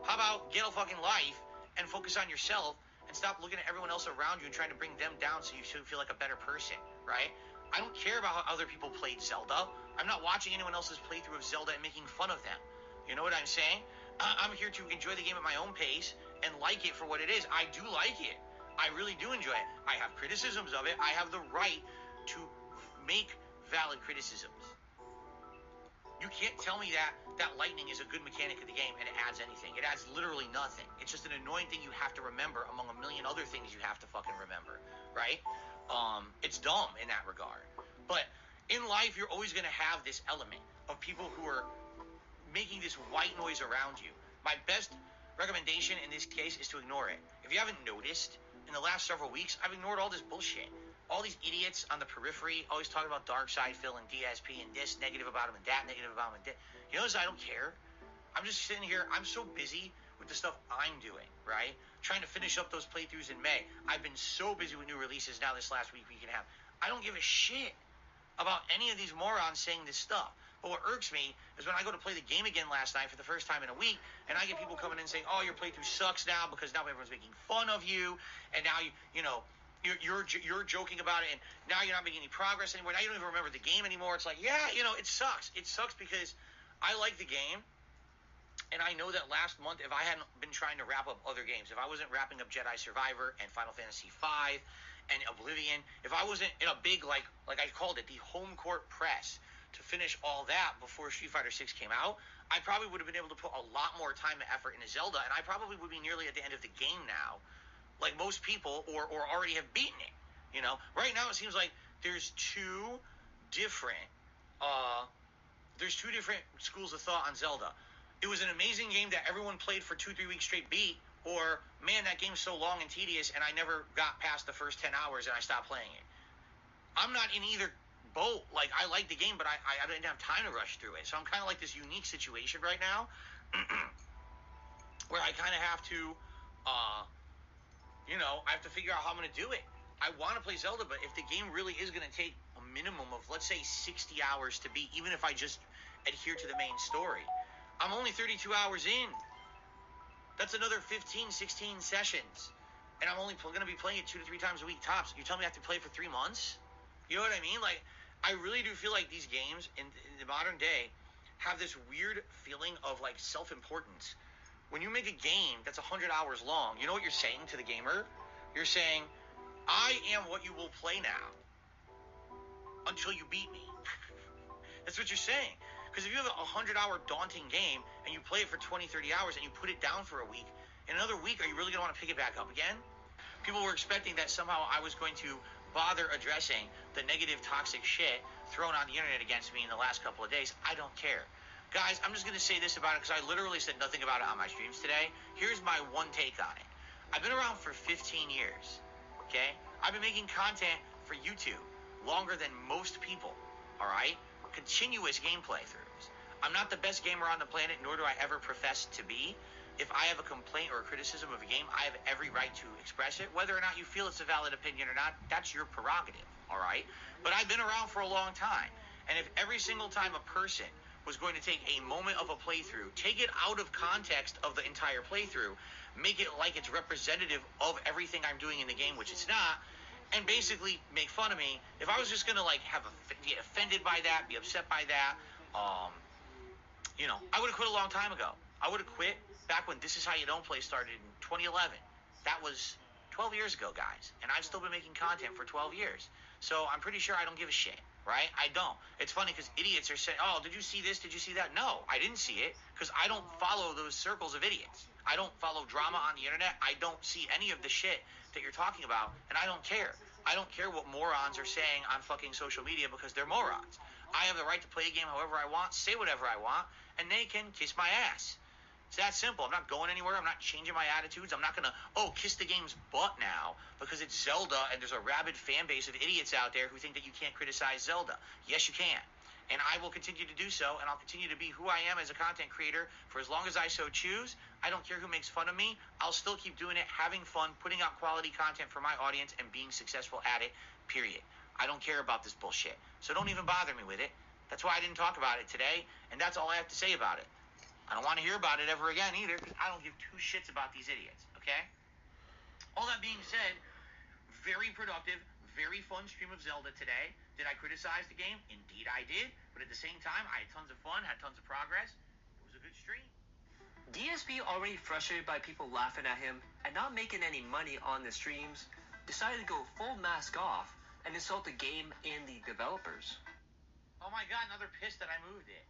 How about get a fucking life and focus on yourself and stop looking at everyone else around you and trying to bring them down so you should feel like a better person, right? I don't care about how other people played Zelda. I'm not watching anyone else's playthrough of Zelda and making fun of them. You know what I'm saying? I'm here to enjoy the game at my own pace and like it for what it is. I do like it. I really do enjoy it. I have criticisms of it. I have the right to make valid criticisms. You can't tell me that lightning is a good mechanic of the game and it adds anything. It adds literally nothing. It's just an annoying thing you have to remember among a million other things you have to fucking remember, right? It's dumb in that regard. But in life, you're always going to have this element of people who are making this white noise around you. My best recommendation in this case is to ignore it. If you haven't noticed, in the last several weeks, I've ignored all this bullshit. All these idiots on the periphery always talking about Darkseid Phil and DSP and this negative about him and that negative about him and that. You notice I don't care. I'm just sitting here. I'm so busy with the stuff I'm doing, right? Trying to finish up those playthroughs in May. I've been so busy with new releases now this last week and a half. I don't give a shit about any of these morons saying this stuff. But what irks me is when I go to play the game again last night for the first time in a week, and I get people coming in saying, "Oh, your playthrough sucks now because now everyone's making fun of you, and now you're joking about it, and now you're not making any progress anymore. Now you don't even remember the game anymore." It's like, yeah, it sucks. It sucks because I like the game, and I know that last month, if I hadn't been trying to wrap up other games, if I wasn't wrapping up Jedi Survivor and Final Fantasy V and Oblivion, if I wasn't in a big, like I called it, the home court press to finish all that before Street Fighter 6 came out, I probably would have been able to put a lot more time and effort into Zelda, and I probably would be nearly at the end of the game now, like most people, or already have beaten it. Right now it seems like there's two different schools of thought on Zelda. It was an amazing game that everyone played for 2-3 weeks straight beat, or man, that game's so long and tedious and I never got past the first 10 hours and I stopped playing it. I'm not in either boat. Like, I like the game, but I didn't have time to rush through it. So I'm kind of like this unique situation right now where I kind of have to I have to figure out how I'm going to do it. I want to play Zelda, but if the game really is going to take a minimum of, let's say, 60 hours to beat, even if I just adhere to the main story, I'm only 32 hours in. That's another 15, 16 sessions. And I'm only going to be playing it 2 to 3 times a week tops. You tell me I have to play for 3 months? You know what I mean? Like, I really do feel like these games in the modern day have this weird feeling of, like, self-importance. When you make a game that's 100 hours long, you know what you're saying to the gamer? You're saying, I am what you will play now until you beat me. That's what you're saying. Because if you have a 100-hour daunting game and you play it for 20, 30 hours and you put it down for a week, in another week, are you really going to want to pick it back up again? People were expecting that somehow I was going to bother addressing the negative, toxic shit thrown on the internet against me in the last couple of days. I don't care. Guys, I'm just going to say this about it because I literally said nothing about it on my streams today. Here's my one take on it. I've been around for 15 years, okay? I've been making content for YouTube longer than most people, all right? Continuous gameplay throughs. I'm not the best gamer on the planet, nor do I ever profess to be. If I have a complaint or a criticism of a game, I have every right to express it. Whether or not you feel it's a valid opinion or not, that's your prerogative, all right? But I've been around for a long time, and if every single time a person was going to take a moment of a playthrough, take it out of context of the entire playthrough, make it like it's representative of everything I'm doing in the game, which it's not, and basically make fun of me, if I was just going to like get offended by that, be upset by that, you know, I would have quit a long time ago. I would have quit back when This Is How You Don't Play started in 2011. That was 12 years ago, guys, and I've still been making content for 12 years. So I'm pretty sure I don't give a shit, right? I don't. It's funny because idiots are saying, oh, did you see this? Did you see that? No, I didn't see it because I don't follow those circles of idiots. I don't follow drama on the internet. I don't see any of the shit that you're talking about, and I don't care. I don't care what morons are saying on fucking social media because they're morons. I have the right to play a game however I want, say whatever I want, and they can kiss my ass. It's that simple. I'm not going anywhere. I'm not changing my attitudes. I'm not going to, kiss the game's butt now because it's Zelda and there's a rabid fan base of idiots out there who think that you can't criticize Zelda. Yes, you can. And I will continue to do so, and I'll continue to be who I am as a content creator for as long as I so choose. I don't care who makes fun of me. I'll still keep doing it, having fun, putting out quality content for my audience, and being successful at it, period. I don't care about this bullshit. So don't even bother me with it. That's why I didn't talk about it today, and that's all I have to say about it. I don't want to hear about it ever again either, because I don't give two shits about these idiots, okay? All that being said, very productive, very fun stream of Zelda today. Did I criticize the game? Indeed I did, but at the same time, I had tons of fun, had tons of progress. It was a good stream. DSP, already frustrated by people laughing at him and not making any money on the streams, decided to go full mask off and insult the game and the developers. Oh my god, another piss that I moved it.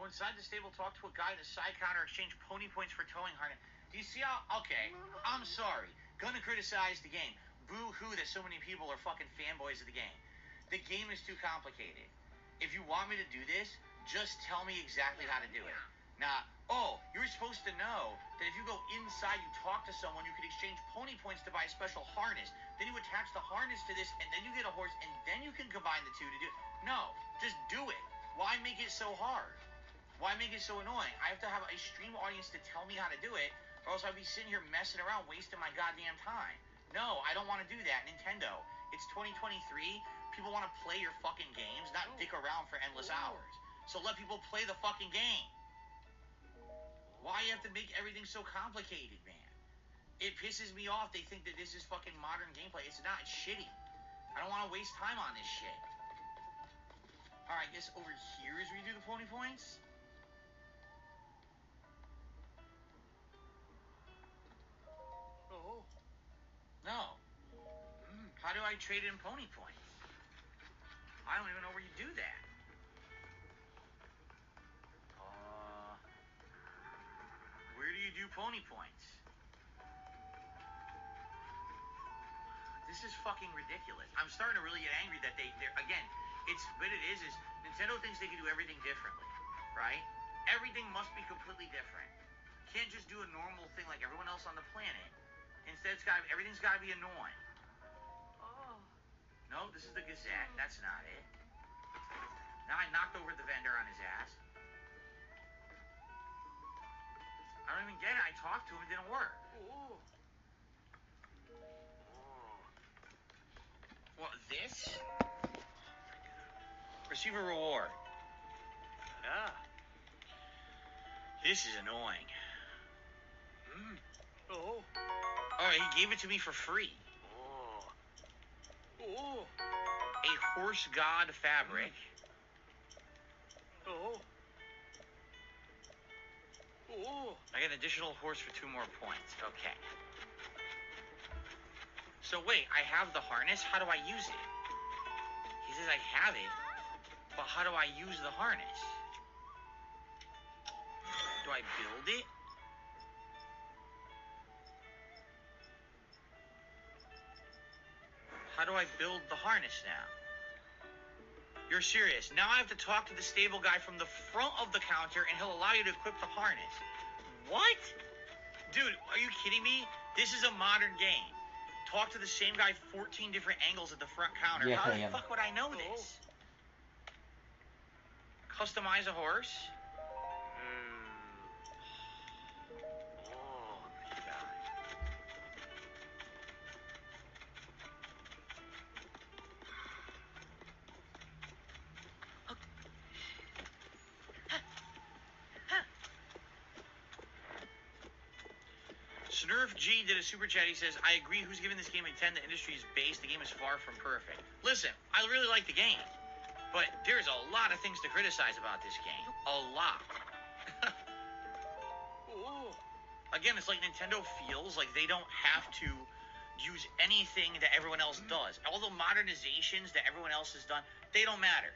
Go inside the stable, talk to a guy, the side counter, exchange pony points for towing harness. Do you see how? Okay, I'm sorry. Gonna criticize the game. Boo-hoo that so many people are fucking fanboys of the game. The game is too complicated. If you want me to do this, just tell me exactly how to do it. Now, you're supposed to know that if you go inside, you talk to someone, you can exchange pony points to buy a special harness. Then you attach the harness to this, and then you get a horse, and then you can combine the two to do it. No, just do it. Why make it so hard? Why make it so annoying? I have to have a stream audience to tell me how to do it, or else I'd be sitting here messing around, wasting my goddamn time. No, I don't want to do that. Nintendo, it's 2023. People want to play your fucking games, not dick around for endless hours. So let people play the fucking game. Why you have to make everything so complicated, man? It pisses me off. They think that this is fucking modern gameplay. It's not. It's shitty. I don't want to waste time on this shit. Alright, I guess over here is where you do the pony points? Oh. No. How do I trade in pony points? I don't even know where you do that. Where do you do pony points? This is fucking ridiculous. I'm starting to really get angry that they're again, it's what it is Nintendo thinks they can do everything differently, right? Everything must be completely different. Can't just do a normal thing like everyone else on the planet. Instead, everything's got to be annoying. Oh. No, this is the Gazette. That's not it. Now I knocked over the vendor on his ass. I don't even get it. I talked to him. It didn't work. Ooh. What, this? Receive a reward. Ah. This is annoying. Oh. Alright, he gave it to me for free. Oh. Oh. A horse god fabric. Oh. Oh. I get an additional horse for 2 more points. Okay. So wait, I have the harness. How do I use it? He says I have it, but how do I use the harness? Do I build it? How do I build the harness now? You're serious. Now I have to talk to the stable guy from the front of the counter and he'll allow you to equip the harness. What? Dude, are you kidding me? This is a modern game. Talk to the same guy 14 different angles at the front counter. Yeah, How the yeah. fuck would I know this? Customize a horse? Oh, my God. Snurf G did a super chat. He says, I agree. Who's giving this game a 10? The industry is base. The game is far from perfect. Listen, I really like the game, but there's a lot of things to criticize about this game. A lot. Again, it's like Nintendo feels like they don't have to use anything that everyone else does. All the modernizations that everyone else has done, they don't matter.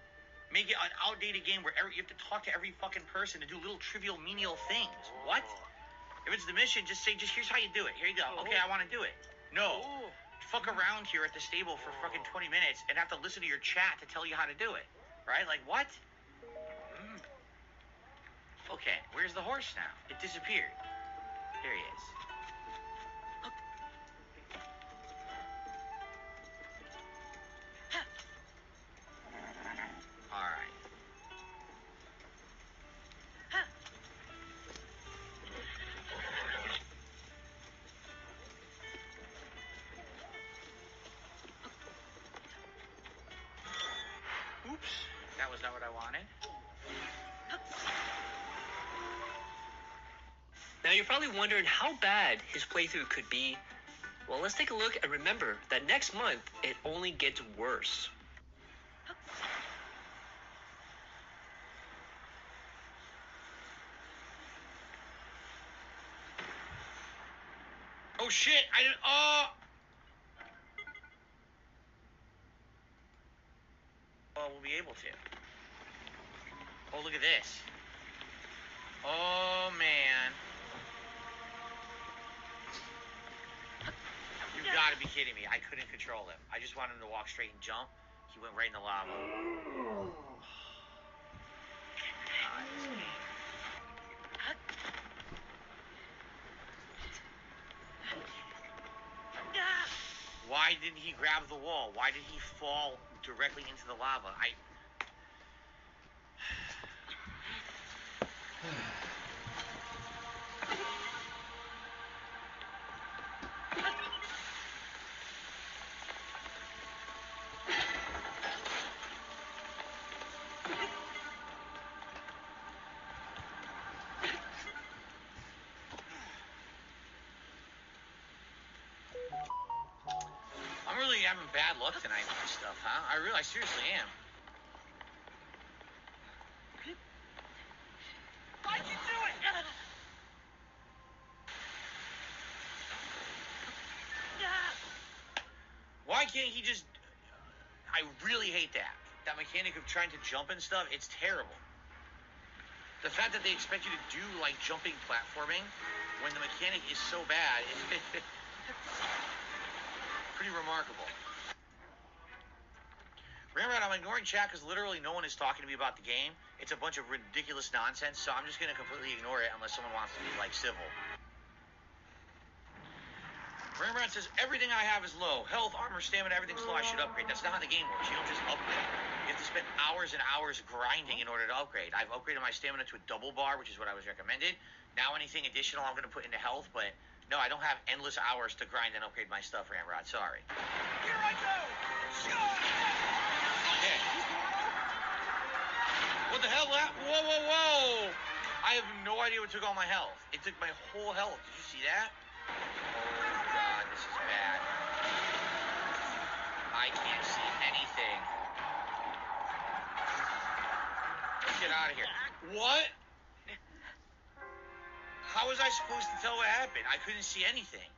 Make it an outdated game where you have to talk to every fucking person to do little trivial menial things. What? If it's the mission, just say, here's how you do it. Here you go. Okay, I want to do it. No. Fuck around here at the stable for fucking 20 minutes and have to listen to your chat to tell you how to do it. Right? Like, what? Okay, where's the horse now? It disappeared. There he is. All right. Oops, that was not what I wanted. Now you're probably wondering how bad his playthrough could be. Well, let's take a look and remember that next month it only gets worse. Oh shit, I didn't, oh! Well, we'll be able to. Oh, look at this. Oh, man. You gotta be kidding me. I couldn't control him. I just wanted him to walk straight and jump. He went right in the lava. God, this game. Why didn't he grab the wall? Why did he fall directly into the lava? I'm really having bad luck tonight with this stuff, huh? I seriously am. Why'd you do it? Why can't he just... I really hate that. That mechanic of trying to jump and stuff, it's terrible. The fact that they expect you to do, like, jumping platforming when the mechanic is so bad is pretty remarkable. Remember, I'm ignoring chat because literally no one is talking to me about the game. It's a bunch of ridiculous nonsense, so I'm just going to completely ignore it unless someone wants to be, like, civil. Rembrandt says, everything I have is low. Health, armor, stamina, everything's low. I should upgrade. That's not how the game works. You don't just upgrade. You have to spend hours and hours grinding in order to upgrade. I've upgraded my stamina to a double bar, which is what I was recommended. Now anything additional I'm going to put into health, but no, I don't have endless hours to grind and upgrade my stuff, Ramrod. Sorry. Here I go! Okay. What the hell? Whoa, whoa, whoa! I have no idea what took all my health. It took my whole health. Did you see that? Oh, God, this is bad. I can't see anything. Let's get out of here. What? How was I supposed to tell what happened? I couldn't see anything.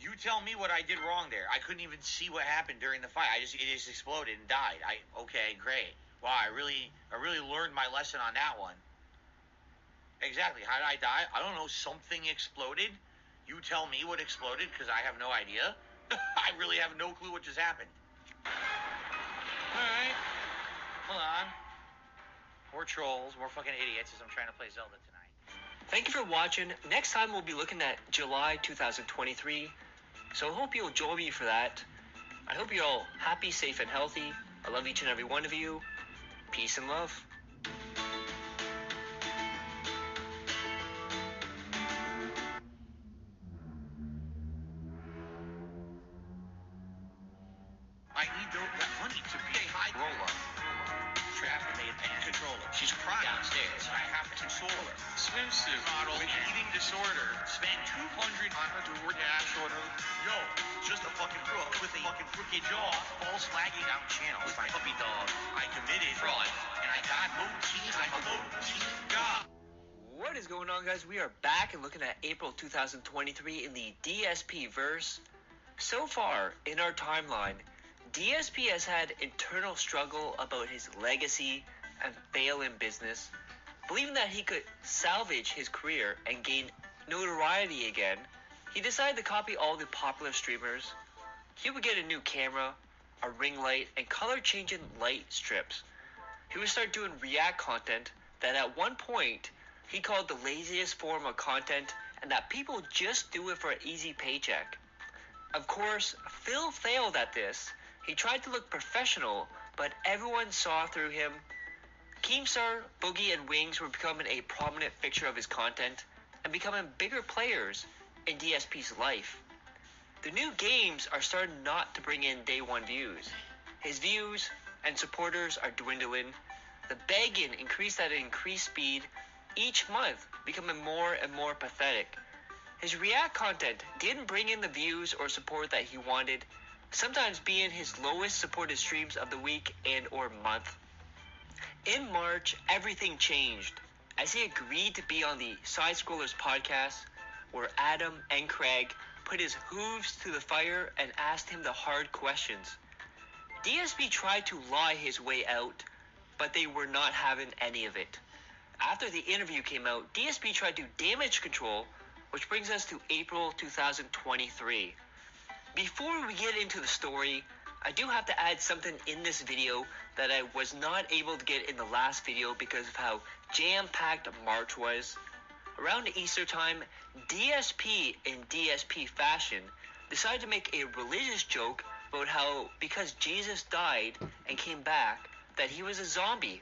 You tell me what I did wrong there. I couldn't even see what happened during the fight. It just exploded and died. Okay, great. Wow, I really learned my lesson on that one. Exactly. How did I die? I don't know. Something exploded. You tell me what exploded, because I have no idea. I really have no clue what just happened. Alright. Hold on. More trolls, more fucking idiots as I'm trying to play Zelda tonight. Thank you for watching. Next time we'll be looking at July 2023. So I hope you'll join me for that. I hope you're all happy, safe, and healthy. I love each and every one of you. Peace and love. I need that money to be a high roller. Traffic made and controller. She's crying downstairs. I have to console her. Swimsuit model with eating disorder. Spend $200 on a DoorDash order. Yo, just a fucking crook with a fucking crooked jaw. False flagging down channel with my puppy dog. I committed fraud, and I got low cheese. I'm a low cheese guy. What is going on, guys? We are back and looking at April 2023 in the DSP verse. So far in our timeline, DSP has had internal struggle about his legacy and fail in business, believing that he could salvage his career and gain notoriety again. He decided to copy all the popular streamers. He would get a new camera, a ring light, and color-changing light strips. He would start doing react content that at one point he called the laziest form of content, and that people just do it for an easy paycheck. Of course, Phil failed at this. He tried to look professional, but everyone saw through him. Keemstar, Boogie, and Wings were becoming a prominent fixture of his content and becoming bigger players in DSP's life. The new games are starting not to bring in day one views. His views and supporters are dwindling. The begging increased at an increased speed each month, becoming more and more pathetic. His react content didn't bring in the views or support that he wanted, sometimes being his lowest supported streams of the week and or month. In March, everything changed as he agreed to be on the Side Scrollers podcast, where Adam and Craig put his hooves to the fire and asked him the hard questions. DSP tried to lie his way out, but they were not having any of it. After the interview came out, DSP tried to damage control, which brings us to April 2023. Before we get into the story, I do have to add something in this video that I was not able to get in the last video because of how jam-packed March was. Around Easter time, DSP in DSP fashion decided to make a religious joke about how because Jesus died and came back, that he was a zombie.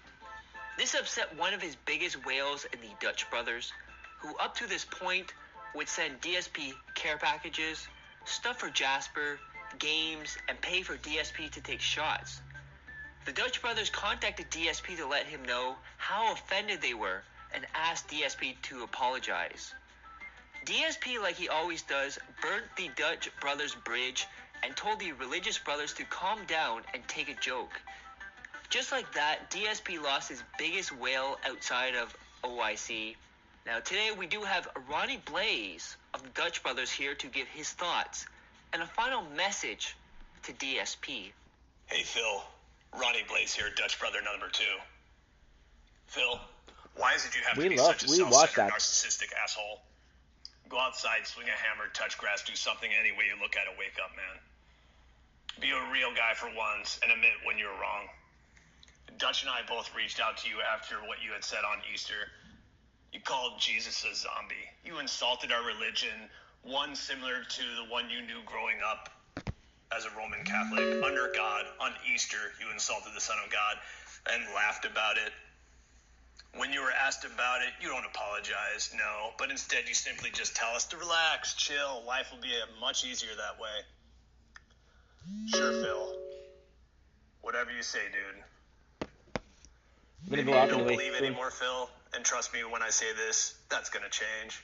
This upset one of his biggest whales in the Dutch brothers, who up to this point would send DSP care packages, stuff for Jasper, games, and pay for DSP to take shots. The Dutch brothers contacted DSP to let him know how offended they were and asked DSP to apologize. DSP, like he always does, burnt the Dutch brothers' bridge and told the religious brothers to calm down and take a joke. Just like that, DSP lost his biggest whale outside of OIC. Now today we do have Ronnie Blaze of the Dutch brothers here to give his thoughts and a final message to DSP. Hey Phil, Ronnie Blaze here, Dutch brother number 2. Phil, why is it you have to be such a self-centered, narcissistic asshole? Go outside, swing a hammer, touch grass, do something any way you look at it, wake up, man. Be a real guy for once and admit when you're wrong. Dutch and I both reached out to you after what you had said on Easter. You called Jesus a zombie. You insulted our religion, one similar to the one you knew growing up as a Roman Catholic. Under God, on Easter, you insulted the Son of God and laughed about it. When you were asked about it, you don't apologize, no, but instead you simply just tell us to relax, chill, life will be much easier that way. Sure, Phil. Whatever you say, dude. Maybe you don't believe anymore, Phil, and trust me when I say this, that's gonna change.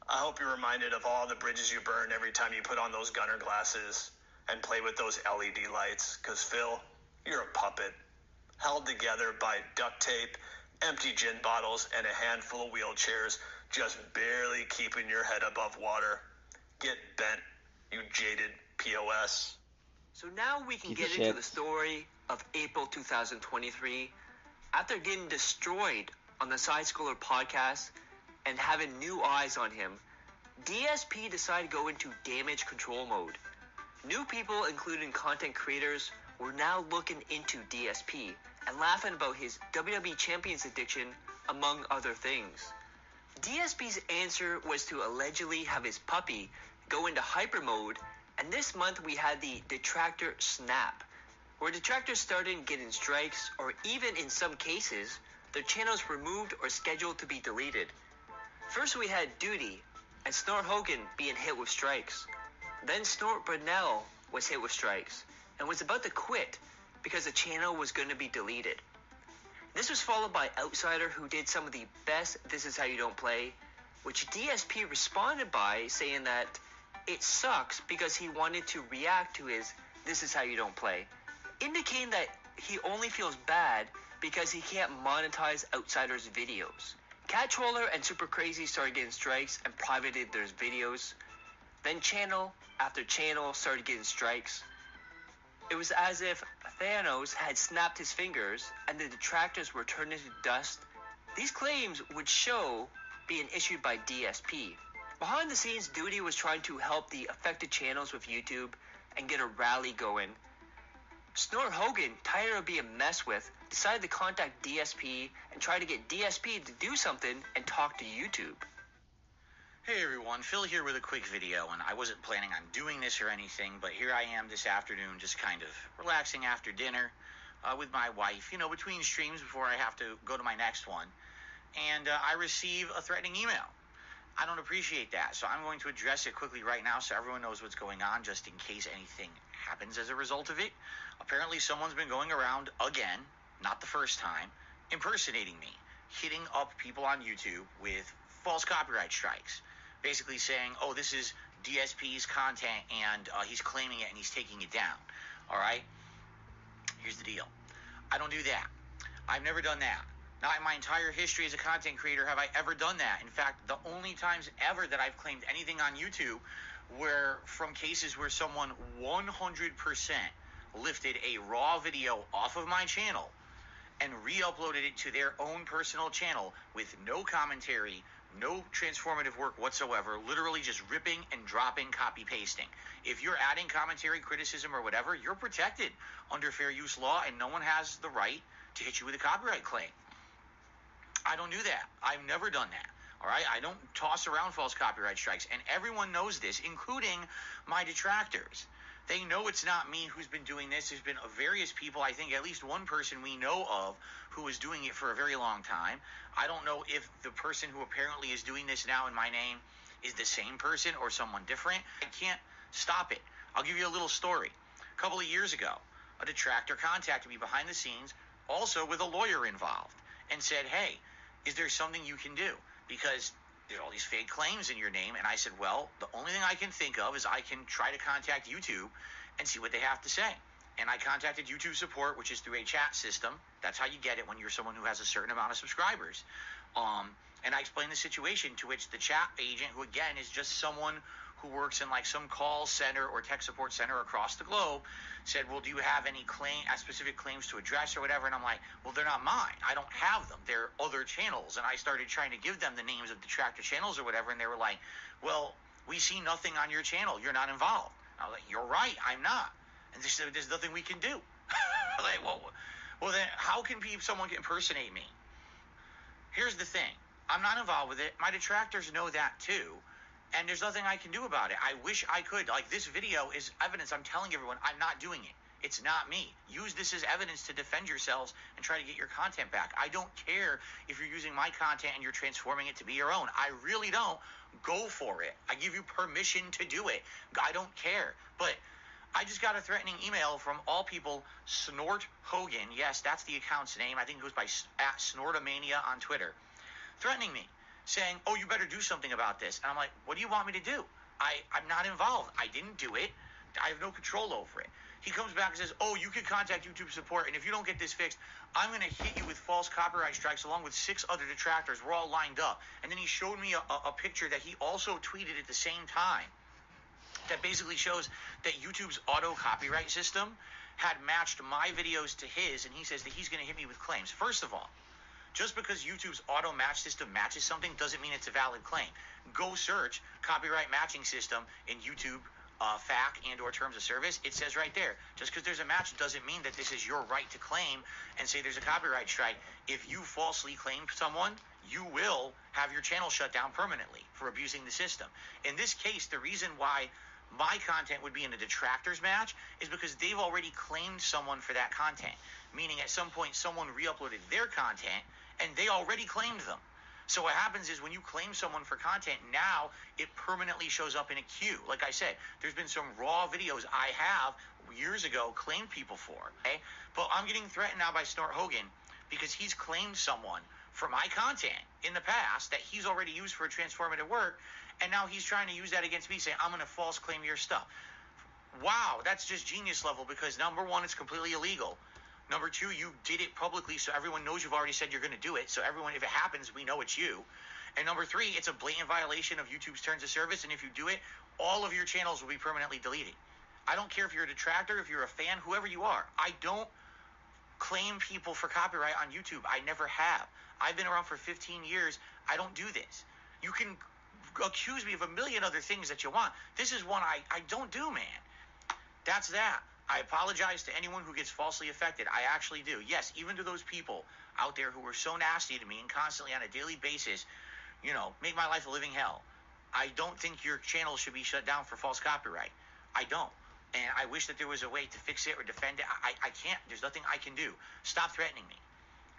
I hope you're reminded of all the bridges you burn every time you put on those gunner glasses and play with those LED lights, because Phil, you're a puppet, held together by duct tape, empty gin bottles, and a handful of wheelchairs, just barely keeping your head above water. Get bent, you jaded POS. So now we can get into the story of April 2023. After getting destroyed on the Side Scroller podcast and having new eyes on him, DSP decided to go into damage control mode. New people, including content creators, were now looking into DSP and laughing about his WWE Champions addiction, among other things. DSP's answer was to allegedly have his puppy go into hyper mode, and this month we had the detractor snap, where detractors started getting strikes, or even in some cases, their channels removed or scheduled to be deleted. First we had Duty and Snort Hogan being hit with strikes. Then Snort Brunel was hit with strikes and was about to quit because the channel was going to be deleted. This was followed by Outsider, who did some of the best This Is How You Don't Play, which DSP responded by saying that it sucks because he wanted to react to his This Is How You Don't Play, indicating that he only feels bad because he can't monetize Outsider's videos. Cat Troller and Super Crazy started getting strikes and privated their videos. Then channel after channel started getting strikes. It was as if Thanos had snapped his fingers and the detractors were turned into dust. These claims would show being issued by DSP. Behind the scenes, Duty was trying to help the affected channels with YouTube and get a rally going. Snort Hogan, tired of being messed with, decided to contact DSP and try to get DSP to do something and talk to YouTube. Hey everyone, Phil here with a quick video, and I wasn't planning on doing this or anything, but here I am this afternoon just kind of relaxing after dinner with my wife, you know, between streams before I have to go to my next one, and I receive a threatening email. I don't appreciate that, so I'm going to address it quickly right now so everyone knows what's going on, just in case anything happens as a result of it. Apparently someone's been going around again, not the first time, impersonating me, hitting up people on YouTube with false copyright strikes, basically saying, oh, this is DSP's content and he's claiming it and he's taking it down. All right? Here's the deal. I don't do that. I've never done that. Not in my entire history as a content creator have I ever done that. In fact, the only times ever that I've claimed anything on YouTube were from cases where someone 100% lifted a raw video off of my channel and re-uploaded it to their own personal channel with no commentary, no transformative work whatsoever, literally just ripping and dropping, copy-pasting. If you're adding commentary, criticism, or whatever, you're protected under fair use law, and no one has the right to hit you with a copyright claim. I don't do that. I've never done that. All right? I don't toss around false copyright strikes, and everyone knows this, including my detractors. They know it's not me who's been doing this. There's been various people, I think at least one person we know of, who is doing it for a very long time. I don't know if the person who apparently is doing this now in my name is the same person or someone different. I can't stop it. I'll give you a little story. A couple of years ago, a detractor contacted me behind the scenes, also with a lawyer involved, and said, hey, is there something you can do? Because there are all these fake claims in your name. And I said, well, the only thing I can think of is I can try to contact YouTube and see what they have to say. And I contacted YouTube support, which is through a chat system. That's how you get it when you're someone who has a certain amount of subscribers. And I explained the situation, to which the chat agent, who again is just someone who works in like some call center or tech support center across the globe, said, well, do you have any specific claims to address or whatever? And I'm like, well, they're not mine. I don't have them. They're other channels. And I started trying to give them the names of detractor channels or whatever, and they were like, well, we see nothing on your channel. You're not involved. I was like, you're right. I'm not. And they said, there's nothing we can do. Like, well, then how can someone impersonate me? Here's the thing. I'm not involved with it. My detractors know that too. And there's nothing I can do about it. I wish I could. Like, this video is evidence. I'm telling everyone I'm not doing it. It's not me. Use this as evidence to defend yourselves and try to get your content back. I don't care if you're using my content and you're transforming it to be your own. I really don't. Go for it. I give you permission to do it. I don't care. But I just got a threatening email from all people, Snort Hogan. Yes, that's the account's name. I think it goes by @Snortomania on Twitter. Threatening me, saying, oh, you better do something about this. And I'm like, what do you want me to do? I'm not involved. I didn't do it. I have no control over it. He comes back and says, oh, you can contact YouTube support, and if you don't get this fixed, I'm going to hit you with false copyright strikes along with 6 other detractors. We're all lined up. And then he showed me a picture that he also tweeted at the same time. that basically shows that YouTube's auto copyright system had matched my videos to his, and he says that he's going to hit me with claims. First of all, just because YouTube's auto match system matches something doesn't mean it's a valid claim. Go search copyright matching system in YouTube FAQ and or terms of service. It says right there, just because there's a match doesn't mean that this is your right to claim and say there's a copyright strike. If you falsely claim someone, you will have your channel shut down permanently for abusing the system. In this case, the reason why my content would be in a detractors match is because they've already claimed someone for that content, meaning at some point someone re-uploaded their content and they already claimed them. So what happens is when you claim someone for content, now it permanently shows up in a queue. Like I said, there's been some raw videos I have years ago claimed people for, okay? But I'm getting threatened now by Snort Hogan because he's claimed someone for my content in the past that he's already used for a transformative work, and now he's trying to use that against me, saying I'm going to false claim your stuff. Wow, that's just genius level, because number one, it's completely illegal. Number two, you did it publicly, so everyone knows you've already said you're going to do it. So everyone, if it happens, we know it's you. And number three, it's a blatant violation of YouTube's terms of service, and if you do it, all of your channels will be permanently deleted. I don't care if you're a detractor, if you're a fan, whoever you are. I don't claim people for copyright on YouTube. I never have. I've been around for 15 years. I don't do this. You can accuse me of a million other things that you want. This is one I don't do, man. That's that. I apologize to anyone who gets falsely affected. I actually do. Yes, even to those people out there who were so nasty to me and constantly on a daily basis, you know, make my life a living hell. I don't think your channel should be shut down for false copyright. I don't. And I wish that there was a way to fix it or defend it. I can't. There's nothing I can do. Stop threatening me.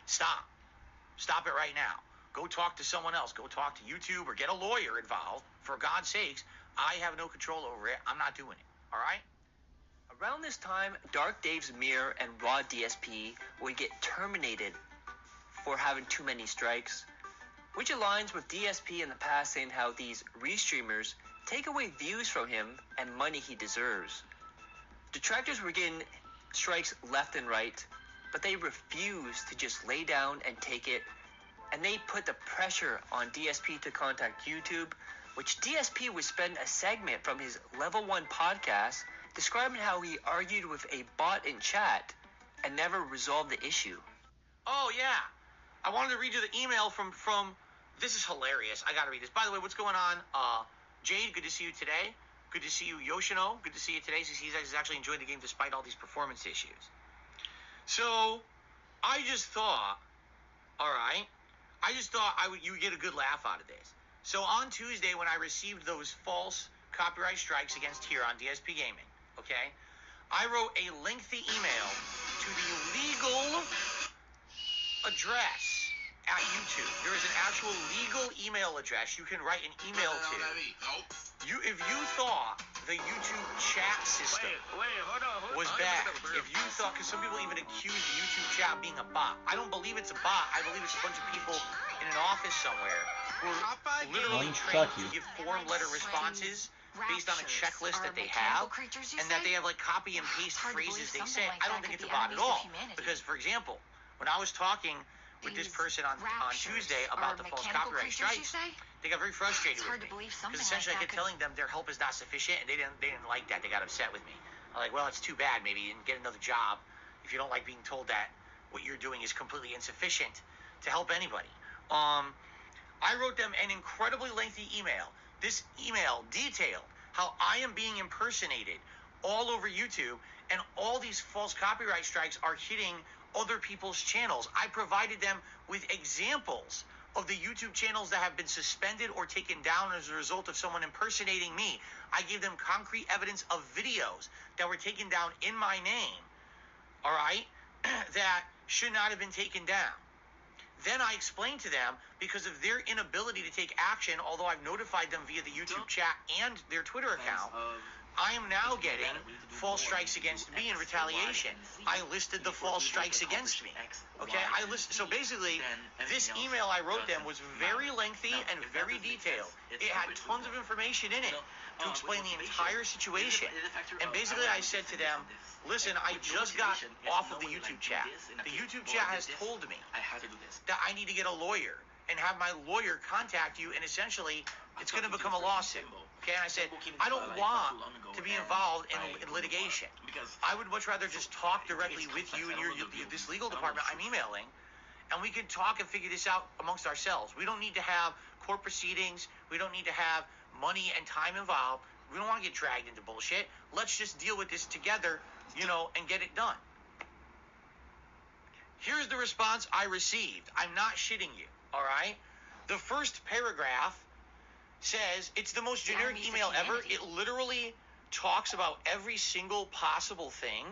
Stop. Stop it right now. Go talk to someone else. Go talk to YouTube or get a lawyer involved. For God's sakes, I have no control over it. I'm not doing it. All right? Around this time, Dark Dave's Mirror and Raw DSP would get terminated for having too many strikes, which aligns with DSP in the past saying how these restreamers take away views from him and money he deserves. Detractors were getting strikes left and right, but they refused to just lay down and take it, and they put the pressure on DSP to contact YouTube, which DSP would spend a segment from his Level 1 podcast describing how he argued with a bot in chat and never resolved the issue. Oh, yeah. I wanted to read you the email from this is hilarious. I got to read this. By the way, what's going on? Jade, good to see you today. Good to see you, Yoshino. Good to see you today. He's actually enjoying the game despite all these performance issues. So, I just thought, all right, you would get a good laugh out of this. So, on Tuesday, when I received those false copyright strikes against here on DSP Gaming, okay, I wrote a lengthy email to the legal address at YouTube. There is an actual legal email address you can write an email to. If you thought the YouTube chat system was bad, if you thought, because some people even accuse the YouTube chat being a bot. I don't believe it's a bot. I believe it's a bunch of people in an office somewhere who are literally trained to give form letter responses based on a checklist that they have, and that they have like copy and paste phrases they say. I don't think it's a bot at all. Because, for example, when I was talking with this person on Tuesday about the false copyright strikes, they got very frustrated with me. Because essentially I kept telling them their help is not sufficient, and they didn't like that. They got upset with me. I'm like, well, it's too bad. Maybe you can get another job if you don't like being told that what you're doing is completely insufficient to help anybody. I wrote them an incredibly lengthy email. This email detailed how I am being impersonated all over YouTube, and all these false copyright strikes are hitting other people's channels. I provided them with examples of the YouTube channels that have been suspended or taken down as a result of someone impersonating me. I gave them concrete evidence of videos that were taken down in my name, all right, that should not have been taken down. Then I explained to them, because of their inability to take action, although I've notified them via the YouTube chat and their Twitter account, I am now getting false strikes against me in retaliation. I listed the false strikes against me. Okay, so basically, this email I wrote them was very lengthy and very detailed. It had tons of information in it to explain the entire situation. And basically I said to them, listen, I just got off of the YouTube chat. The YouTube chat has told me that I need to get a lawyer and have my lawyer contact you, and essentially it's going to become a lawsuit. Okay, and I said, I don't want to be involved in litigation. I would much rather just talk directly with you and this legal department I'm emailing, and we can talk and figure this out amongst ourselves. We don't need to have court proceedings. We don't need to have money and time involved. We don't want to get dragged into bullshit. Let's just deal with this together, and get it done. Here's the response I received. I'm not shitting you, all right? The first paragraph says, it's the most generic email ever. It literally talks about every single possible thing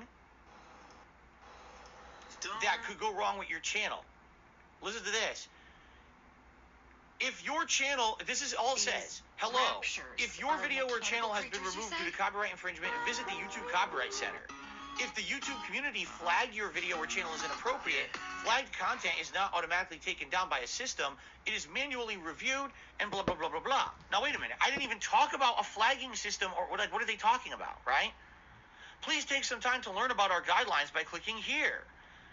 that could go wrong with your channel. Listen to this. If your channel, this is all it says. Hello. If your video or channel has been removed due to copyright infringement, visit the YouTube Copyright Center. If the YouTube community flagged your video or channel as inappropriate, flagged content is not automatically taken down by a system. It is manually reviewed and blah, blah, blah, blah, blah. Now, wait a minute. I didn't even talk about a flagging system or what are they talking about, right? Please take some time to learn about our guidelines by clicking here.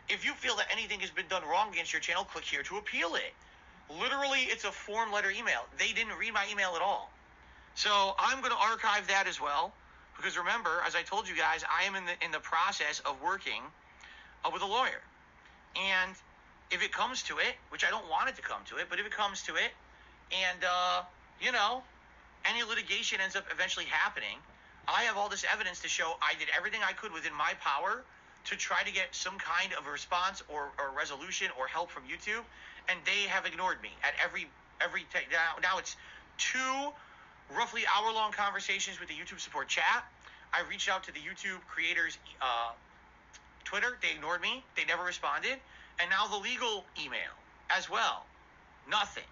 If you feel that anything has been done wrong against your channel, click here to appeal it. Literally, it's a form letter email. They didn't read my email at all. So I'm going to archive that as well. Because remember, as I told you guys, I am in the process of working with a lawyer. And if it comes to it, which I don't want it to come to it, but if it comes to it, and, any litigation ends up eventually happening, I have all this evidence to show I did everything I could within my power to try to get some kind of a response or resolution or help from YouTube, and they have ignored me at every now it's 2 roughly hour-long conversations with the YouTube support chat. I reached out to the YouTube creators' Twitter. They ignored me. They never responded. And now the legal email as well. Nothing.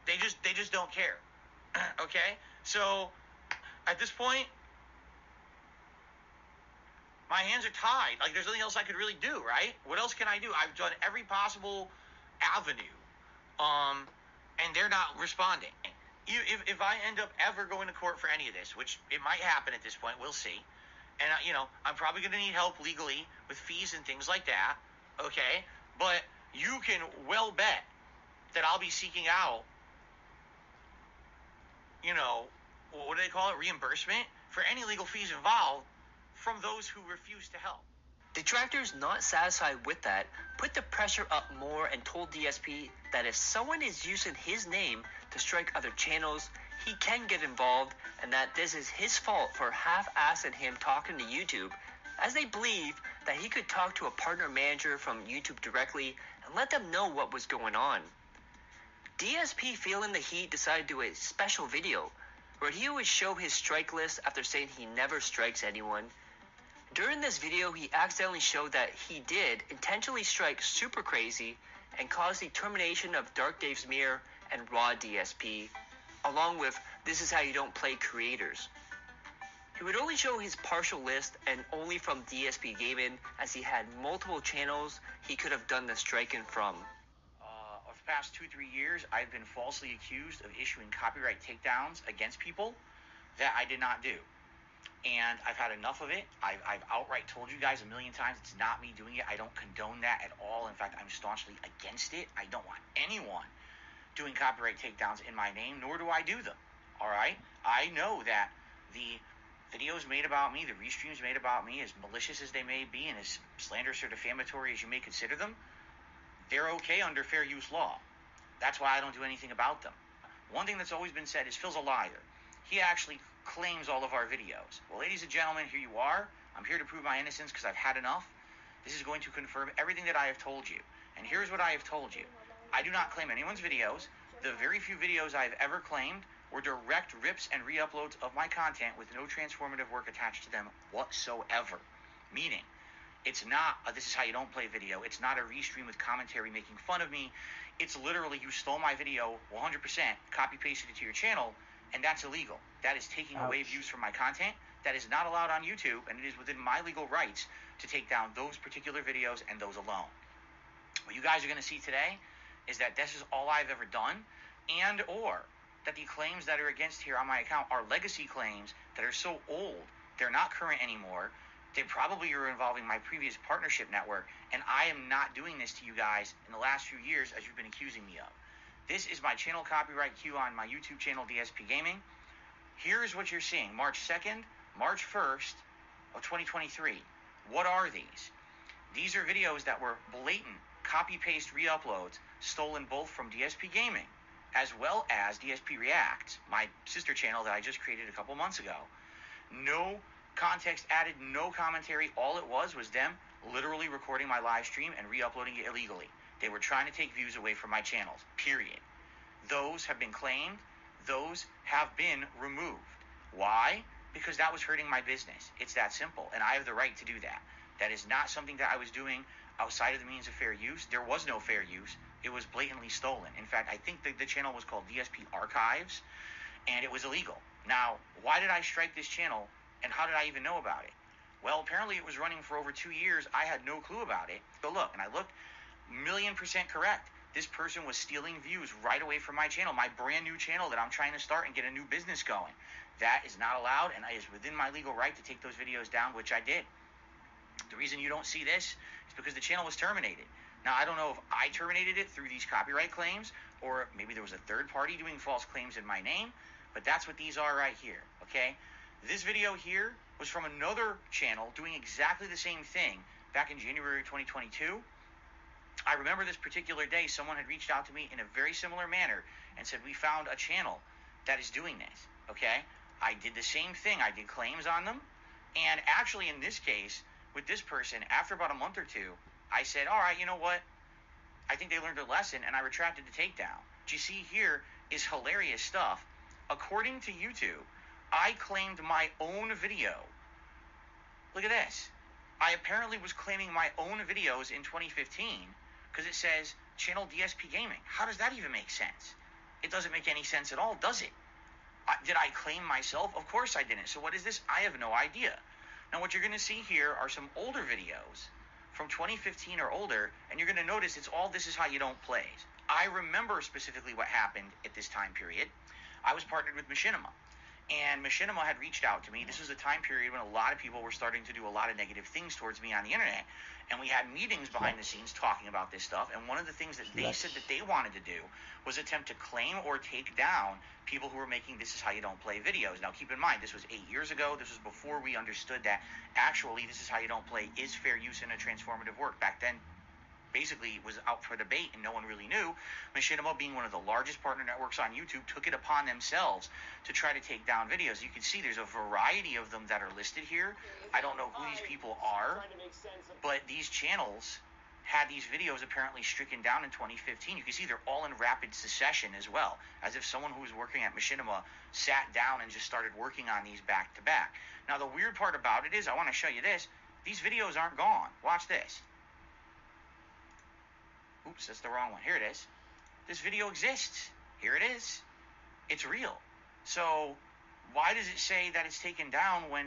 They just don't care. Okay? So at this point, my hands are tied. Like, there's nothing else I could really do, right? What else can I do? I've done every possible avenue. And they're not responding. If I end up ever going to court for any of this, which it might happen at this point, we'll see. And, I'm probably going to need help legally with fees and things like that, okay? But you can well bet that I'll be seeking out, what do they call it, reimbursement for any legal fees involved from those who refuse to help. Detractors not satisfied with that put the pressure up more and told DSP that if someone is using his name to strike other channels, he can get involved, and that this is his fault for half-assing him talking to YouTube, as they believed that he could talk to a partner manager from YouTube directly and let them know what was going on. DSP, feeling the heat, decided to do a special video where he would show his strike list after saying he never strikes anyone. During this video, he accidentally showed that he did intentionally strike Super Crazy and caused the termination of Dark Dave's Mirror and Raw DSP, along with This Is How You Don't Play creators. He would only show his partial list and only from DSP Gaming, as he had multiple channels he could have done the striking from. Over the past 2-3 years, I've been falsely accused of issuing copyright takedowns against people that I did not do. And I've had enough of it. I've outright told you guys a million times it's not me doing it. I don't condone that at all. In fact, I'm staunchly against it. I don't want anyone doing copyright takedowns in my name, nor do I do them. All right? I know that the videos made about me, the restreams made about me, as malicious as they may be and as slanderous or defamatory as you may consider them, they're okay under fair use law. That's why I don't do anything about them. One thing that's always been said is Phil's a liar. He actually claims all of our videos. Well, ladies and gentlemen, here you are. I'm here to prove my innocence because I've had enough. This is going to confirm everything that I have told you. And here's what I have told you. I do not claim anyone's videos. The very few videos I've ever claimed were direct rips and re-uploads of my content with no transformative work attached to them whatsoever. Meaning, it's not a This Is How You Don't Play video. It's not a restream with commentary making fun of me. It's literally you stole my video 100%, copy-pasted it to your channel, and that's illegal. That is taking away views from my content. That is not allowed on YouTube, and it is within my legal rights to take down those particular videos and those alone. What you guys are going to see today is that this is all I've ever done, and or that the claims that are against here on my account are legacy claims that are so old, they're not current anymore. They probably are involving my previous partnership network, and I am not doing this to you guys in the last few years as you've been accusing me of. This is my channel copyright cue on my YouTube channel, DSP Gaming. Here's what you're seeing. March 2nd, March 1st of 2023. What are these? These are videos that were blatant copy-paste re-uploads, stolen both from DSP Gaming as well as DSP Reacts, my sister channel that I just created a couple months ago. No context added, no commentary. All it was them literally recording my live stream and re-uploading it illegally. They were trying to take views away from my channels, period. Those have been claimed. Those have been removed. Why? Because that was hurting my business. It's that simple, and I have the right to do that. That is not something that I was doing outside of the means of fair use. There was no fair use. It was blatantly stolen. In fact, I think the channel was called DSP Archives, and it was illegal. Now, why did I strike this channel, and how did I even know about it? Well, apparently it was running for over 2 years. I had no clue about it. So look, and I looked, 1,000,000% correct. This person was stealing views right away from my channel, my brand new channel that I'm trying to start and get a new business going. That is not allowed, and it is within my legal right to take those videos down, which I did. The reason you don't see this is because the channel was terminated. Now, I don't know if I terminated it through these copyright claims, or maybe there was a third party doing false claims in my name, but that's what these are right here, okay? This video here was from another channel doing exactly the same thing back in January 2022. I remember this particular day, someone had reached out to me in a very similar manner and said, we found a channel that is doing this, okay? I did the same thing. I did claims on them, and actually in this case, with this person, after about a month or two, I said, all right, you know what? I think they learned their lesson, and I retracted the takedown. What you see here is hilarious stuff. According to YouTube, I claimed my own video. Look at this. I apparently was claiming my own videos in 2015 because it says channel DSP Gaming. How does that even make sense? It doesn't make any sense at all, does it? Did I claim myself? Of course I didn't. So what is this? I have no idea. Now what you're going to see here are some older videos from 2015 or older, and you're going to notice it's all This Is How You Don't plays. I remember specifically what happened at this time period. I was partnered with Machinima, and Machinima had reached out to me. This was a time period when a lot of people were starting to do a lot of negative things towards me on the internet, and we had meetings behind the scenes talking about this stuff, and one of the things that they said that they wanted to do was attempt to claim or take down people who were making This Is How You Don't Play videos. Now keep in mind, this was 8 years ago. This was before we understood that actually This Is How You Don't Play is fair use in a transformative work. Back then, basically it was out for debate and no one really knew. Machinima, being one of the largest partner networks on YouTube, took it upon themselves to try to take down videos. You can see there's a variety of them that are listed here. I don't know who these people are, but these channels had these videos apparently stricken down in 2015. You can see they're all in rapid succession as well, as if someone who was working at Machinima sat down and just started working on these back to back. Now the weird part about it is, I want to show you this. These videos aren't gone. Watch this. Oops, that's the wrong one. Here it is. This video exists. Here it is. It's real. So why does it say that it's taken down when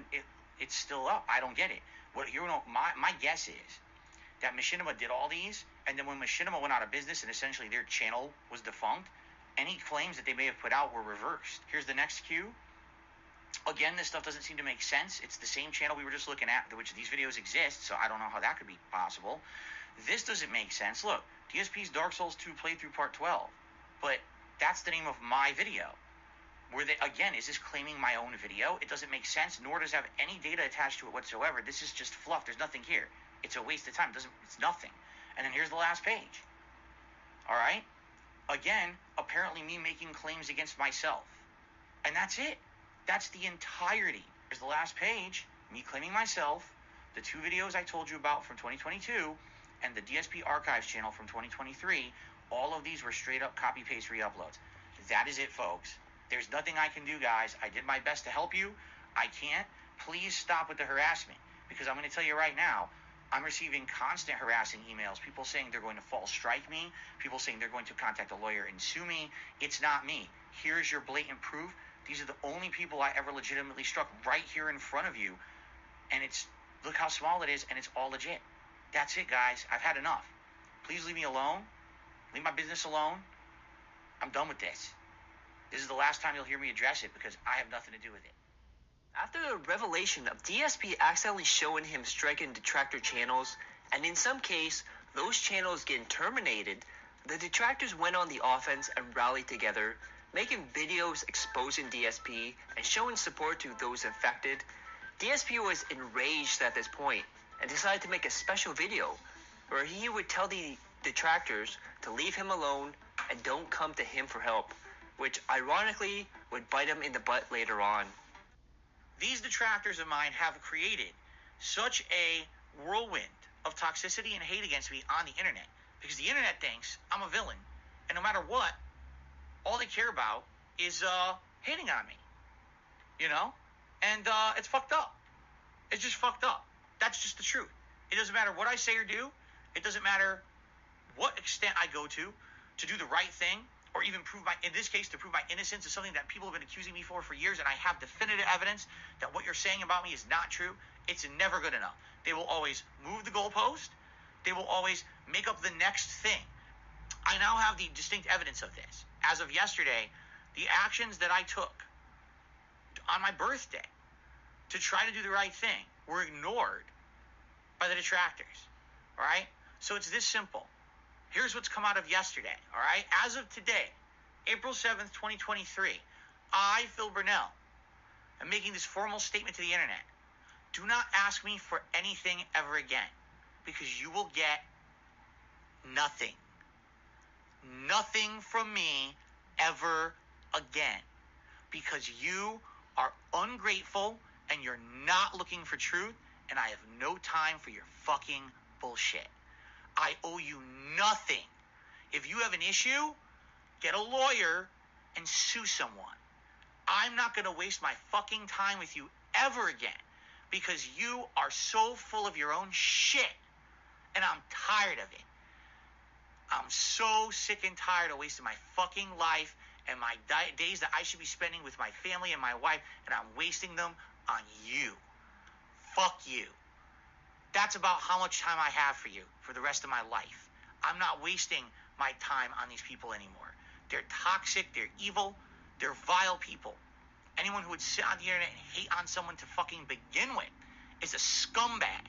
it's still up? I don't get it. What you know, my guess is that Machinima did all these, and then when Machinima went out of business and essentially their channel was defunct, any claims that they may have put out were reversed. Here's the next cue. Again, this stuff doesn't seem to make sense. It's the same channel we were just looking at, which these videos exist, so I don't know how that could be possible. This doesn't make sense. Look, DSP's Dark Souls 2 playthrough part 12, but that's the name of my video. Again, is this claiming my own video? It doesn't make sense, nor does it have any data attached to it whatsoever. This is just fluff. There's nothing here. It's a waste of time. It's nothing. And then here's the last page. All right? Again, apparently me making claims against myself. And that's it. That's the entirety. Here's the last page. Me claiming myself, the 2 videos I told you about from 2022, and the DSP Archives channel from 2023. All of these were straight up copy-paste re-uploads. That is it, folks. There's nothing I can do, guys. I did my best to help you. I can't. Please stop with the harassment, because I'm going to tell you right now, I'm receiving constant harassing emails, people saying they're going to false strike me, people saying they're going to contact a lawyer and sue me. It's not me. Here's your blatant proof. These are the only people I ever legitimately struck right here in front of you. And look how small it is, and it's all legit. That's it, guys. I've had enough. Please leave me alone. Leave my business alone. I'm done with this. This is the last time you'll hear me address it, because I have nothing to do with it. After the revelation of DSP accidentally showing him striking detractor channels, and in some case, those channels getting terminated, The detractors went on the offense and rallied together, making videos exposing DSP and showing support to those infected. DSP was enraged at this point and decided to make a special video where he would tell the detractors to leave him alone and don't come to him for help, which ironically would bite him in the butt later on. These detractors of mine have created such a whirlwind of toxicity and hate against me on the internet because the internet thinks I'm a villain, and no matter what, all they care about is hating on me, you know? And it's fucked up. It's just fucked up. That's just the truth. It doesn't matter what I say or do. It doesn't matter what extent I go to do the right thing, or even prove in this case, to prove my innocence is something that people have been accusing me for years, and I have definitive evidence that what you're saying about me is not true. It's never good enough. They will always move the goalpost. They will always make up the next thing. I now have the distinct evidence of this. As of yesterday, the actions that I took on my birthday to try to do the right thing were ignored by the detractors. All right? So it's this simple. Here's what's come out of yesterday. All right? As of today, April 7th, 2023, I, Phil Burnell, am making this formal statement to the internet. Do not ask me for anything ever again, because you will get nothing. Nothing from me ever again, because you are ungrateful and you're not looking for truth, and I have no time for your fucking bullshit. I owe you nothing. If you have an issue, get a lawyer and sue someone. I'm not going to waste my fucking time with you ever again, because you are so full of your own shit, and I'm tired of it. I'm so sick and tired of wasting my fucking life and my days that I should be spending with my family and my wife, and I'm wasting them on you. Fuck you. That's about how much time I have for you for the rest of my life. I'm not wasting my time on these people anymore. They're toxic, they're evil, they're vile people. Anyone who would sit on the internet and hate on someone to fucking begin with is a scumbag.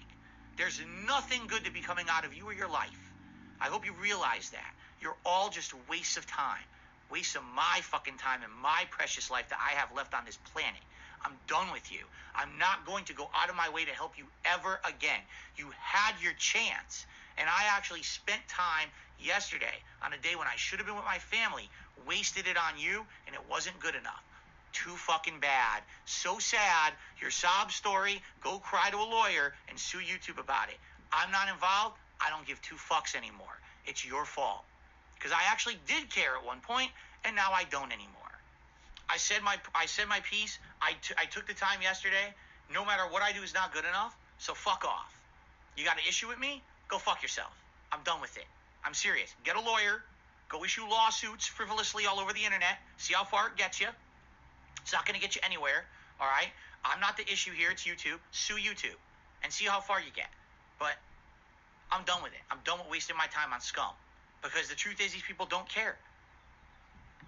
There's nothing good to be coming out of you or your life. I hope you realize that. You're all just wastes of time. Wastes of my fucking time and my precious life that I have left on this planet. I'm done with you. I'm not going to go out of my way to help you ever again. You had your chance. And I actually spent time yesterday on a day when I should have been with my family, wasted it on you, and it wasn't good enough. Too fucking bad. So sad. Your sob story. Go cry to a lawyer and sue YouTube about it. I'm not involved. I don't give two fucks anymore. It's your fault. Because I actually did care at one point, and now I don't anymore. I said my piece. I took the time yesterday. No matter what I do is not good enough, so fuck off. You got an issue with me? Go fuck yourself. I'm done with it. I'm serious. Get a lawyer. Go issue lawsuits frivolously all over the internet. See how far it gets you. It's not going to get you anywhere, all right? I'm not the issue here. It's YouTube. Sue YouTube and see how far you get. But I'm done with it. I'm done with wasting my time on scum, because the truth is these people don't care.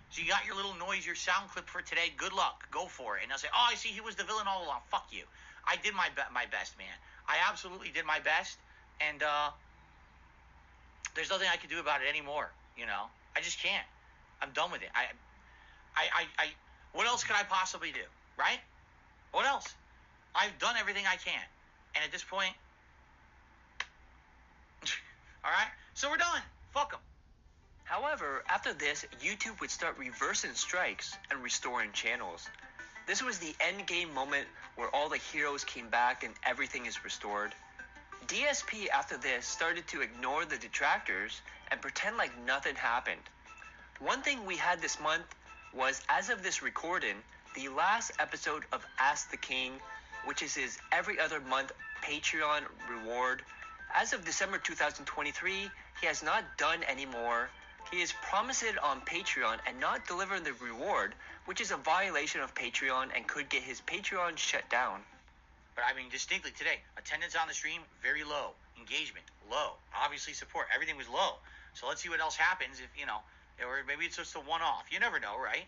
So you got your little noise, your sound clip for today. Good luck. Go for it. And they'll say, oh, I see he was the villain all along. Fuck you. I did my best, man. I absolutely did my best. And there's nothing I can do about it anymore, you know? I just can't. I'm done with it. What else could I possibly do, right? What else? I've done everything I can. And at this point, all right? So we're done. Fuck them. However, after this, YouTube would start reversing strikes and restoring channels. This was the end game moment where all the heroes came back and everything is restored. DSP after this started to ignore the detractors and pretend like nothing happened. One thing we had this month was, as of this recording, the last episode of Ask the King, which is his every other month Patreon reward. As of December 2023, he has not done any more. He is promised it on Patreon and not delivering the reward, which is a violation of Patreon and could get his Patreon shut down. But I mean, distinctly today, attendance on the stream, very low. Engagement, low. Obviously support, everything was low. So let's see what else happens if, you know, or maybe it's just a one-off. You never know, right?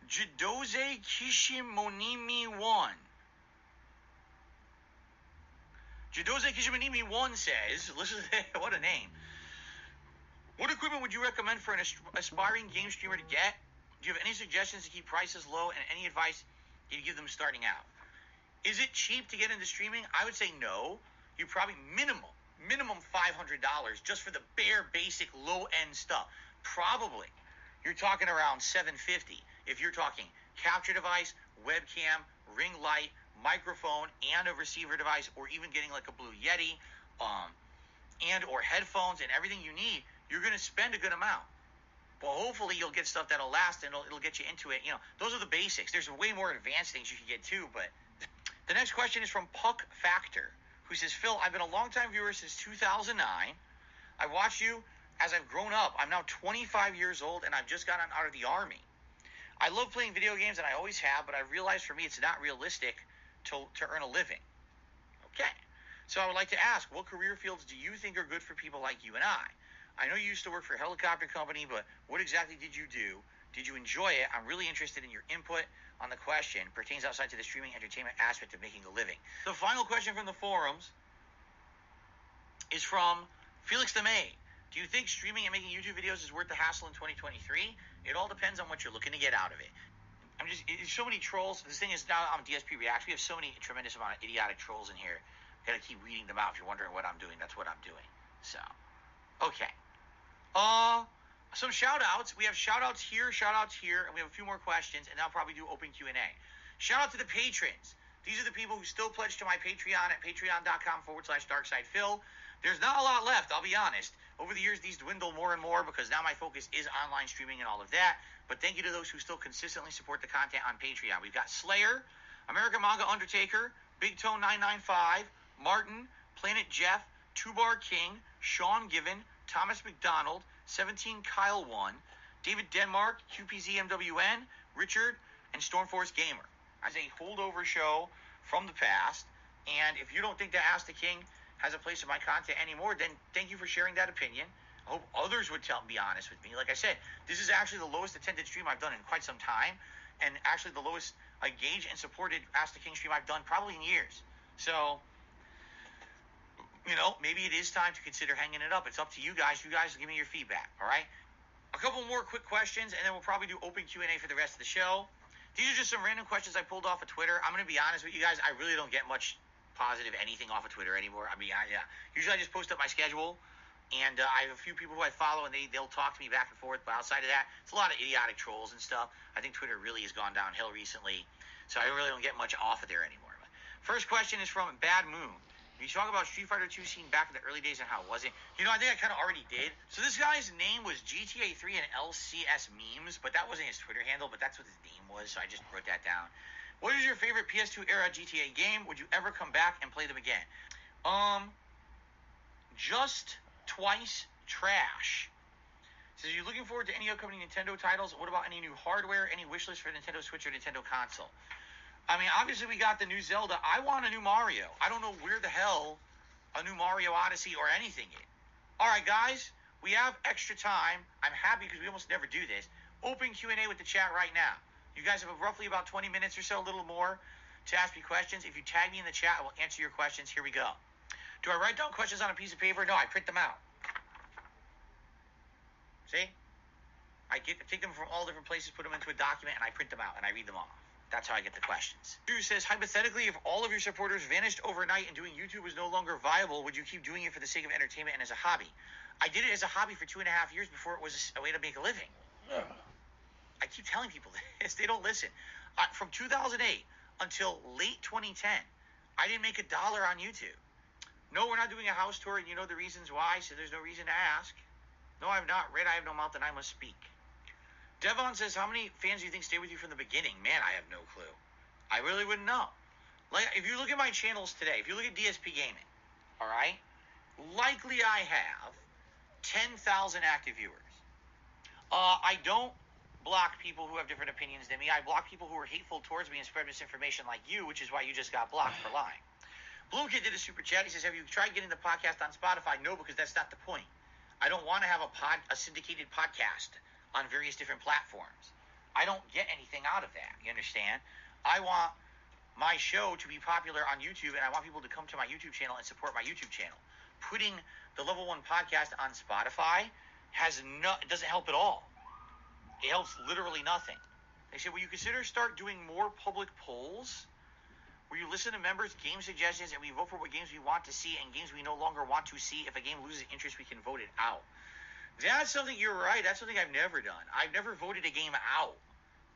Jidoze Kishimonimi 1. Jidoze Kishimonimi 1 says, listen to what a name. What equipment would you recommend for an aspiring game streamer to get? Do you have any suggestions to keep prices low, and any advice you give them starting out? Is it cheap to get into streaming? I would say no. You probably minimum $500 just for the bare basic low end stuff. Probably you're talking around $750 if you're talking capture device, webcam, ring light, microphone, and a receiver device, or even getting like a Blue Yeti, and or headphones and everything you need. You're going to spend a good amount. Well, hopefully you'll get stuff that'll last and it'll get you into it. You know, those are the basics. There's way more advanced things you can get too, but the next question is from Puck Factor, who says, Phil, I've been a long-time viewer since 2009. I watched you as I've grown up. I'm now 25 years old, and I've just gotten out of the Army. I love playing video games, and I always have, but I realized for me it's not realistic to earn a living. Okay. So I would like to ask, what career fields do you think are good for people like you and I? I know you used to work for a helicopter company, but what exactly did you do? Did you enjoy it? I'm really interested in your input on the question. Pertains outside to the streaming entertainment aspect of making a living. The final question from the forums is from Felix DeMay. Do you think streaming and making YouTube videos is worth the hassle in 2023? It all depends on what you're looking to get out of it. There's so many trolls. This thing is now on DSP Reacts. We have so many tremendous amount of idiotic trolls in here. Gotta keep reading them out. If you're wondering what I'm doing, that's what I'm doing. So, okay. Some shout outs. We have shout outs here, and we have a few more questions, and I'll probably do open Q&A. Shout out to the patrons. These are the people who still pledge to my Patreon at patreon.com/darksidephil. There's not a lot left, I'll be honest. Over the years, these dwindle more and more because now my focus is online streaming and all of that. But thank you to those who still consistently support the content on Patreon. We've got Slayer, American Manga Undertaker, Big Tone 995, Martin, Planet Jeff, Two Bar King, Sean Given, Thomas McDonald, 17 Kyle 1, David Denmark, QPZMWN, Richard, and Stormforce Gamer. As a holdover show from the past, and if you don't think that Ask the King has a place in my content anymore, then thank you for sharing that opinion. I hope others would be honest with me. Like I said, this is actually the lowest attended stream I've done in quite some time, and actually the lowest engaged and supported Ask the King stream I've done probably in years. So, you know, maybe it is time to consider hanging it up. It's up to you guys. You guys give me your feedback, all right? A couple more quick questions, and then we'll probably do open Q&A for the rest of the show. These are just some random questions I pulled off of Twitter. I'm going to be honest with you guys. I really don't get much positive anything off of Twitter anymore. Usually I just post up my schedule, and I have a few people who I follow, and they'll talk to me back and forth. But outside of that, it's a lot of idiotic trolls and stuff. I think Twitter really has gone downhill recently, so I really don't get much off of there anymore. But first question is from Bad Moon. You talk about Street Fighter 2 scene back in the early days and how it was it? You know, I think I kind of already did. So this guy's name was GTA 3 and LCS Memes, but that wasn't his Twitter handle, but that's what his name was, so I just wrote that down. What is your favorite PS2 era GTA game? Would you ever come back and play them again? Just Twice Trash. Says, are you looking forward to any upcoming Nintendo titles? What about any new hardware? Any wish list for Nintendo Switch or Nintendo console? I mean, obviously we got the new Zelda. I want a new Mario. I don't know where the hell a new Mario Odyssey or anything is. All right, guys, we have extra time. I'm happy because we almost never do this. Open Q&A with the chat right now. You guys have roughly about 20 minutes or so, a little more, to ask me questions. If you tag me in the chat, I will answer your questions. Here we go. Do I write down questions on a piece of paper? No, I print them out. See? I take them from all different places, put them into a document, and I print them out, and I read them off. That's how I get the questions. Drew says, hypothetically, if all of your supporters vanished overnight and doing YouTube was no longer viable, would you keep doing it for the sake of entertainment and as a hobby? I did it as a hobby for 2.5 years before it was a way to make a living. I keep telling people this. They don't listen. From 2008 until late 2010, I didn't make $1 on YouTube. No, we're not doing a house tour, and you know the reasons why, so there's no reason to ask. No, I've not read I Have No Mouth and I Must Speak. Devon says, how many fans do you think stay with you from the beginning? Man, I have no clue. I really wouldn't know. Like, if you look at my channels today, if you look at DSP Gaming, all right, likely I have 10,000 active viewers. I don't block people who have different opinions than me. I block people who are hateful towards me and spread misinformation like you, which is why you just got blocked for lying. Blue Kid did a super chat. He says, have you tried getting the podcast on Spotify? No, because that's not the point. I don't want to have a syndicated podcast on various different platforms. I don't get anything out of that. You understand? I want my show to be popular on YouTube, and I want people to come to my YouTube channel and support my YouTube channel. Putting the Level 1 podcast on Spotify it doesn't help at all. It helps literally nothing. They said, will you consider start doing more public polls where you listen to members' game suggestions and we vote for what games we want to see and games we no longer want to see? If a game loses interest, we can vote it out. That's something, you're right, that's something I've never done. I've never voted a game out.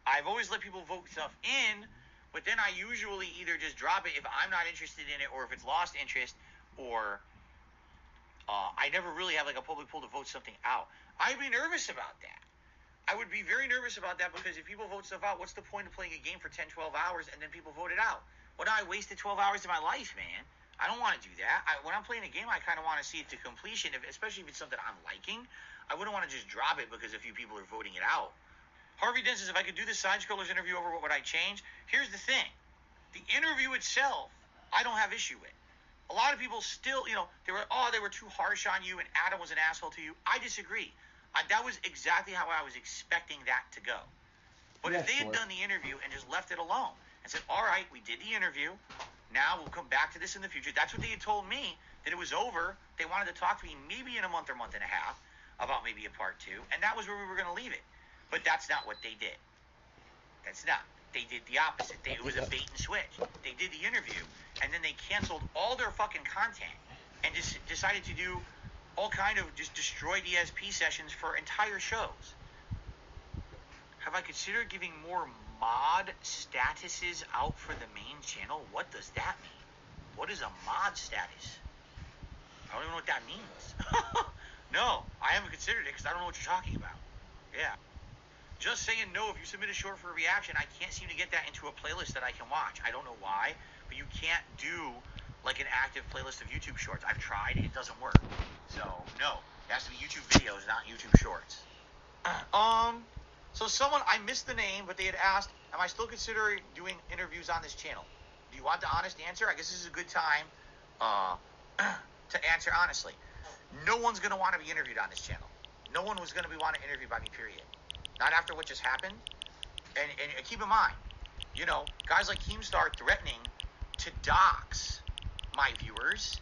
I've always let people vote stuff in, but then I usually either just drop it if I'm not interested in it, or if it's lost interest, or I never really have like a public poll to vote something out. I'd be nervous about that. I would be very nervous about that, because if people vote stuff out, what's the point of playing a game for 10, 12 hours and then people vote it out? Well, now I wasted 12 hours of my life, man. I don't want to do that. When I'm playing a game, I kind of want to see it to completion, especially if it's something I'm liking. I wouldn't want to just drop it because a few people are voting it out. Harvey Dent says, if I could do the side-scrollers interview over, what would I change? Here's the thing. The interview itself, I don't have issue with. A lot of people still, they were too harsh on you and Adam was an asshole to you. I disagree. That was exactly how I was expecting that to go. But if they had done the interview and just left it alone and said, all right, we did the interview, now we'll come back to this in the future. That's what they had told me, that it was over. They wanted to talk to me maybe in a month or month and a half about maybe a part 2, and that was where we were going to leave it. But that's not what they did. That's not. They did the opposite. It was a bait and switch. They did the interview, and then they canceled all their fucking content and just decided to do all kind of just destroyed ESP sessions for entire shows. Have I considered giving more mod statuses out for the main channel? What does that mean? What is a mod status? I don't even know what that means. No, I haven't considered it because I don't know what you're talking about. Yeah. Just saying no, if you submit a short for a reaction, I can't seem to get that into a playlist that I can watch. I don't know why, but you can't do like an active playlist of YouTube shorts. I've tried, it doesn't work. So, no, it has to be YouTube videos, not YouTube shorts. So someone, I missed the name, but they had asked, am I still considering doing interviews on this channel? Do you want the honest answer? I guess this is a good time to answer honestly. No one's going to want to be interviewed on this channel. No one was going to be wanting to interview by me, period. Not after what just happened. And keep in mind, guys like Keemstar threatening to dox my viewers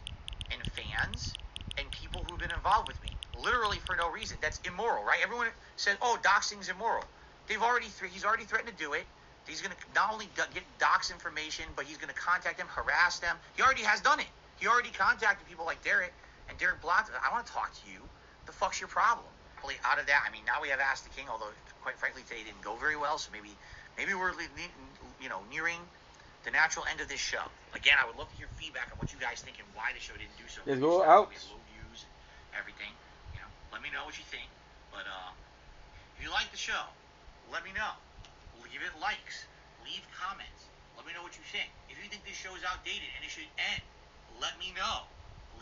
and fans and people who've been involved with me, literally for no reason. That's immoral, right? Everyone says, oh, doxing's immoral. He's already threatened to do it. He's going to not only get dox information, but he's going to contact them, harass them. He already has done it. He already contacted people like Derek, and Derek blocked it. I want to talk to you. The fuck's your problem? Out of that, I mean, now we have Ask the King, although quite frankly today didn't go very well, so maybe we're nearing the natural end of this show. Again, I would love to hear feedback on what you guys think and why the show didn't do so. Let's go out. We had low views, everything. Let me know what you think. But if you like the show, let me know. Leave it likes. Leave comments. Let me know what you think. If you think this show is outdated and it should end, let me know.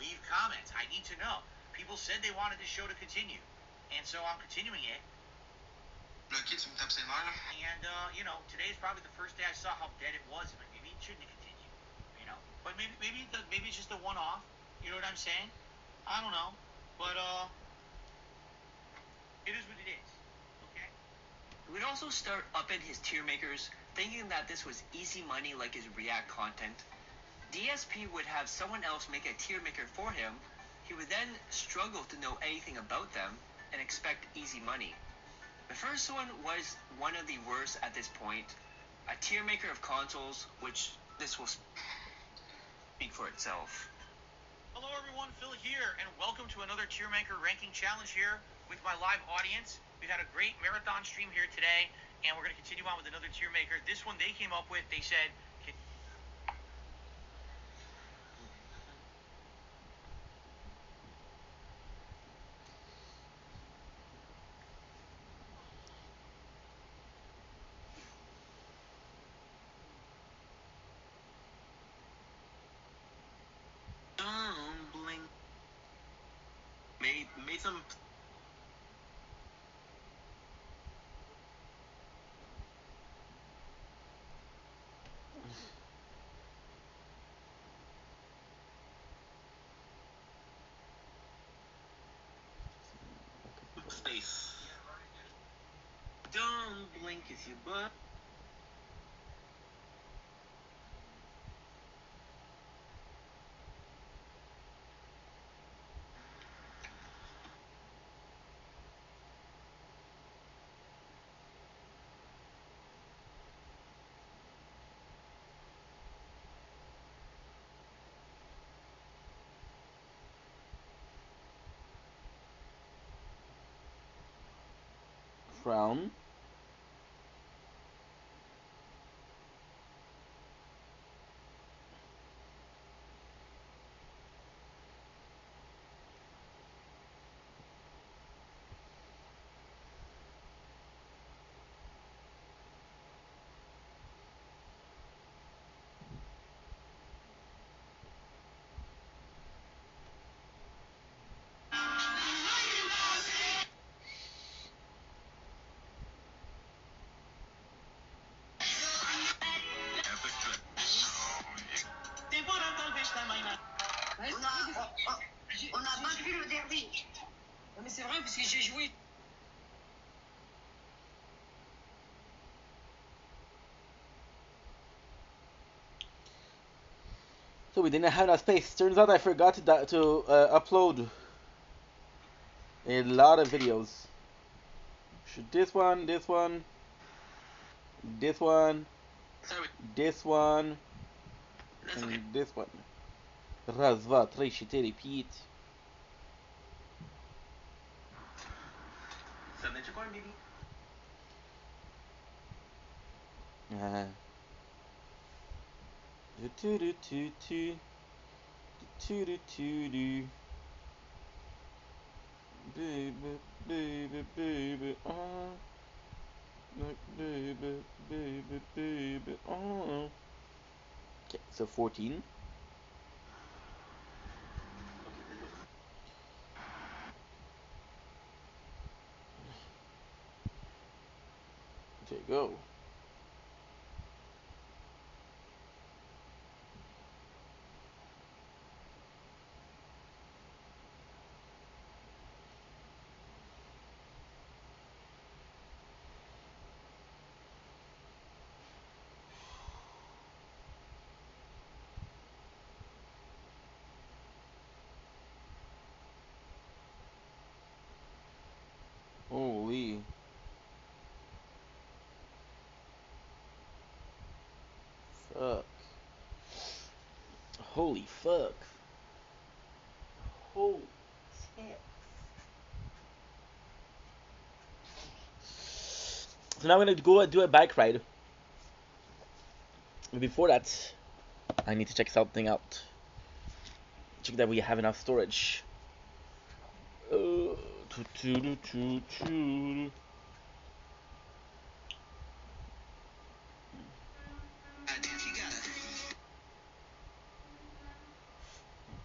Leave comments. I need to know. People said they wanted this show to continue, and so I'm continuing it. And, today is probably the first day I saw how dead it was, but maybe it shouldn't continue, But maybe it's just a one-off, you know what I'm saying? I don't know, but, it is what it is, okay? He would also start upping his tier makers, thinking that this was easy money like his React content. DSP would have someone else make a tier maker for him. He would then struggle to know anything about them and expect easy money. The first one was one of the worst at this point, a tier maker of consoles, which this will speak for itself. Hello everyone, Phil here, and welcome to another tier maker ranking challenge here with my live audience. We've had a great marathon stream here today, and we're going to continue on with another tier maker. This one they came up with, they said, made some space. Don't blink if you butt. Frown. On n'a pas vu le derby. Non, mais c'est vrai, parce que j'ai joué. So we didn't have enough space. Turns out I forgot to upload a lot of videos. Should this one, this one, this one, this one, and this one. Раз, два, три, четыре, пять. Do do do do do do do do. Baby, baby, baby, baby, baby, baby, Okay, so 14. There you go. Holy. Fuck. Holy fuck. Holy shit. So now I'm gonna go do a bike ride. But before that, I need to check something out. Check that we have enough storage.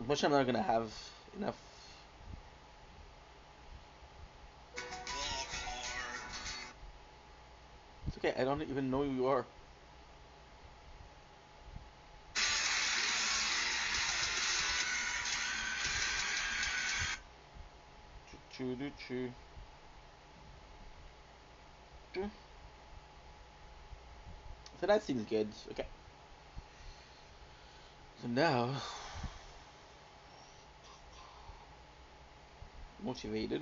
Much I'm not gonna have enough. It's okay, I don't even know who you are. So that seems good. Okay. So now, motivated.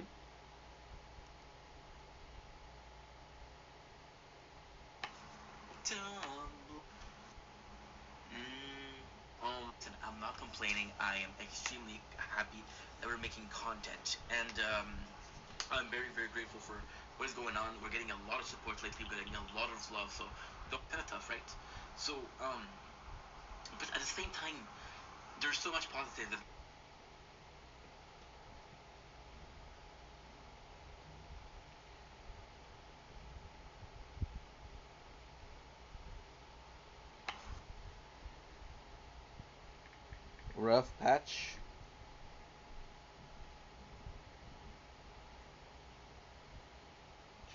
I'm not complaining. I am extremely happy that we're making content, and I'm very, very grateful for what is going on. We're getting a lot of support lately. We're getting a lot of love, so kind of tough, right? So, but at the same time, there's so much positive. Rough patch.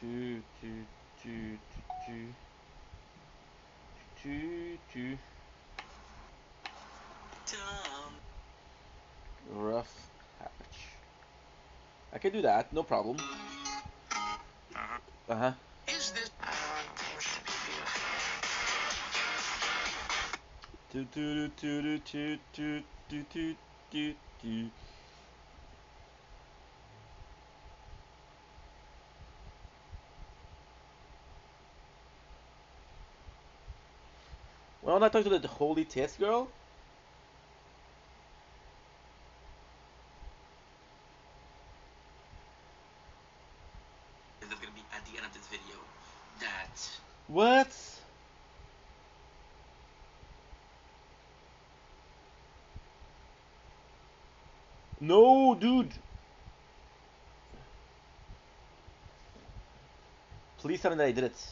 Two. Rough patch. I can do that, no problem. Uh-huh. Is this? Well, I'm not talking to the holy test girl. Is going to be at the end of this video that... What? No, dude. Please tell me that I did it.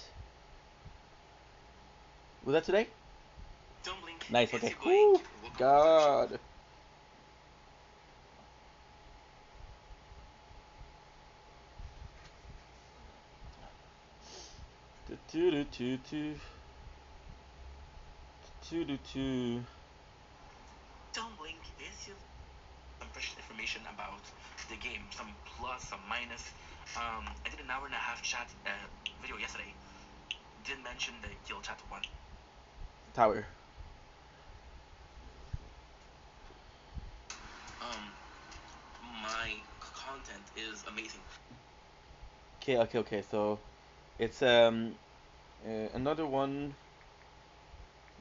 Was that today? Don't blink. Nice, okay. Woo, God. Don't blink is some fresh information about the game, some plus, some minus. I did an hour and a half chat video yesterday. Didn't mention the kill chat one. Tower. My content is amazing. Okay. So it's another one.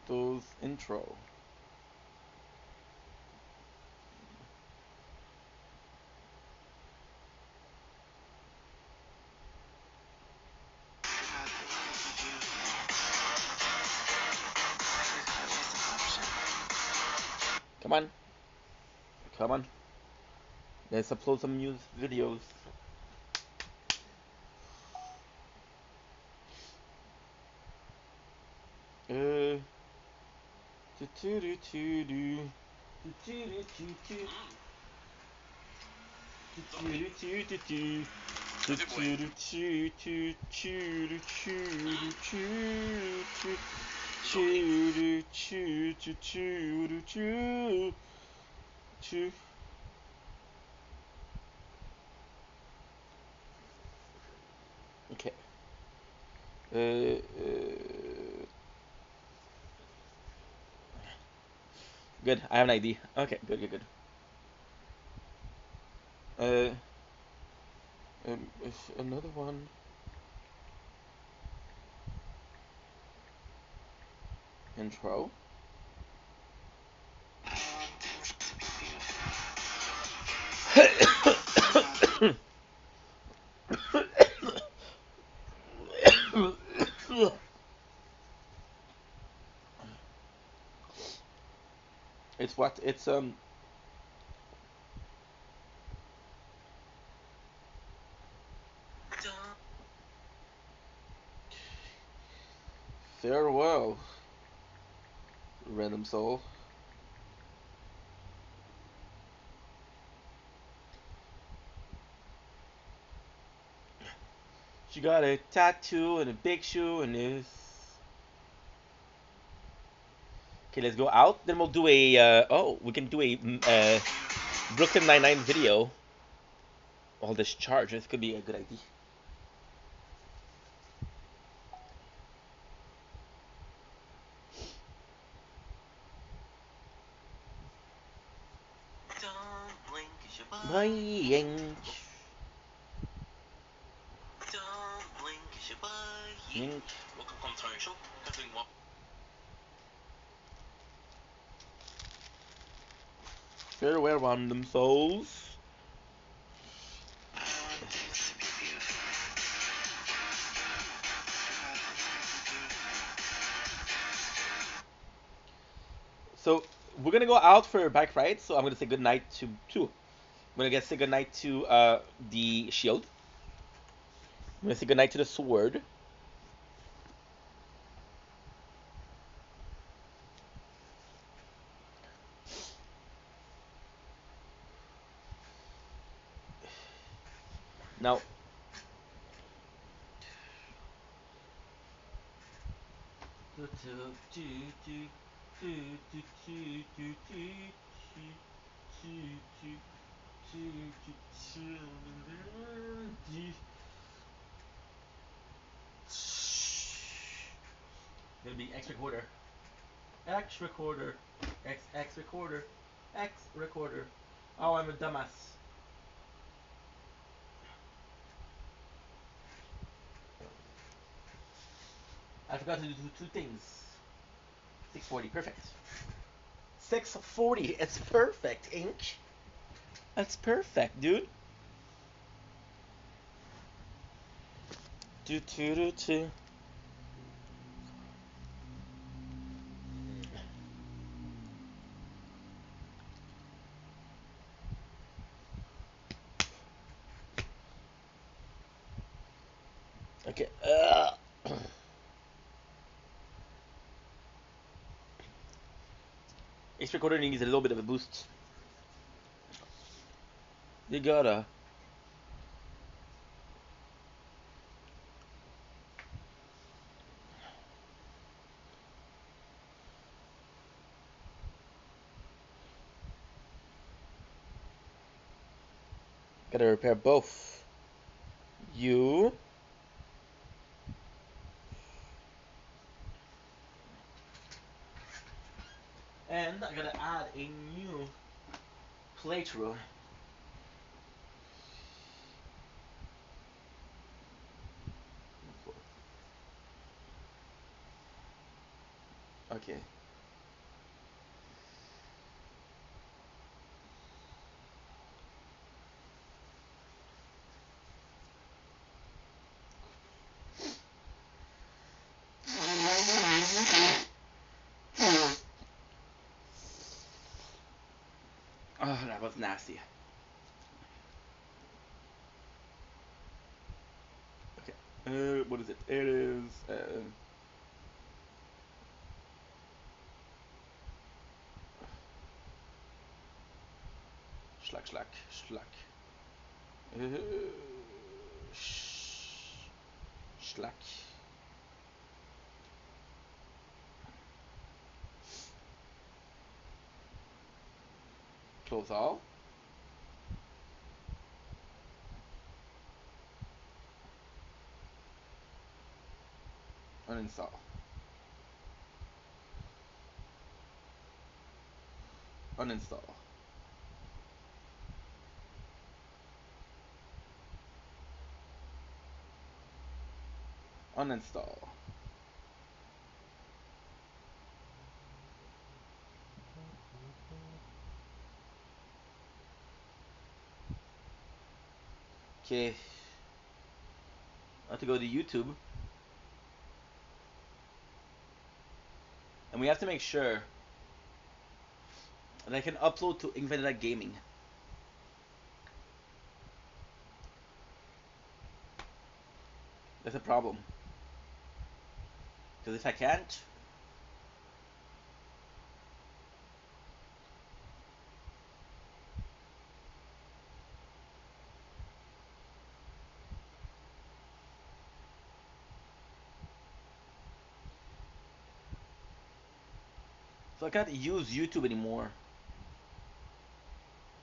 Those intro. Come on. Let's upload some news videos. Okay. Good. I have an ID. Okay. Good. Another one. Intro. It's what? It's farewell, random soul. She got a tattoo and a big shoe and this. Okay, let's go out. Then we'll do a. We can do a Brooklyn Nine-Nine video. All this charge. This could be a good idea. Don't blink, it's your Don't blink, it's your buddy. Welcome to our show. Continuing what? Farewell, random souls. So we're gonna go out for a bike ride. So I'm gonna say goodnight to two. I'm gonna say goodnight to the shield. I'm gonna say goodnight to the sword. Now, gonna be X recorder, X recorder, X recorder, X recorder. Oh, I'm a dumbass. I forgot to do two things. 640, perfect. 640, it's perfect, Ink. That's perfect, dude. Do do do do. Okay. This recorder needs a little bit of a boost. You gotta. Gotta repair both. You. And I gotta add a new playthrough. Okay. Oh, that was nasty. Okay. What is it? It is. Schlack. Schlack. Close all. Uninstall. Uninstall. Uninstall. Okay. I have to go to YouTube. And we have to make sure that I can upload to Invented Gaming. That's a problem. Because if I can't, so I can't use YouTube anymore,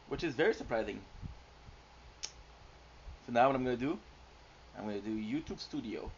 which is very surprising. So now what I'm gonna do? I'm gonna do YouTube Studio.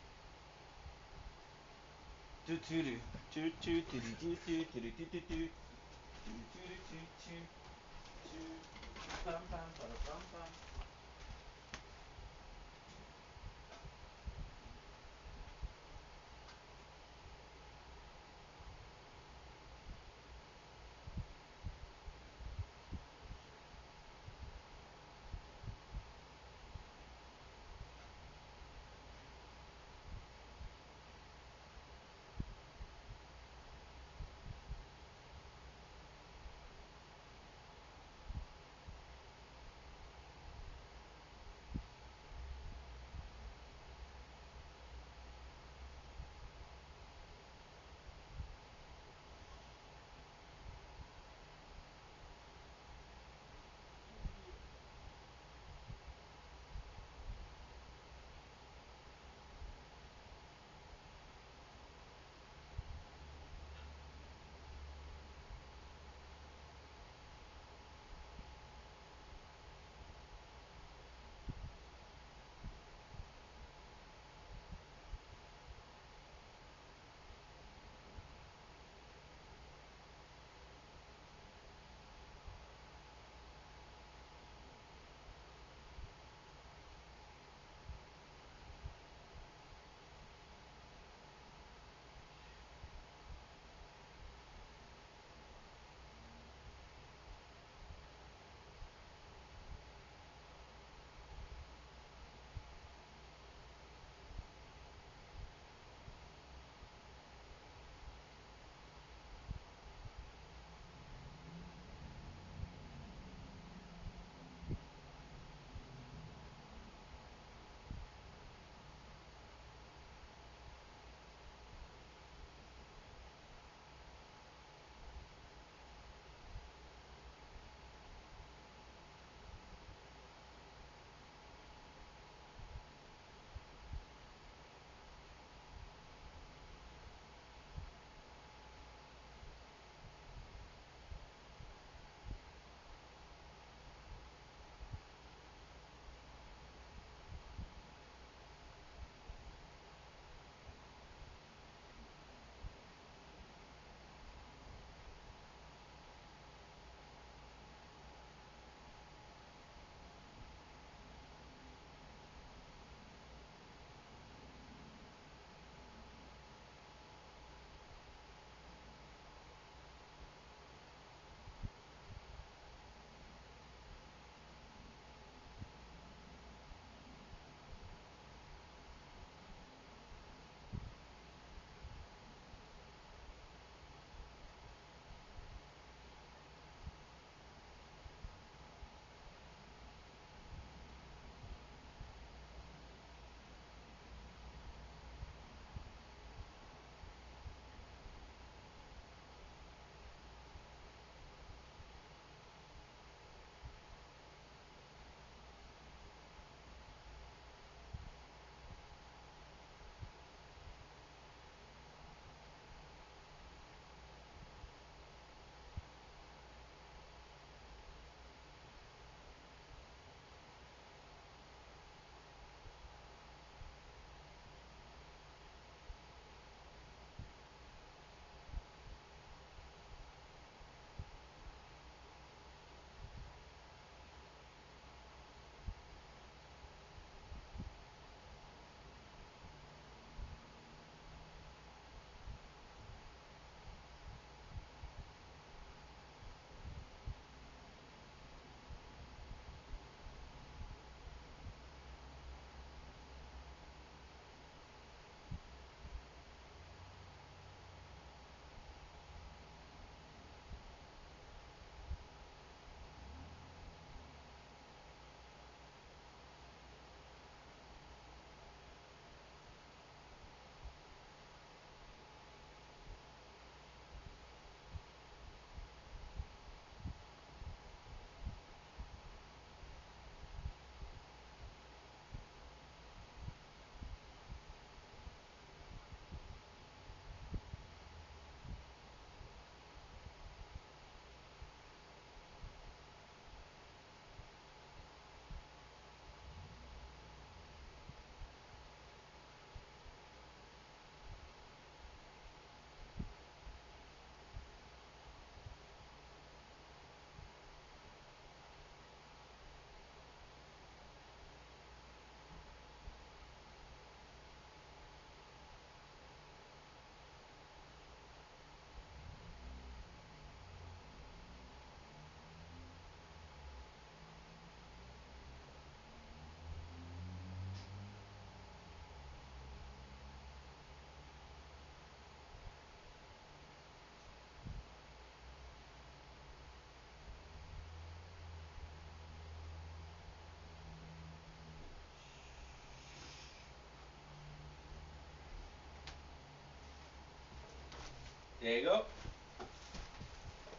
There you go.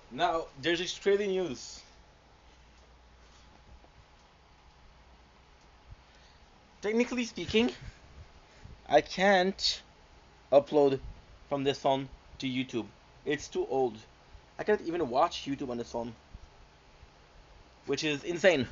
Now, there's Australian news. Technically speaking, I can't upload from this phone to YouTube. It's too old. I can't even watch YouTube on this phone, which is insane.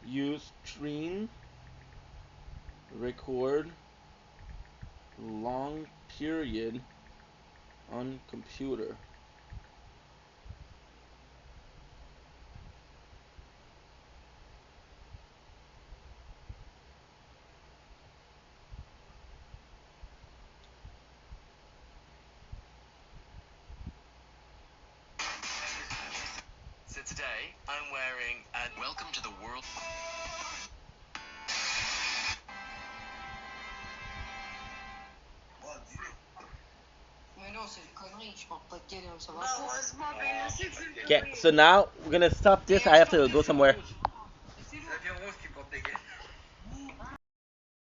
Use screen record long period on computer. So today I'm wearing a welcome to the world. Okay, so now we're gonna stop this. I have to go somewhere.